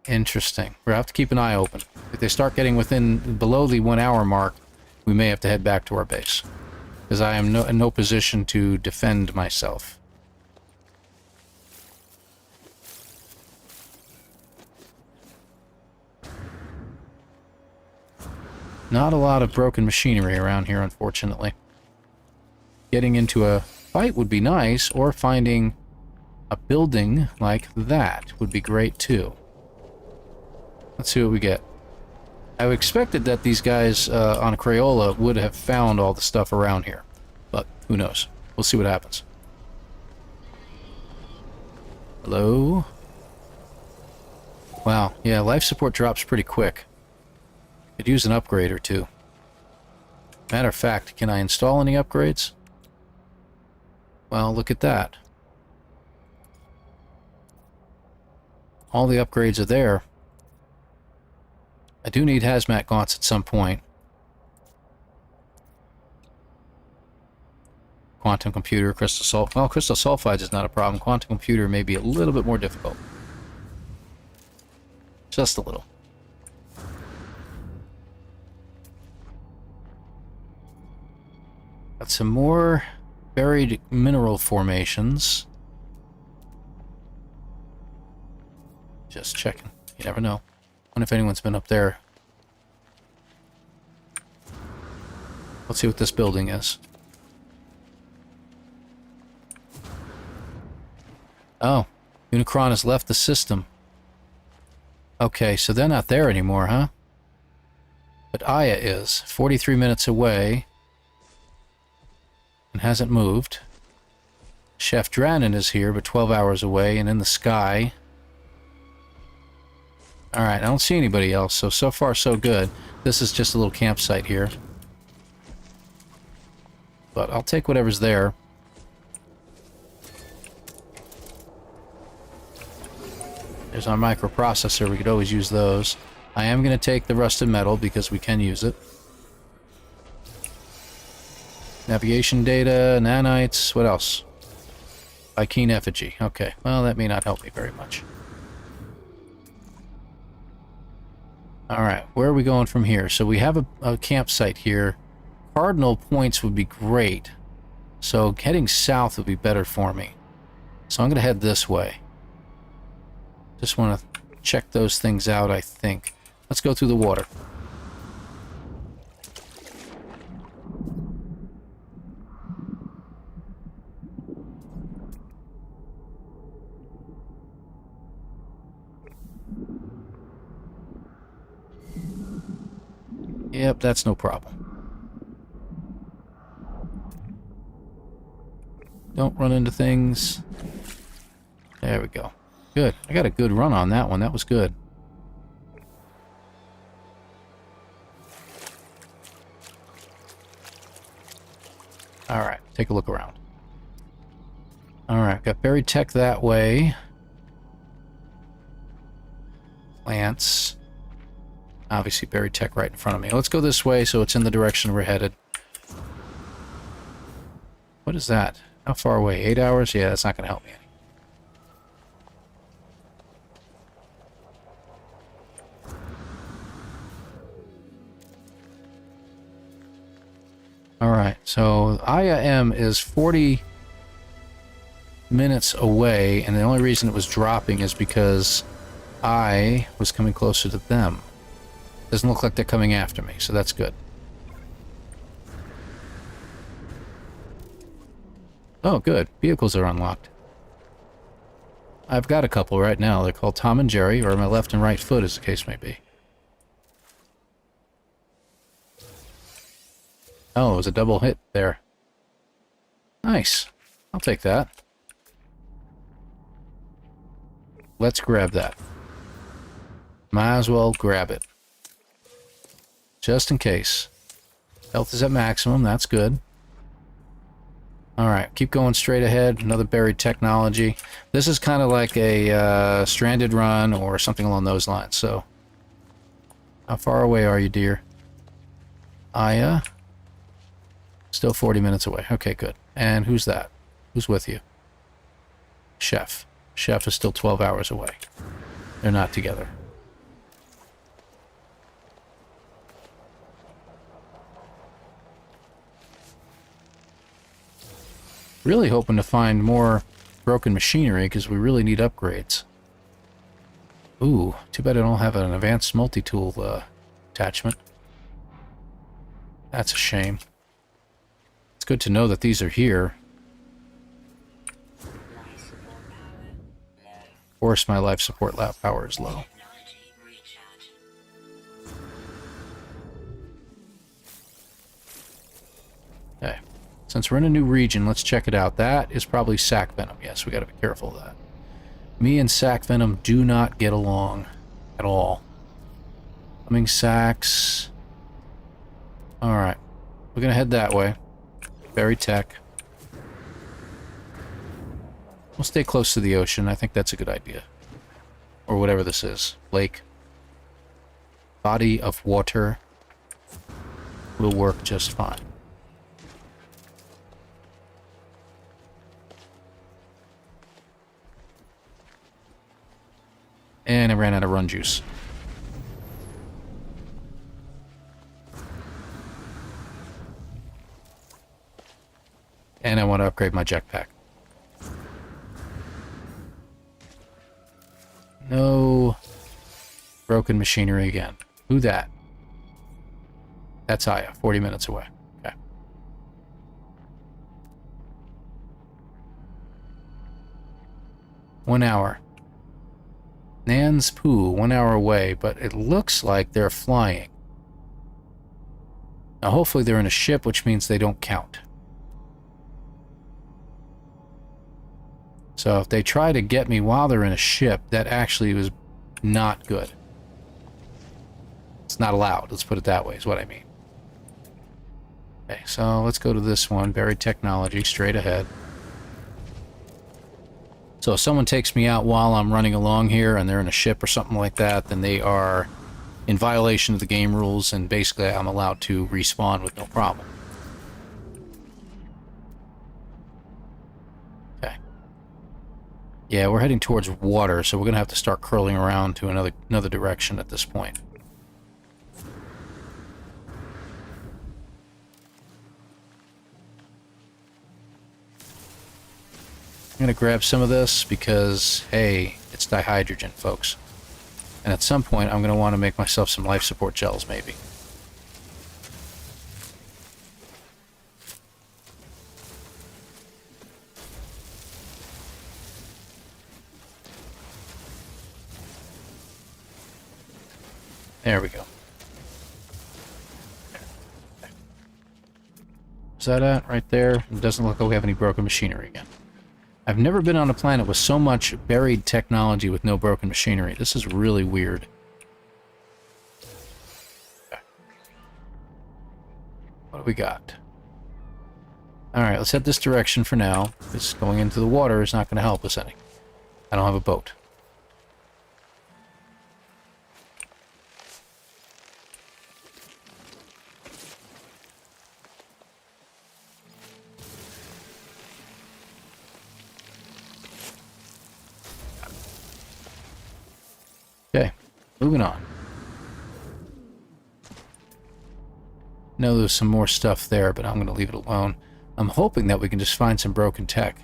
Interesting. We'll have to keep an eye open. If they start getting below the 1 hour mark, we may have to head back to our base. Because I am in no position to defend myself. Not a lot of broken machinery around here, unfortunately. Getting into a fight would be nice, or finding a building like that would be great too. Let's see what we get. I expected that these guys on Crayola would have found all the stuff around here, but who knows? We'll see what happens. Hello? Wow, yeah, life support drops pretty quick. Could use an upgrade or two. Matter of fact, can I install any upgrades? Well, look at that. All the upgrades are there. I do need hazmat gaunts at some point. Quantum computer, crystal sulfide. Well, crystal sulfides is not a problem. Quantum computer may be a little bit more difficult. Just a little. Got some more buried mineral formations. Just checking. You never know. Wonder if anyone's been up there. Let's see what this building is. Oh, Unicron has left the system. Okay, so they're not there anymore, huh? But Aya is. 43 minutes away. And hasn't moved. Chef Dranen is here, but 12 hours away and in the sky. Alright, I don't see anybody else, so far so good. This is just a little campsite here. But I'll take whatever's there. There's our microprocessor, we could always use those. I am going to take the rusted metal because we can use it. Navigation data, nanites, what else? Ikeen effigy, okay. Well, that may not help me very much. Alright, where are we going from here? So we have a campsite here. Cardinal points would be great. So heading south would be better for me. So I'm going to head this way. Just want to check those things out, I think. Let's go through the water. Yep, that's no problem. Don't run into things. There we go. Good. I got a good run on that one. That was good. Alright, take a look around. Alright, got buried tech that way. Plants. Obviously buried tech right in front of me. Let's go this way so it's in the direction we're headed. What is that? How far away? 8 hours? Yeah, that's not going to help me any. Alright, so Aya M is 40 minutes away, and the only reason it was dropping is because I was coming closer to them. Doesn't look like they're coming after me, so that's good. Oh, good. Vehicles are unlocked. I've got a couple right now. They're called Tom and Jerry, or my left and right foot, as the case may be. Oh, it was a double hit there. Nice. I'll take that. Let's grab that. Might as well grab it. Just in case. Health is at maximum, that's good. Alright, keep going straight ahead. Another buried technology. This is kind of like a stranded run or something along those lines, so... How far away are you, dear? Aya? Still 40 minutes away. Okay, good. And who's that? Who's with you? Chef. Chef is still 12 hours away. They're not together. Really hoping to find more broken machinery because we really need upgrades. Ooh, too bad I don't have an advanced multi-tool attachment. That's a shame. It's good to know that these are here. Of course, my life support power is low. Okay. Since we're in a new region, let's check it out. That is probably sac venom. Yes, we gotta be careful of that. Me and sac venom do not get along at all. Humming sacs. Alright. We're gonna head that way. Buried tech. We'll stay close to the ocean. I think that's a good idea. Or whatever this is. Lake. Body of water. Will work just fine. And I ran out of run juice. And I want to upgrade my jetpack. No broken machinery again. Who that? That's Aya, 40 minutes away. Okay. One hour. Nan's Poo, 1 hour away, but it looks like they're flying. Now hopefully they're in a ship, which means they don't count. So if they try to get me while they're in a ship, that actually was not good. It's not allowed, let's put it that way, is what I mean. Okay, so let's go to this one, buried technology, straight ahead. So if someone takes me out while I'm running along here and they're in a ship or something like that, then they are in violation of the game rules, and basically I'm allowed to respawn with no problem. Okay. Yeah, we're heading towards water, so we're going to have to start curling around to another direction at this point. I'm going to grab some of this because, hey, it's dihydrogen, folks. And at some point, I'm going to want to make myself some life support gels, maybe. There we go. Is that it? Right there? It doesn't look like we have any broken machinery again. I've never been on a planet with so much buried technology with no broken machinery. This is really weird. Okay. What do we got? Alright, let's head this direction for now. Because going into the water is not going to help us any. I don't have a boat. Okay, moving on. Know there's some more stuff there, but I'm going to leave it alone. I'm hoping that we can just find some broken tech.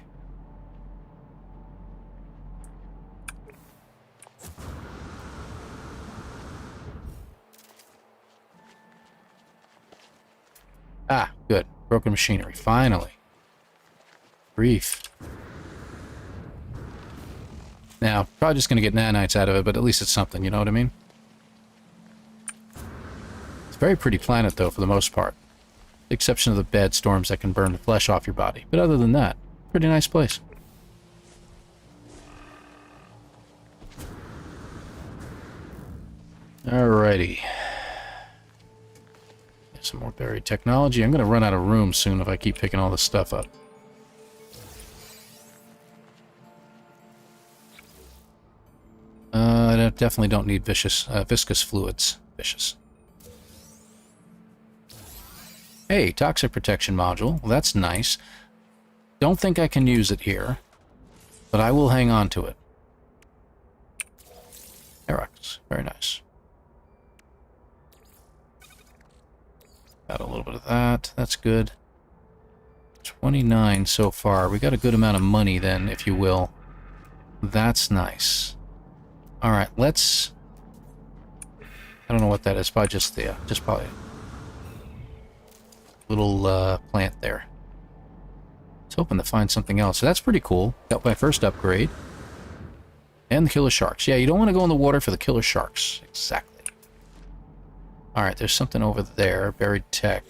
Ah, good. Broken machinery, finally. Grief. Now, probably just going to get nanites out of it, but at least it's something, you know what I mean? It's a very pretty planet, though, for the most part. With the exception of the bad storms that can burn the flesh off your body. But other than that, Pretty nice place. Alrighty. Some more buried technology. I'm going to run out of room soon if I keep picking all this stuff up. I definitely don't need viscous fluids. Vicious. Hey, toxic protection module. Well, that's nice. Don't think I can use it here, but I will hang on to it. Erex. Very nice. Got a little bit of that. That's good. 29 so far. We got a good amount of money then, if you will. That's nice. Alright, let's... I don't know what that is. Probably just probably a little plant there. I was hoping to find something else. So that's pretty cool. Got my first upgrade. And the killer sharks. Yeah, you don't want to go in the water for the killer sharks. Exactly. Alright, there's something over there. Buried tech.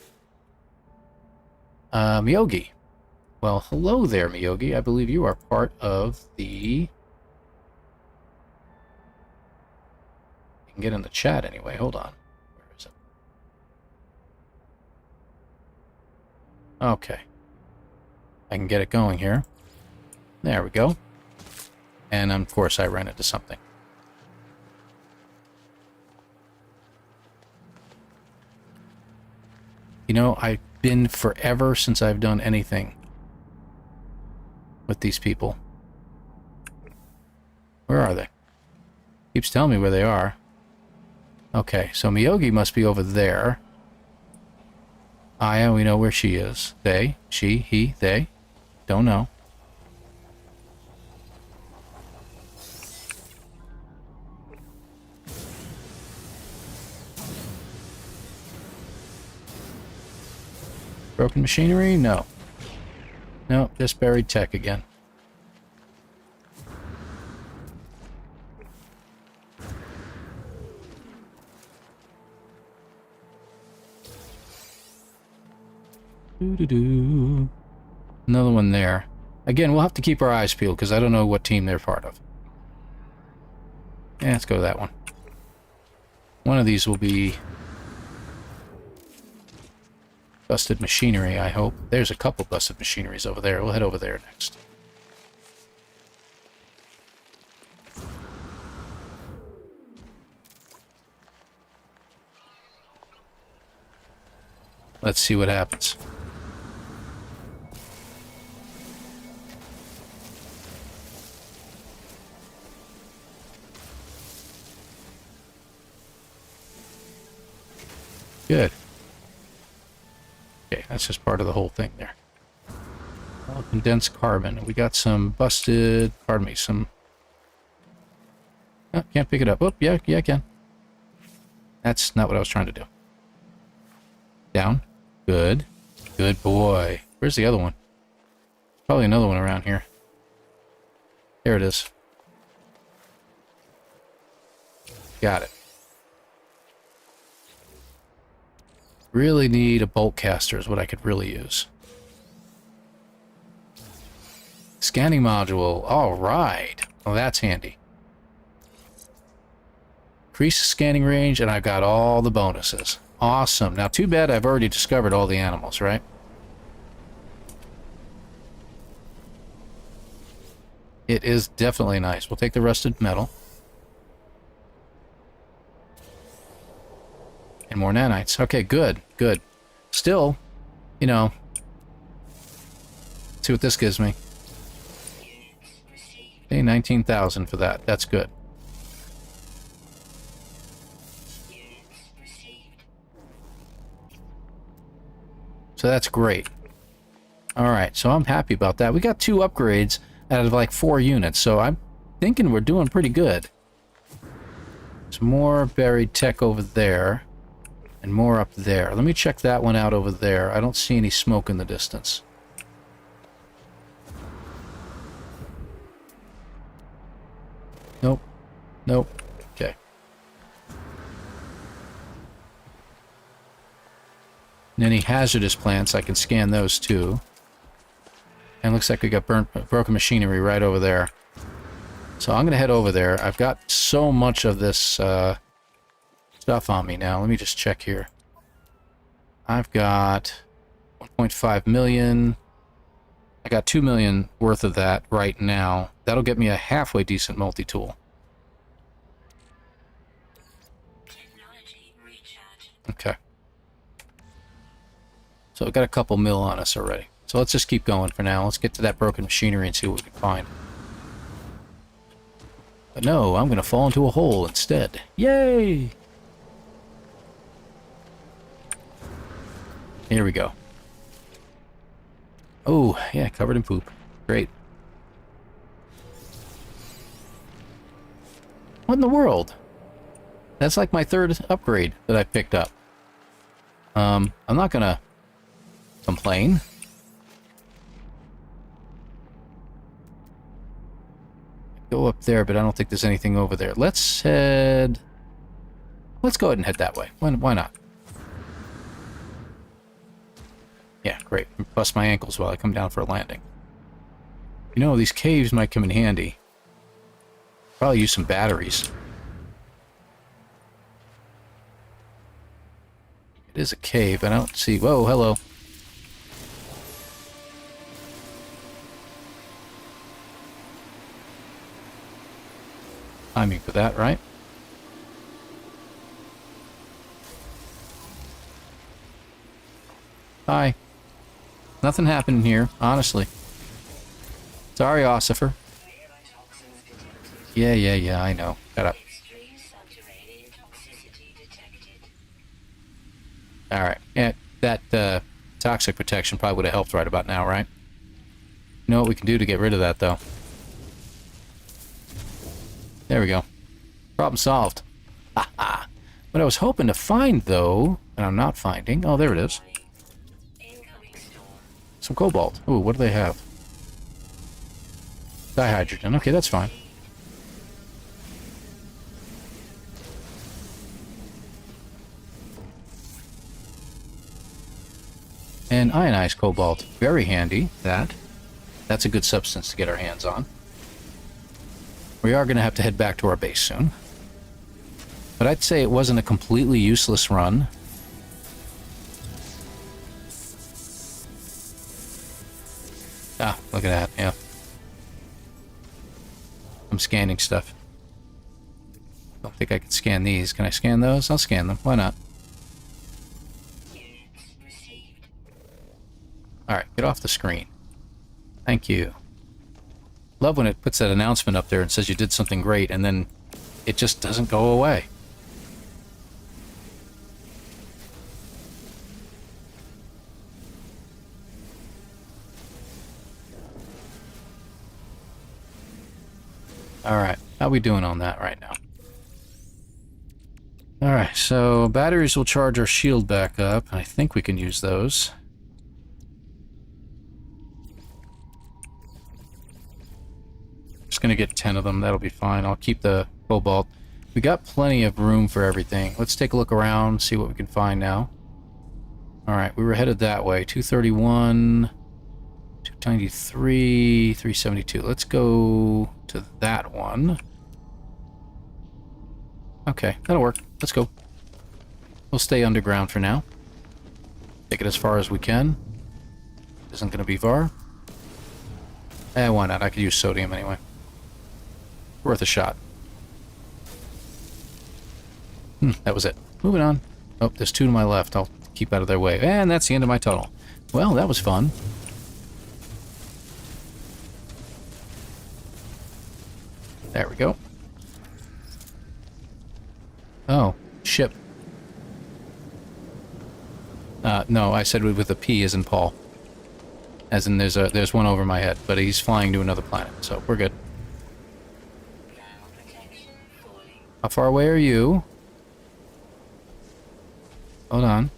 Miyogi. Well, hello there, Miyogi. I believe you are part of the... You can get in the chat anyway. Hold on. Where is it? Okay. I can get it going here. There we go. And, of course, I ran into something. You know, I've been forever since I've done anything with these people. Where are they? Keeps telling me where they are. Okay, so Miyogi must be over there. Aya, we know where she is. They, she, he, they. Don't know. Broken machinery? No. No, just buried tech again. Doo-doo-doo. Another one there. Again, we'll have to keep our eyes peeled because I don't know what team they're part of. Yeah, let's go to that one. One of these will be busted machinery, I hope. There's a couple busted machineries over there. We'll head over there next. Let's see what happens. Good. Okay, that's just part of the whole thing there. Well, condensed carbon. We got some busted... Pardon me, some... Oh, can't pick it up. Oh, yeah, I can. That's not what I was trying to do. Down. Good. Good boy. Where's the other one? Probably another one around here. There it is. Got it. Really need a bolt caster is what I could really use. Scanning module. Alright. Well, that's handy. Increase the scanning range, and I've got all the bonuses. Awesome. Now, too bad I've already discovered all the animals, right? It is definitely nice. We'll take the rusted metal. And more nanites. Okay, good, good. Still, you know, see what this gives me. Okay, 19,000 for that. That's good. So that's great. Alright, so I'm happy about that. We got 2 upgrades out of like 4 units, so I'm thinking we're doing pretty good. Some more buried tech over there. And more up there. Let me check that one out over there. I don't see any smoke in the distance. Nope. Nope. Okay. And any hazardous plants, I can scan those too. And Looks like we got broken machinery right over there. So I'm going to head over there. I've got so much of this stuff on me now. Let me just check here. I've got 1.5 million. I got 2 million worth of that right now. That'll get me a halfway decent multi-tool. Okay. So we've got a couple mil on us already. So let's just keep going for now. Let's get to that broken machinery and see what we can find. But no, I'm going to fall into a hole instead. Yay! Here we go. Oh, yeah, covered in poop. Great. What in the world? That's like my third upgrade that I picked up. I'm not going to complain. Go up there, but I don't think there's anything over there. Let's go ahead and head that way. Why not? Yeah, great. Bust my ankles while I come down for a landing. You know, these caves might come in handy. Probably use some batteries. It is a cave. I don't see... Whoa, hello. Timing for that, right? Hi. Nothing happened here, honestly. Sorry, Ossifer. Yeah, I know. Shut up. Alright. Yeah, that toxic protection probably would have helped right about now, right? You know what we can do to get rid of that, though? There we go. Problem solved. Haha. What I was hoping to find, though, and I'm not finding... Oh, there it is. Some cobalt. Ooh, what do they have? Dihydrogen. Okay, that's fine. And ionized cobalt. Very handy, that. That's a good substance to get our hands on. We are going to have to head back to our base soon. But I'd say it wasn't a completely useless run. Ah, look at that, yeah. I'm scanning stuff. Don't think I can scan these. Can I scan those? I'll scan them. Why not? Alright, get off the screen. Thank you. Love when it puts that announcement up there and says you did something great, and then it just doesn't go away. Alright, how we doing on that right now? Alright, so batteries will charge our shield back up. I think we can use those. Just gonna get 10 of them, that'll be fine. I'll keep the cobalt. We got plenty of room for everything. Let's take a look around, see what we can find now. Alright, we were headed that way. 231, 293, 372. Let's go to that one. Okay, that'll work. Let's go. We'll stay underground for now. Take it as far as we can. Isn't going to be far. Why not? I could use sodium anyway. Worth a shot. That was it. Moving on. Oh, there's two to my left. I'll keep out of their way. And that's the end of my tunnel. Well, that was fun. There we go. Oh, ship. No, I said with a P as in Paul. As in there's one over my head, but he's flying to another planet, so we're good. How far away are you? Hold on.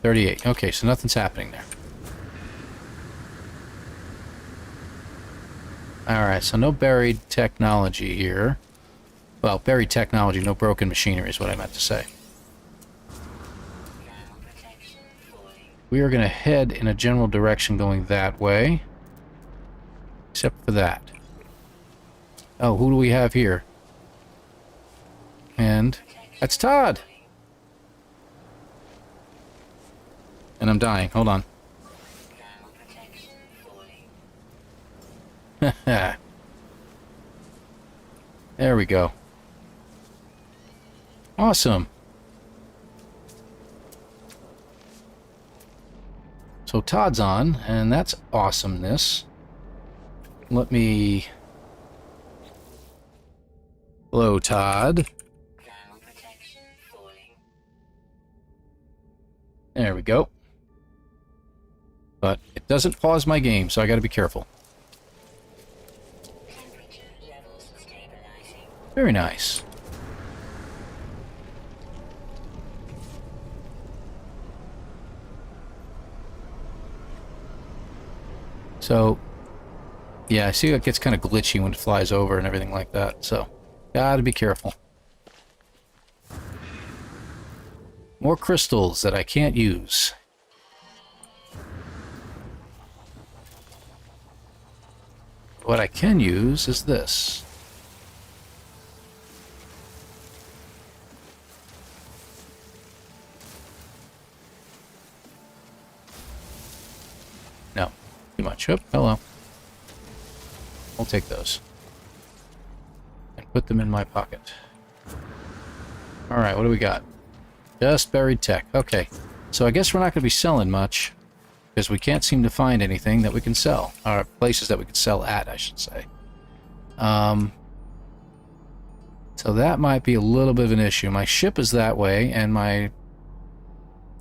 38. Okay, so nothing's happening there. Alright, so no buried technology here. Well, buried technology, no broken machinery is what I meant to say. We are going to head in a general direction going that way. Except for that. Oh, who do we have here? And that's Todd. And I'm dying. Hold on. There we go. Awesome. So Todd's on, and that's awesomeness. Let me... Hello, Todd. There we go. But it doesn't pause my game, so I gotta be careful. Very nice. So, yeah, I see it gets kind of glitchy when it flies over and everything like that, so gotta be careful. More crystals that I can't use. What I can use is this. No, too much. Oh, hello. I'll take those. And put them in my pocket. Alright, what do we got? Just buried tech. Okay. So I guess we're not going to be selling much, because we can't seem to find anything that we can sell. Or places that we could sell at, I should say. So that might be a little bit of an issue. My ship is that way, and my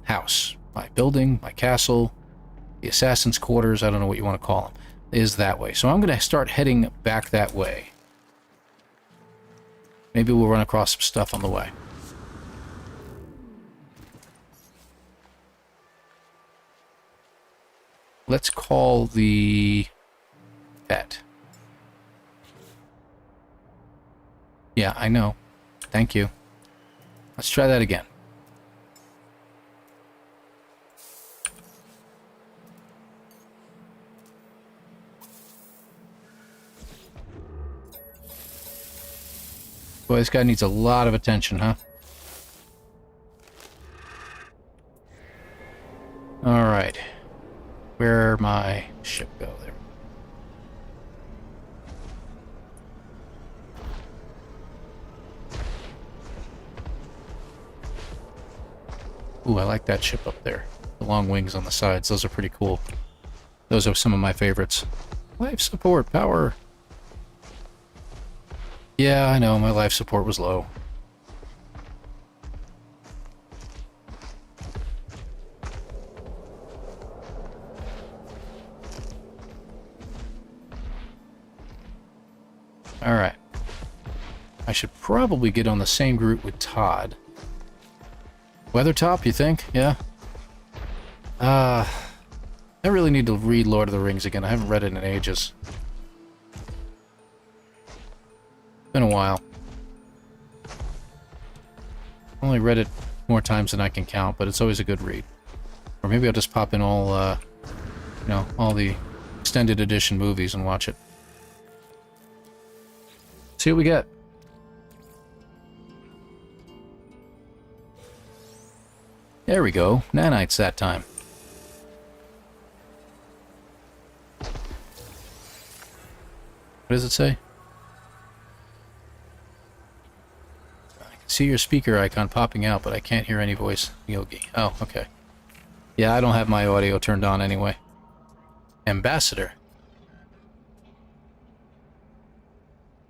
house, my building, my castle, the assassin's quarters, I don't know what you want to call them, is that way. So I'm going to start heading back that way. Maybe we'll run across some stuff on the way. Let's call the pet. Yeah, I know. Thank you. Let's try that again. Boy, this guy needs a lot of attention, huh? Alright. Where my ship go there? Ooh, I like that ship up there. The long wings on the sides, those are pretty cool. Those are some of my favorites. Life support, power. Yeah, I know, my life support was low. Alright. I should probably get on the same route with Todd. Weathertop, you think? Yeah? I really need to read Lord of the Rings again. I haven't read it in ages. Been a while. Only read it more times than I can count, but it's always a good read. Or maybe I'll just pop in all, you know, all the extended edition movies and watch it. See what we get. There we go. Nanites that time. What does it say? I can see your speaker icon popping out, but I can't hear any voice. Yogi. Oh, okay. Yeah, I don't have my audio turned on anyway. Ambassador.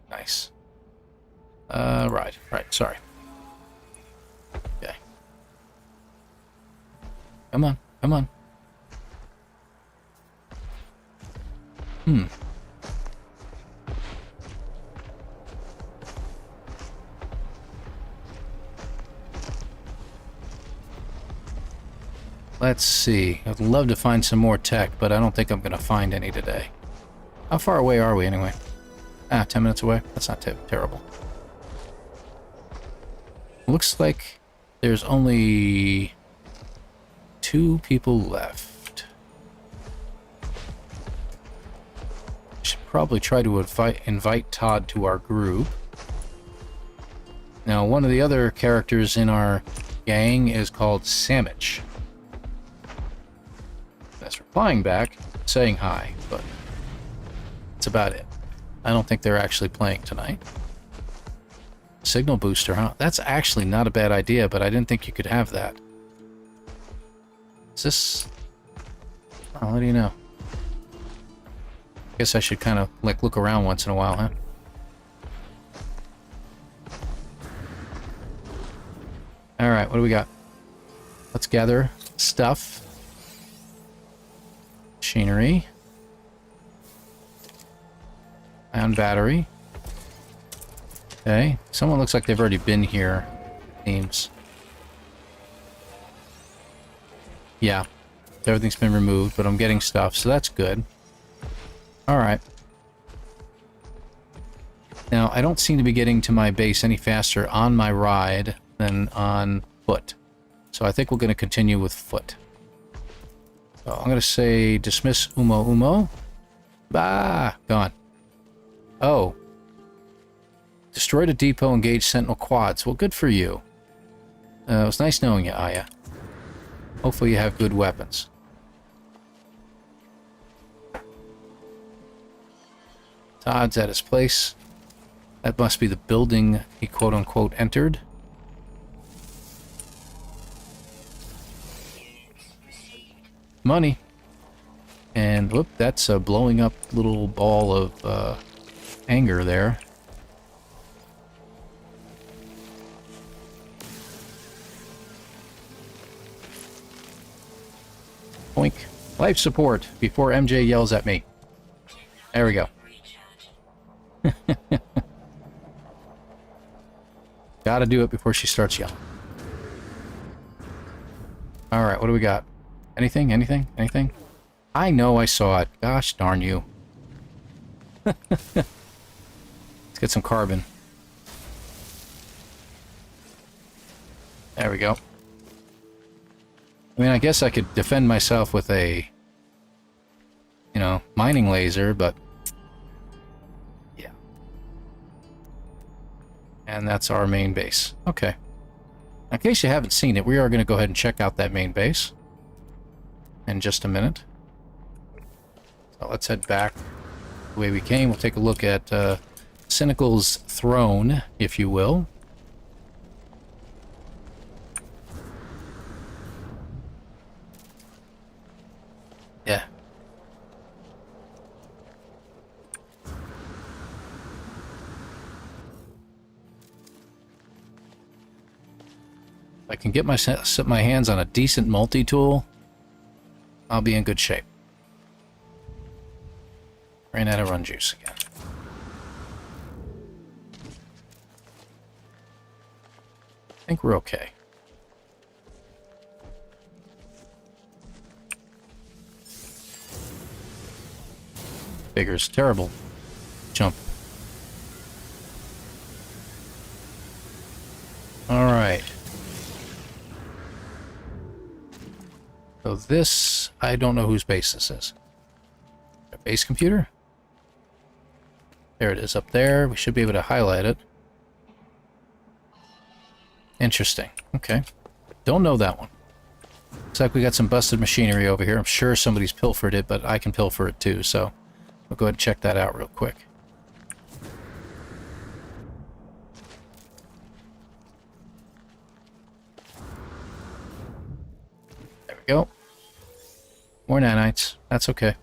Nice. Right, sorry. Okay. Come on, come on. Let's see. I'd love to find some more tech, but I don't think I'm going to find any today. How far away are we anyway? 10 minutes away? That's not terrible. Looks like there's only 2 people left. Should probably try to invite Todd to our group. Now, one of the other characters in our gang is called Sandwich. That's replying back, saying hi, but that's about it. I don't think they're actually playing tonight. Signal booster, huh? That's actually not a bad idea, but I didn't think you could have that. Is this... Oh, what do you know? Guess I should kind of, like, look around once in a while, huh? Alright, what do we got? Let's gather stuff. Machinery. Ion battery. Okay. Someone looks like they've already been here. Names. Yeah. Everything's been removed, but I'm getting stuff, so that's good. Alright. Now, I don't seem to be getting to my base any faster on my ride than on foot. So I think we're going to continue with foot. So I'm going to say dismiss Umo. Bah! Gone. Oh. Destroyed a depot, engaged Sentinel quads. Well, good for you. It was nice knowing you, Aya. Hopefully you have good weapons. Todd's at his place. That must be the building he quote-unquote entered. Money. And, whoop, that's a blowing up little ball of anger there. Boink. Life support before MJ yells at me. There we go. Gotta do it before she starts yelling. Alright, what do we got? Anything? Anything? Anything? I know I saw it. Gosh darn you. Let's get some carbon. There we go. I mean, I guess I could defend myself with a, you know, mining laser, but yeah. And that's our main base. Okay. In case you haven't seen it, we are going to go ahead and check out that main base in just a minute. So let's head back the way we came. We'll take a look at Cynical's throne, if you will. Yeah. If I can get my hands on a decent multi-tool, I'll be in good shape. Ran out of run juice again. I think we're okay. Figures terrible. Jump. Alright. So this, I don't know whose base this is. A base computer? There it is up there. We should be able to highlight it. Interesting. Okay. Don't know that one. Looks like we got some busted machinery over here. I'm sure somebody's pilfered it, but I can pilfer it too, so we'll go ahead and check that out real quick. There we go. More nanites. That's okay.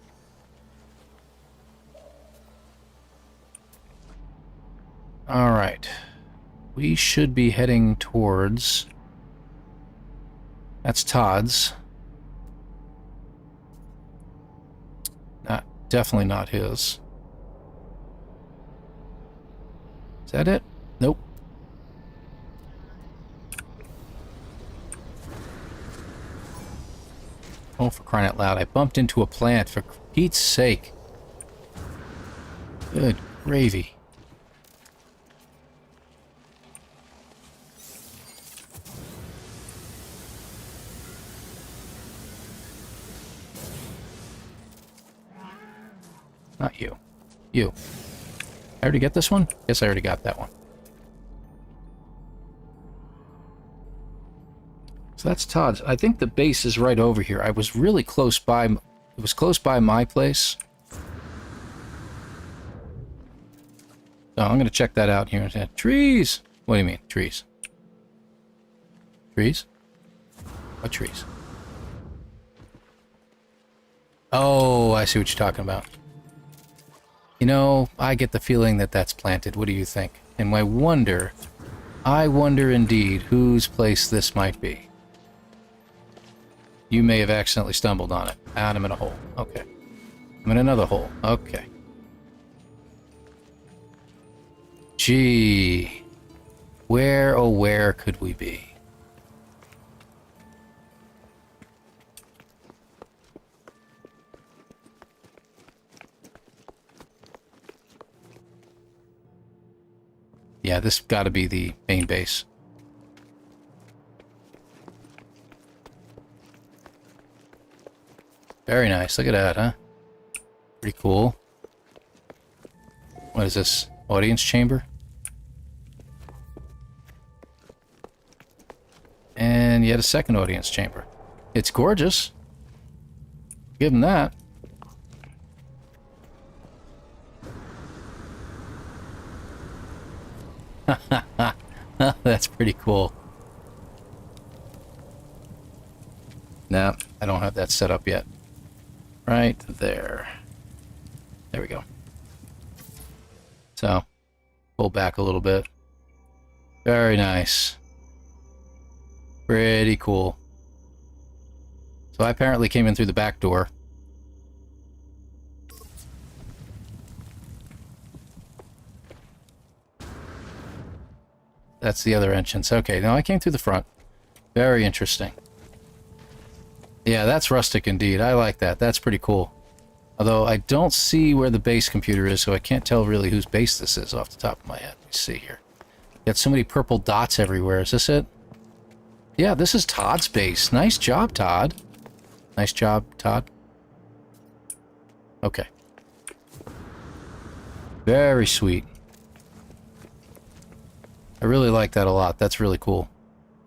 Alright. We should be heading towards... That's Todd's. Definitely not his. Is that it? Nope. Oh, for crying out loud. I bumped into a plant, for Pete's sake. Good gravy. Not you. You. I already get this one? Guess I already got that one. So that's Todd's. I think the base is right over here. I was really close by. It was close by my place. So I'm going to check that out here. Trees! What do you mean, trees? Trees? What trees? Oh, I see what you're talking about. You know, I get the feeling that that's planted. What do you think? And I wonder indeed whose place this might be. You may have accidentally stumbled on it. And I'm in a hole. Okay. I'm in another hole. Okay. Gee. Where, oh where could we be? Yeah, this got to be the main base. Very nice. Look at that, huh? Pretty cool. What is this? Audience chamber? And yet a second audience chamber. It's gorgeous. Give them that. That's pretty cool. No, I don't have that set up yet. Right there. There we go. So, pull back a little bit. Very nice. Pretty cool. So I apparently came in through the back door. That's the other entrance. Okay, now I came through the front. Very interesting. Yeah, that's rustic indeed. I like that. That's pretty cool. Although I don't see where the base computer is, so I can't tell really whose base this is off the top of my head. Let me see here. Got so many purple dots everywhere. Is this it? Yeah, this is Todd's base. Nice job, Todd. Nice job, Todd. Okay. Very sweet. I really like that a lot. That's really cool.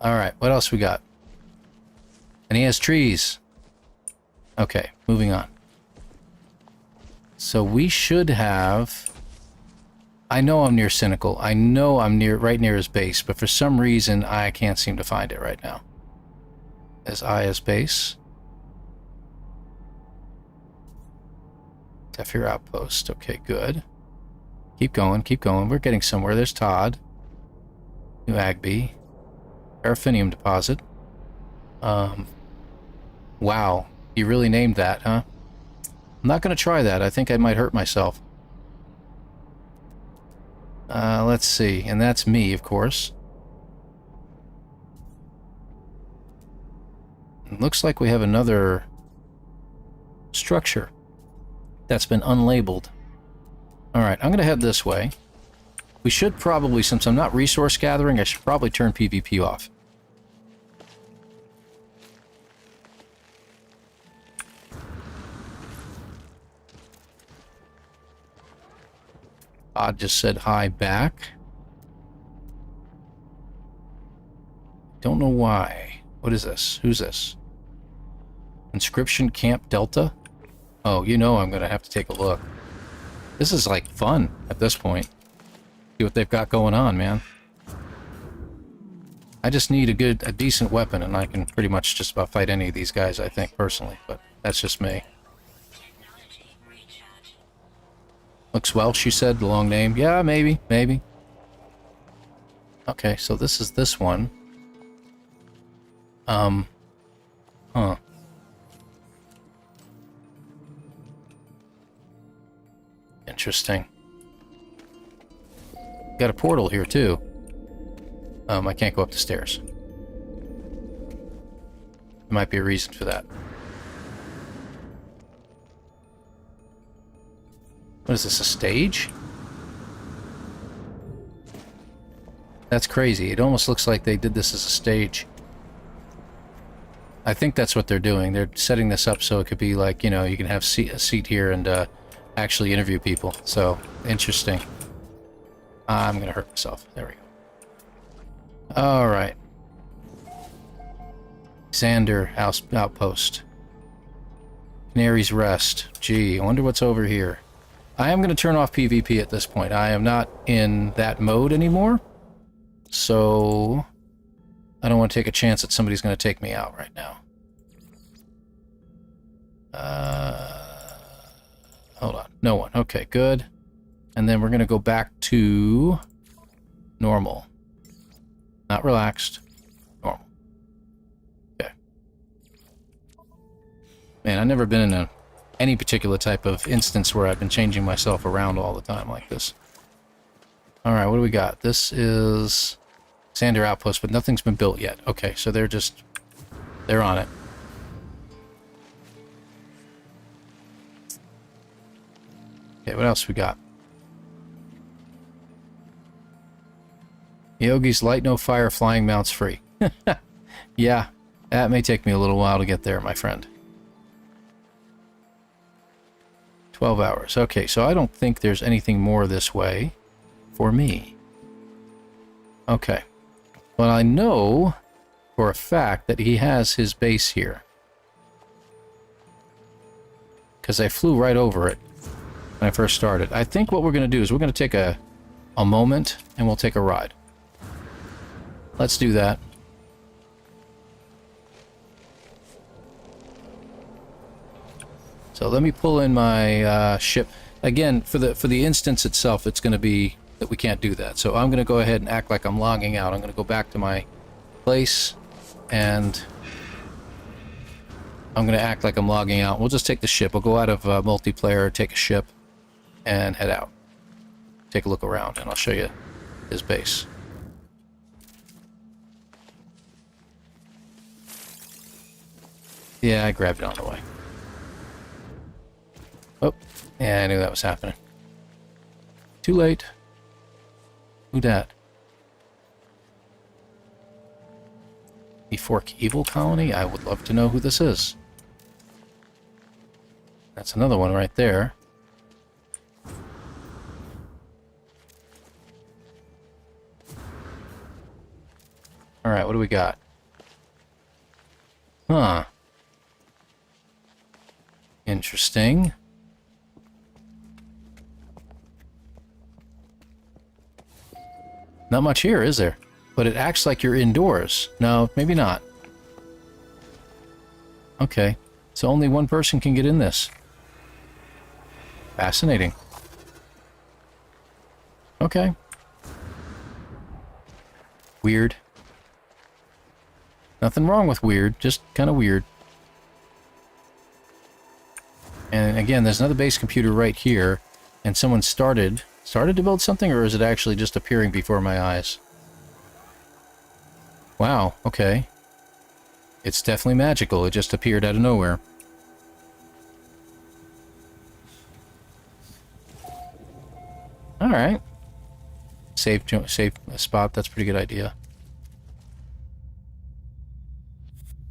Alright, what else we got? And he has trees. Okay, moving on. So we should have... I know I'm near Cynical. I know I'm right near his base, but for some reason I can't seem to find it right now. Is Aya's base? Zephyr outpost. Okay, good. Keep going, keep going. We're getting somewhere. There's Todd. New Agby. Paraffinium deposit. Wow. You really named that, huh? I'm not going to try that. I think I might hurt myself. Let's see. And that's me, of course. It looks like we have another structure that's been unlabeled. Alright, I'm going to head this way. We should probably, since I'm not resource gathering, I should probably turn PvP off. Todd just said hi back. Don't know why. What is this? Who's this? Inscription Camp Delta? Oh, you know I'm going to have to take a look. This is like fun at this point. See what they've got going on, man. I just need a decent weapon and I can pretty much just about fight any of these guys, I think, personally. But that's just me. Looks Welsh, you said? The long name? Yeah, maybe. Maybe. Okay, so this is this one. Huh. Interesting. Got a portal here, too. I can't go up the stairs. There might be a reason for that. What is this, a stage? That's crazy. It almost looks like they did this as a stage. I think that's what they're doing. They're setting this up so it could be like, you know, you can have a seat here and actually interview people. So, interesting. I'm gonna hurt myself. There we go. Alright. Xander House Outpost. Canary's Rest. Gee, I wonder what's over here. I am going to turn off PvP at this point. I am not in that mode anymore. So, I don't want to take a chance that somebody's going to take me out right now. Hold on. No one. Okay, good. And then we're going to go back to normal. Not relaxed. Normal. Okay. Man, I've never been in any particular type of instance where I've been changing myself around all the time like this. Alright, what do we got? This is Xander Outpost, but nothing's been built yet. Okay, so they're on it. Okay, what else we got? Yogi's Light No Fire Flying Mounts free. Yeah, that may take me a little while to get there, my friend. 12 hours. Okay, so I don't think there's anything more this way for me. Okay. Well, I know for a fact that he has his base here, because I flew right over it when I first started. I think what we're going to do is we're going to take a moment and we'll take a ride. Let's do that. So let me pull in my ship. Again, for the instance itself, it's going to be that we can't do that. So I'm going to go ahead and act like I'm logging out. I'm going to go back to my place, and I'm going to act like I'm logging out. We'll just take the ship. We'll go out of multiplayer, take a ship, and head out. Take a look around, and I'll show you his base. Yeah, I grabbed it on the way. Oh, yeah, I knew that was happening. Too late. Who dat? The Fork Evil Colony? I would love to know who this is. That's another one right there. Alright, what do we got? Huh. Interesting. Not much here, is there? But it acts like you're indoors. No, maybe not. Okay. So only one person can get in this. Fascinating. Okay. Weird. Nothing wrong with weird, just kind of weird. And again, there's another base computer right here, and someone started to build something, or is it actually just appearing before my eyes? Wow, okay. It's definitely magical. It just appeared out of nowhere. Alright. Safe spot, that's a pretty good idea.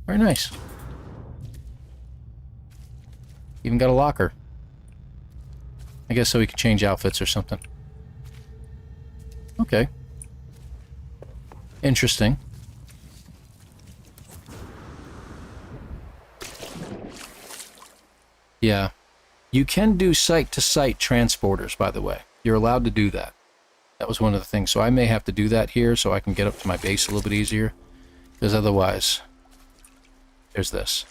Very nice. Even got a locker. I guess so we can change outfits or something. Okay. Interesting. Yeah. You can do site-to-site transporters, by the way. You're allowed to do that. That was one of the things. So I may have to do that here so I can get up to my base a little bit easier. Because otherwise, there's this.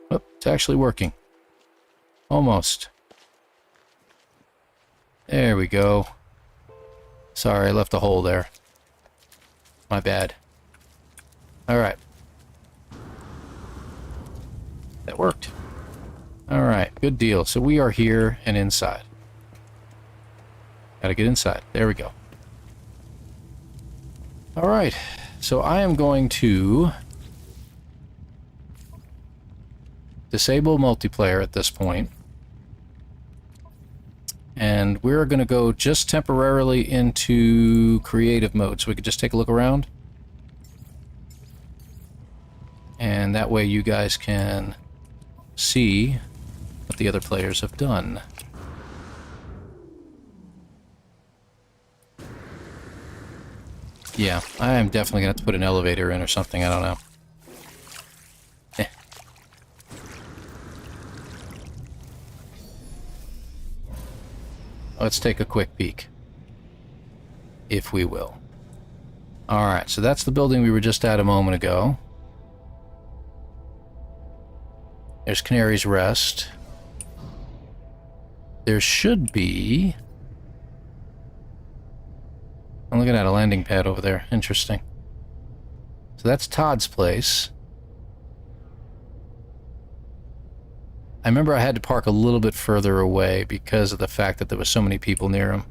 Oh, it's actually working. Almost. There we go. Sorry, I left a hole there. My bad. Alright. That worked. Alright, good deal. So we are here and inside. Gotta get inside. There we go. Alright, so I am going to disable multiplayer at this point. And we're going to go just temporarily into creative mode so we could just take a look around. And that way you guys can see what the other players have done. Yeah, I am definitely going to have to put an elevator in or something, I don't know. Let's take a quick peek, if we will. Alright, so that's the building we were just at a moment ago. There's Canary's Rest. There should be... I'm looking at a landing pad over there. Interesting. So that's Todd's place. I remember I had to park a little bit further away because of the fact that there were so many people near him.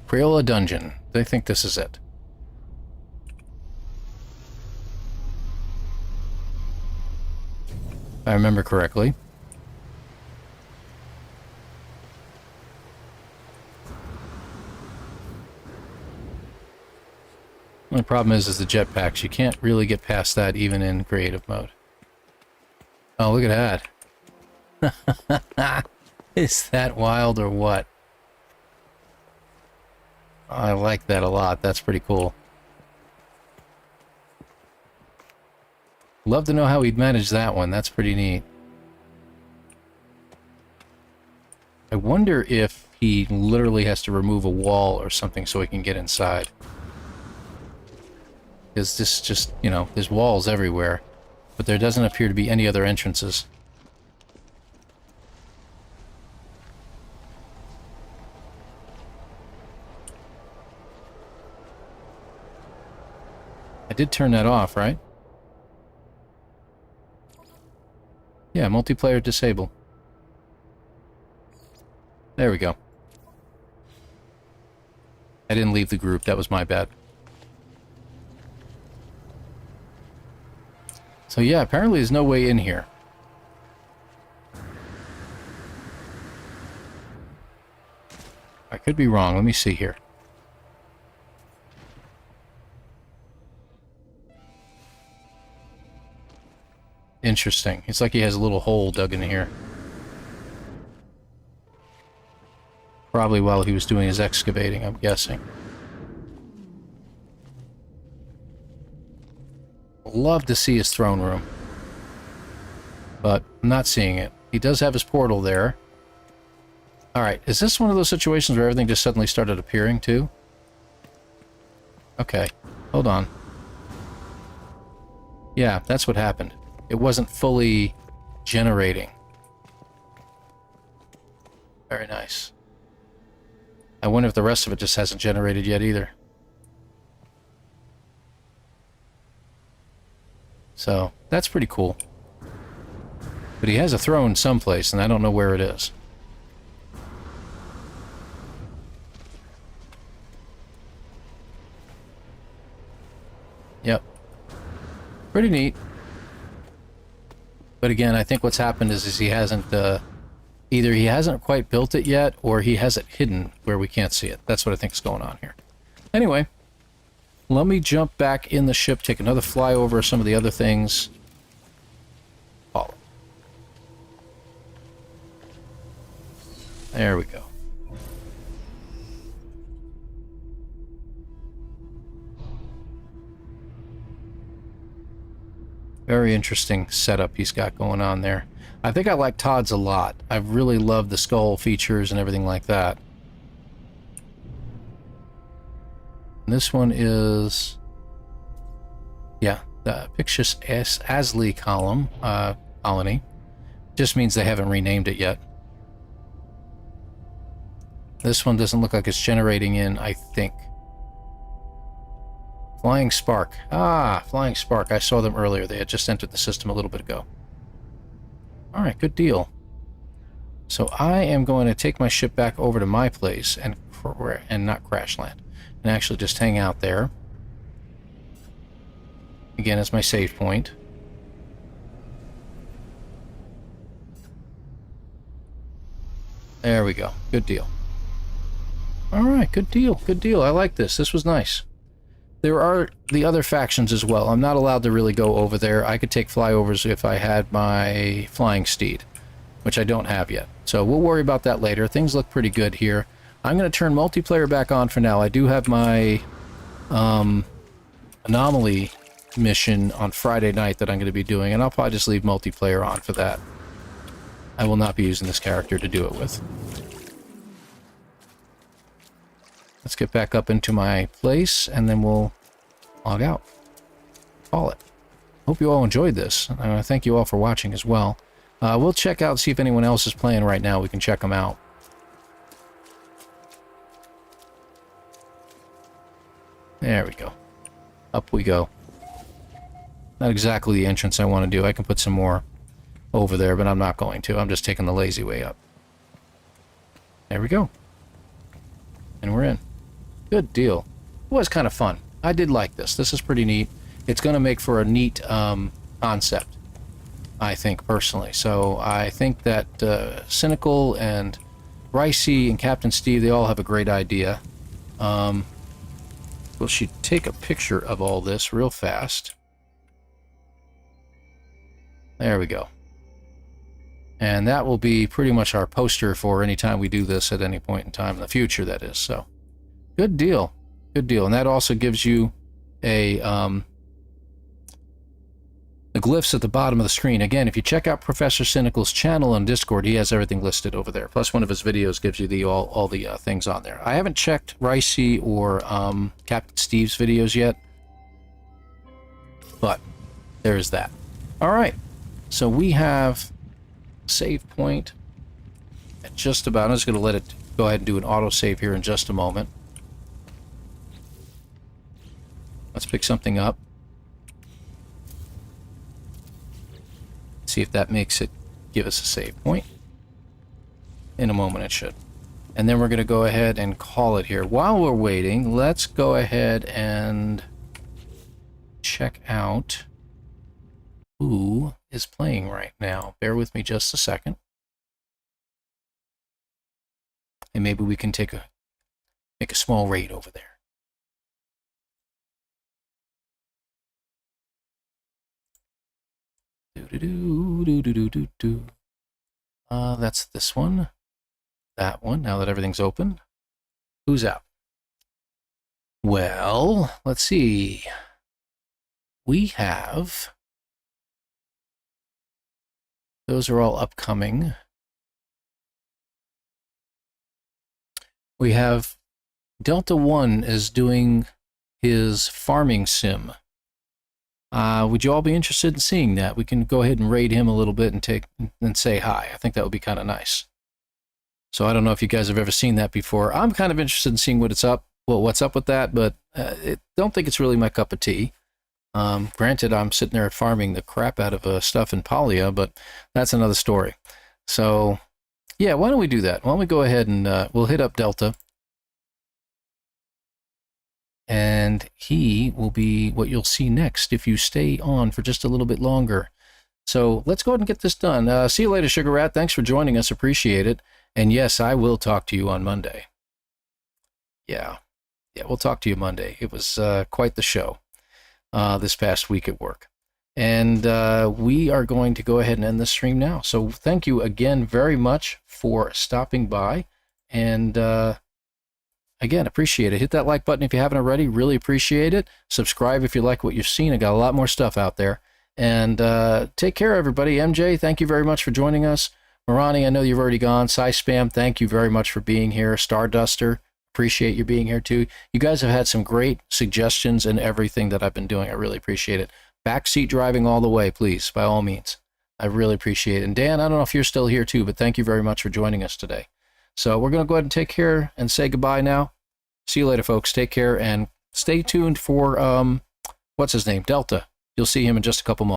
Crayola Dungeon. They think this is it. If I remember correctly. The only problem is the jetpacks. You can't really get past that even in creative mode. Oh, look at that. Is that wild or what? I like that a lot. That's pretty cool. Love to know how he'd manage that one. That's pretty neat. I wonder if he literally has to remove a wall or something so he can get inside. Because this just, you know, there's walls everywhere, but there doesn't appear to be any other entrances. I did turn that off, right? Yeah, multiplayer disable. There we go. I didn't leave the group, that was my bad. So yeah, apparently there's no way in here. I could be wrong, let me see here. Interesting. It's like he has a little hole dug in here. Probably while he was doing his excavating, I'm guessing. Love to see his throne room. But I'm not seeing it. He does have his portal there. Alright, is this one of those situations where everything just suddenly started appearing too? Okay, hold on. Yeah, that's what happened. It wasn't fully generating. Very nice. I wonder if the rest of it just hasn't generated yet either. So, that's pretty cool. But he has a throne someplace, and I don't know where it is. Yep. Pretty neat. But again, I think what's happened is he hasn't, either he hasn't quite built it yet, or he has it hidden where we can't see it. That's what I think is going on here. Anyway, let me jump back in the ship, take another flyover of some of the other things. Follow. There we go. Very interesting setup he's got going on there. I think I like Todd's a lot. I really love the skull features and everything like that. And this one is... yeah, the Pictius Asley colony. Just means they haven't renamed it yet. This one doesn't look like it's generating in, I think. Flying Spark. Ah, Flying Spark. I saw them earlier. They had just entered the system a little bit ago. Alright, good deal. So I am going to take my ship back over to my place and not crash land. And actually just hang out there. again, as my save point. There we go. Good deal. All right, good deal. Good deal. I like this. This was nice. There are the other factions as well. I'm not allowed to really go over there. I could take flyovers if I had my flying steed, which I don't have yet. So we'll worry about that later. Things look pretty good here. I'm going to turn multiplayer back on for now. I do have my anomaly mission on Friday night that I'm going to be doing, and I'll probably just leave multiplayer on for that. I will not be using this character to do it with. Let's get back up into my place, and then we'll log out. Call it. Hope you all enjoyed this. Thank you all for watching as well. We'll check out, see if anyone else is playing right now. We can check them out. There we go. Up we go. Not exactly the entrance I want to do. I can put some more over there, but I'm not going to. I'm just taking the lazy way up. There we go. And we're in. Good deal. It was kind of fun. I did like this. This is pretty neat. It's going to make for a neat concept, I think, personally. So I think that Cynical and Ricey and Captain Steve, they all have a great idea. We'll take a picture of all this real fast. There we go. And that will be pretty much our poster for any time we do this at any point in time in the future, that is. So, good deal. Good deal. And that also gives you the glyphs at the bottom of the screen. Again, if you check out Professor Cynical's channel on Discord, he has everything listed over there. Plus, one of his videos gives you all the things on there. I haven't checked Ricey or Captain Steve's videos yet, but there's that. All right. So we have save point at just about. I'm just going to let it go ahead and do an autosave here in just a moment. Let's pick something up. See if that makes it give us a save point. In a moment it should. And then we're going to go ahead and call it here. While we're waiting, let's go ahead and check out who is playing right now. Bear with me just a second. And maybe we can make a small raid over there. That's this one. That one, now that everything's open. Who's out? Well, let's see. We have... Those are all upcoming. We have Delta 1 is doing his farming sim. Would you all be interested in seeing that? We can go ahead and raid him a little bit and say hi. I think that would be kind of nice. So I don't know if you guys have ever seen that before. I'm kind of interested in seeing what's up with that, but don't think it's really my cup of tea. Granted, I'm sitting there farming the crap out of stuff in Polia, but that's another story. So, yeah, why don't we do that? Why don't we go ahead and we'll hit up Delta. And he will be what you'll see next if you stay on for just a little bit longer. So let's go ahead and get this done. See you later, Sugar Rat. Thanks for joining us. Appreciate it. And yes, I will talk to you on Monday. Yeah, we'll talk to you Monday. It was quite the show. This past week at work. And we are going to go ahead and end the stream now. So thank you again very much for stopping by. And again, appreciate it. Hit that like button if you haven't already. Really appreciate it. Subscribe if you like what you've seen. I got a lot more stuff out there. And take care, everybody. MJ, thank you very much for joining us. Marani, I know you've already gone. Spam, thank you very much for being here. Starduster, appreciate you being here too. You guys have had some great suggestions and everything that I've been doing. I really appreciate it. Backseat driving all the way, please, by all means. I really appreciate it. And Dan, I don't know if you're still here too, but thank you very much for joining us today. So we're going to go ahead and take care and say goodbye now. See you later, folks. Take care and stay tuned for, what's his name? Delta. You'll see him in just a couple moments.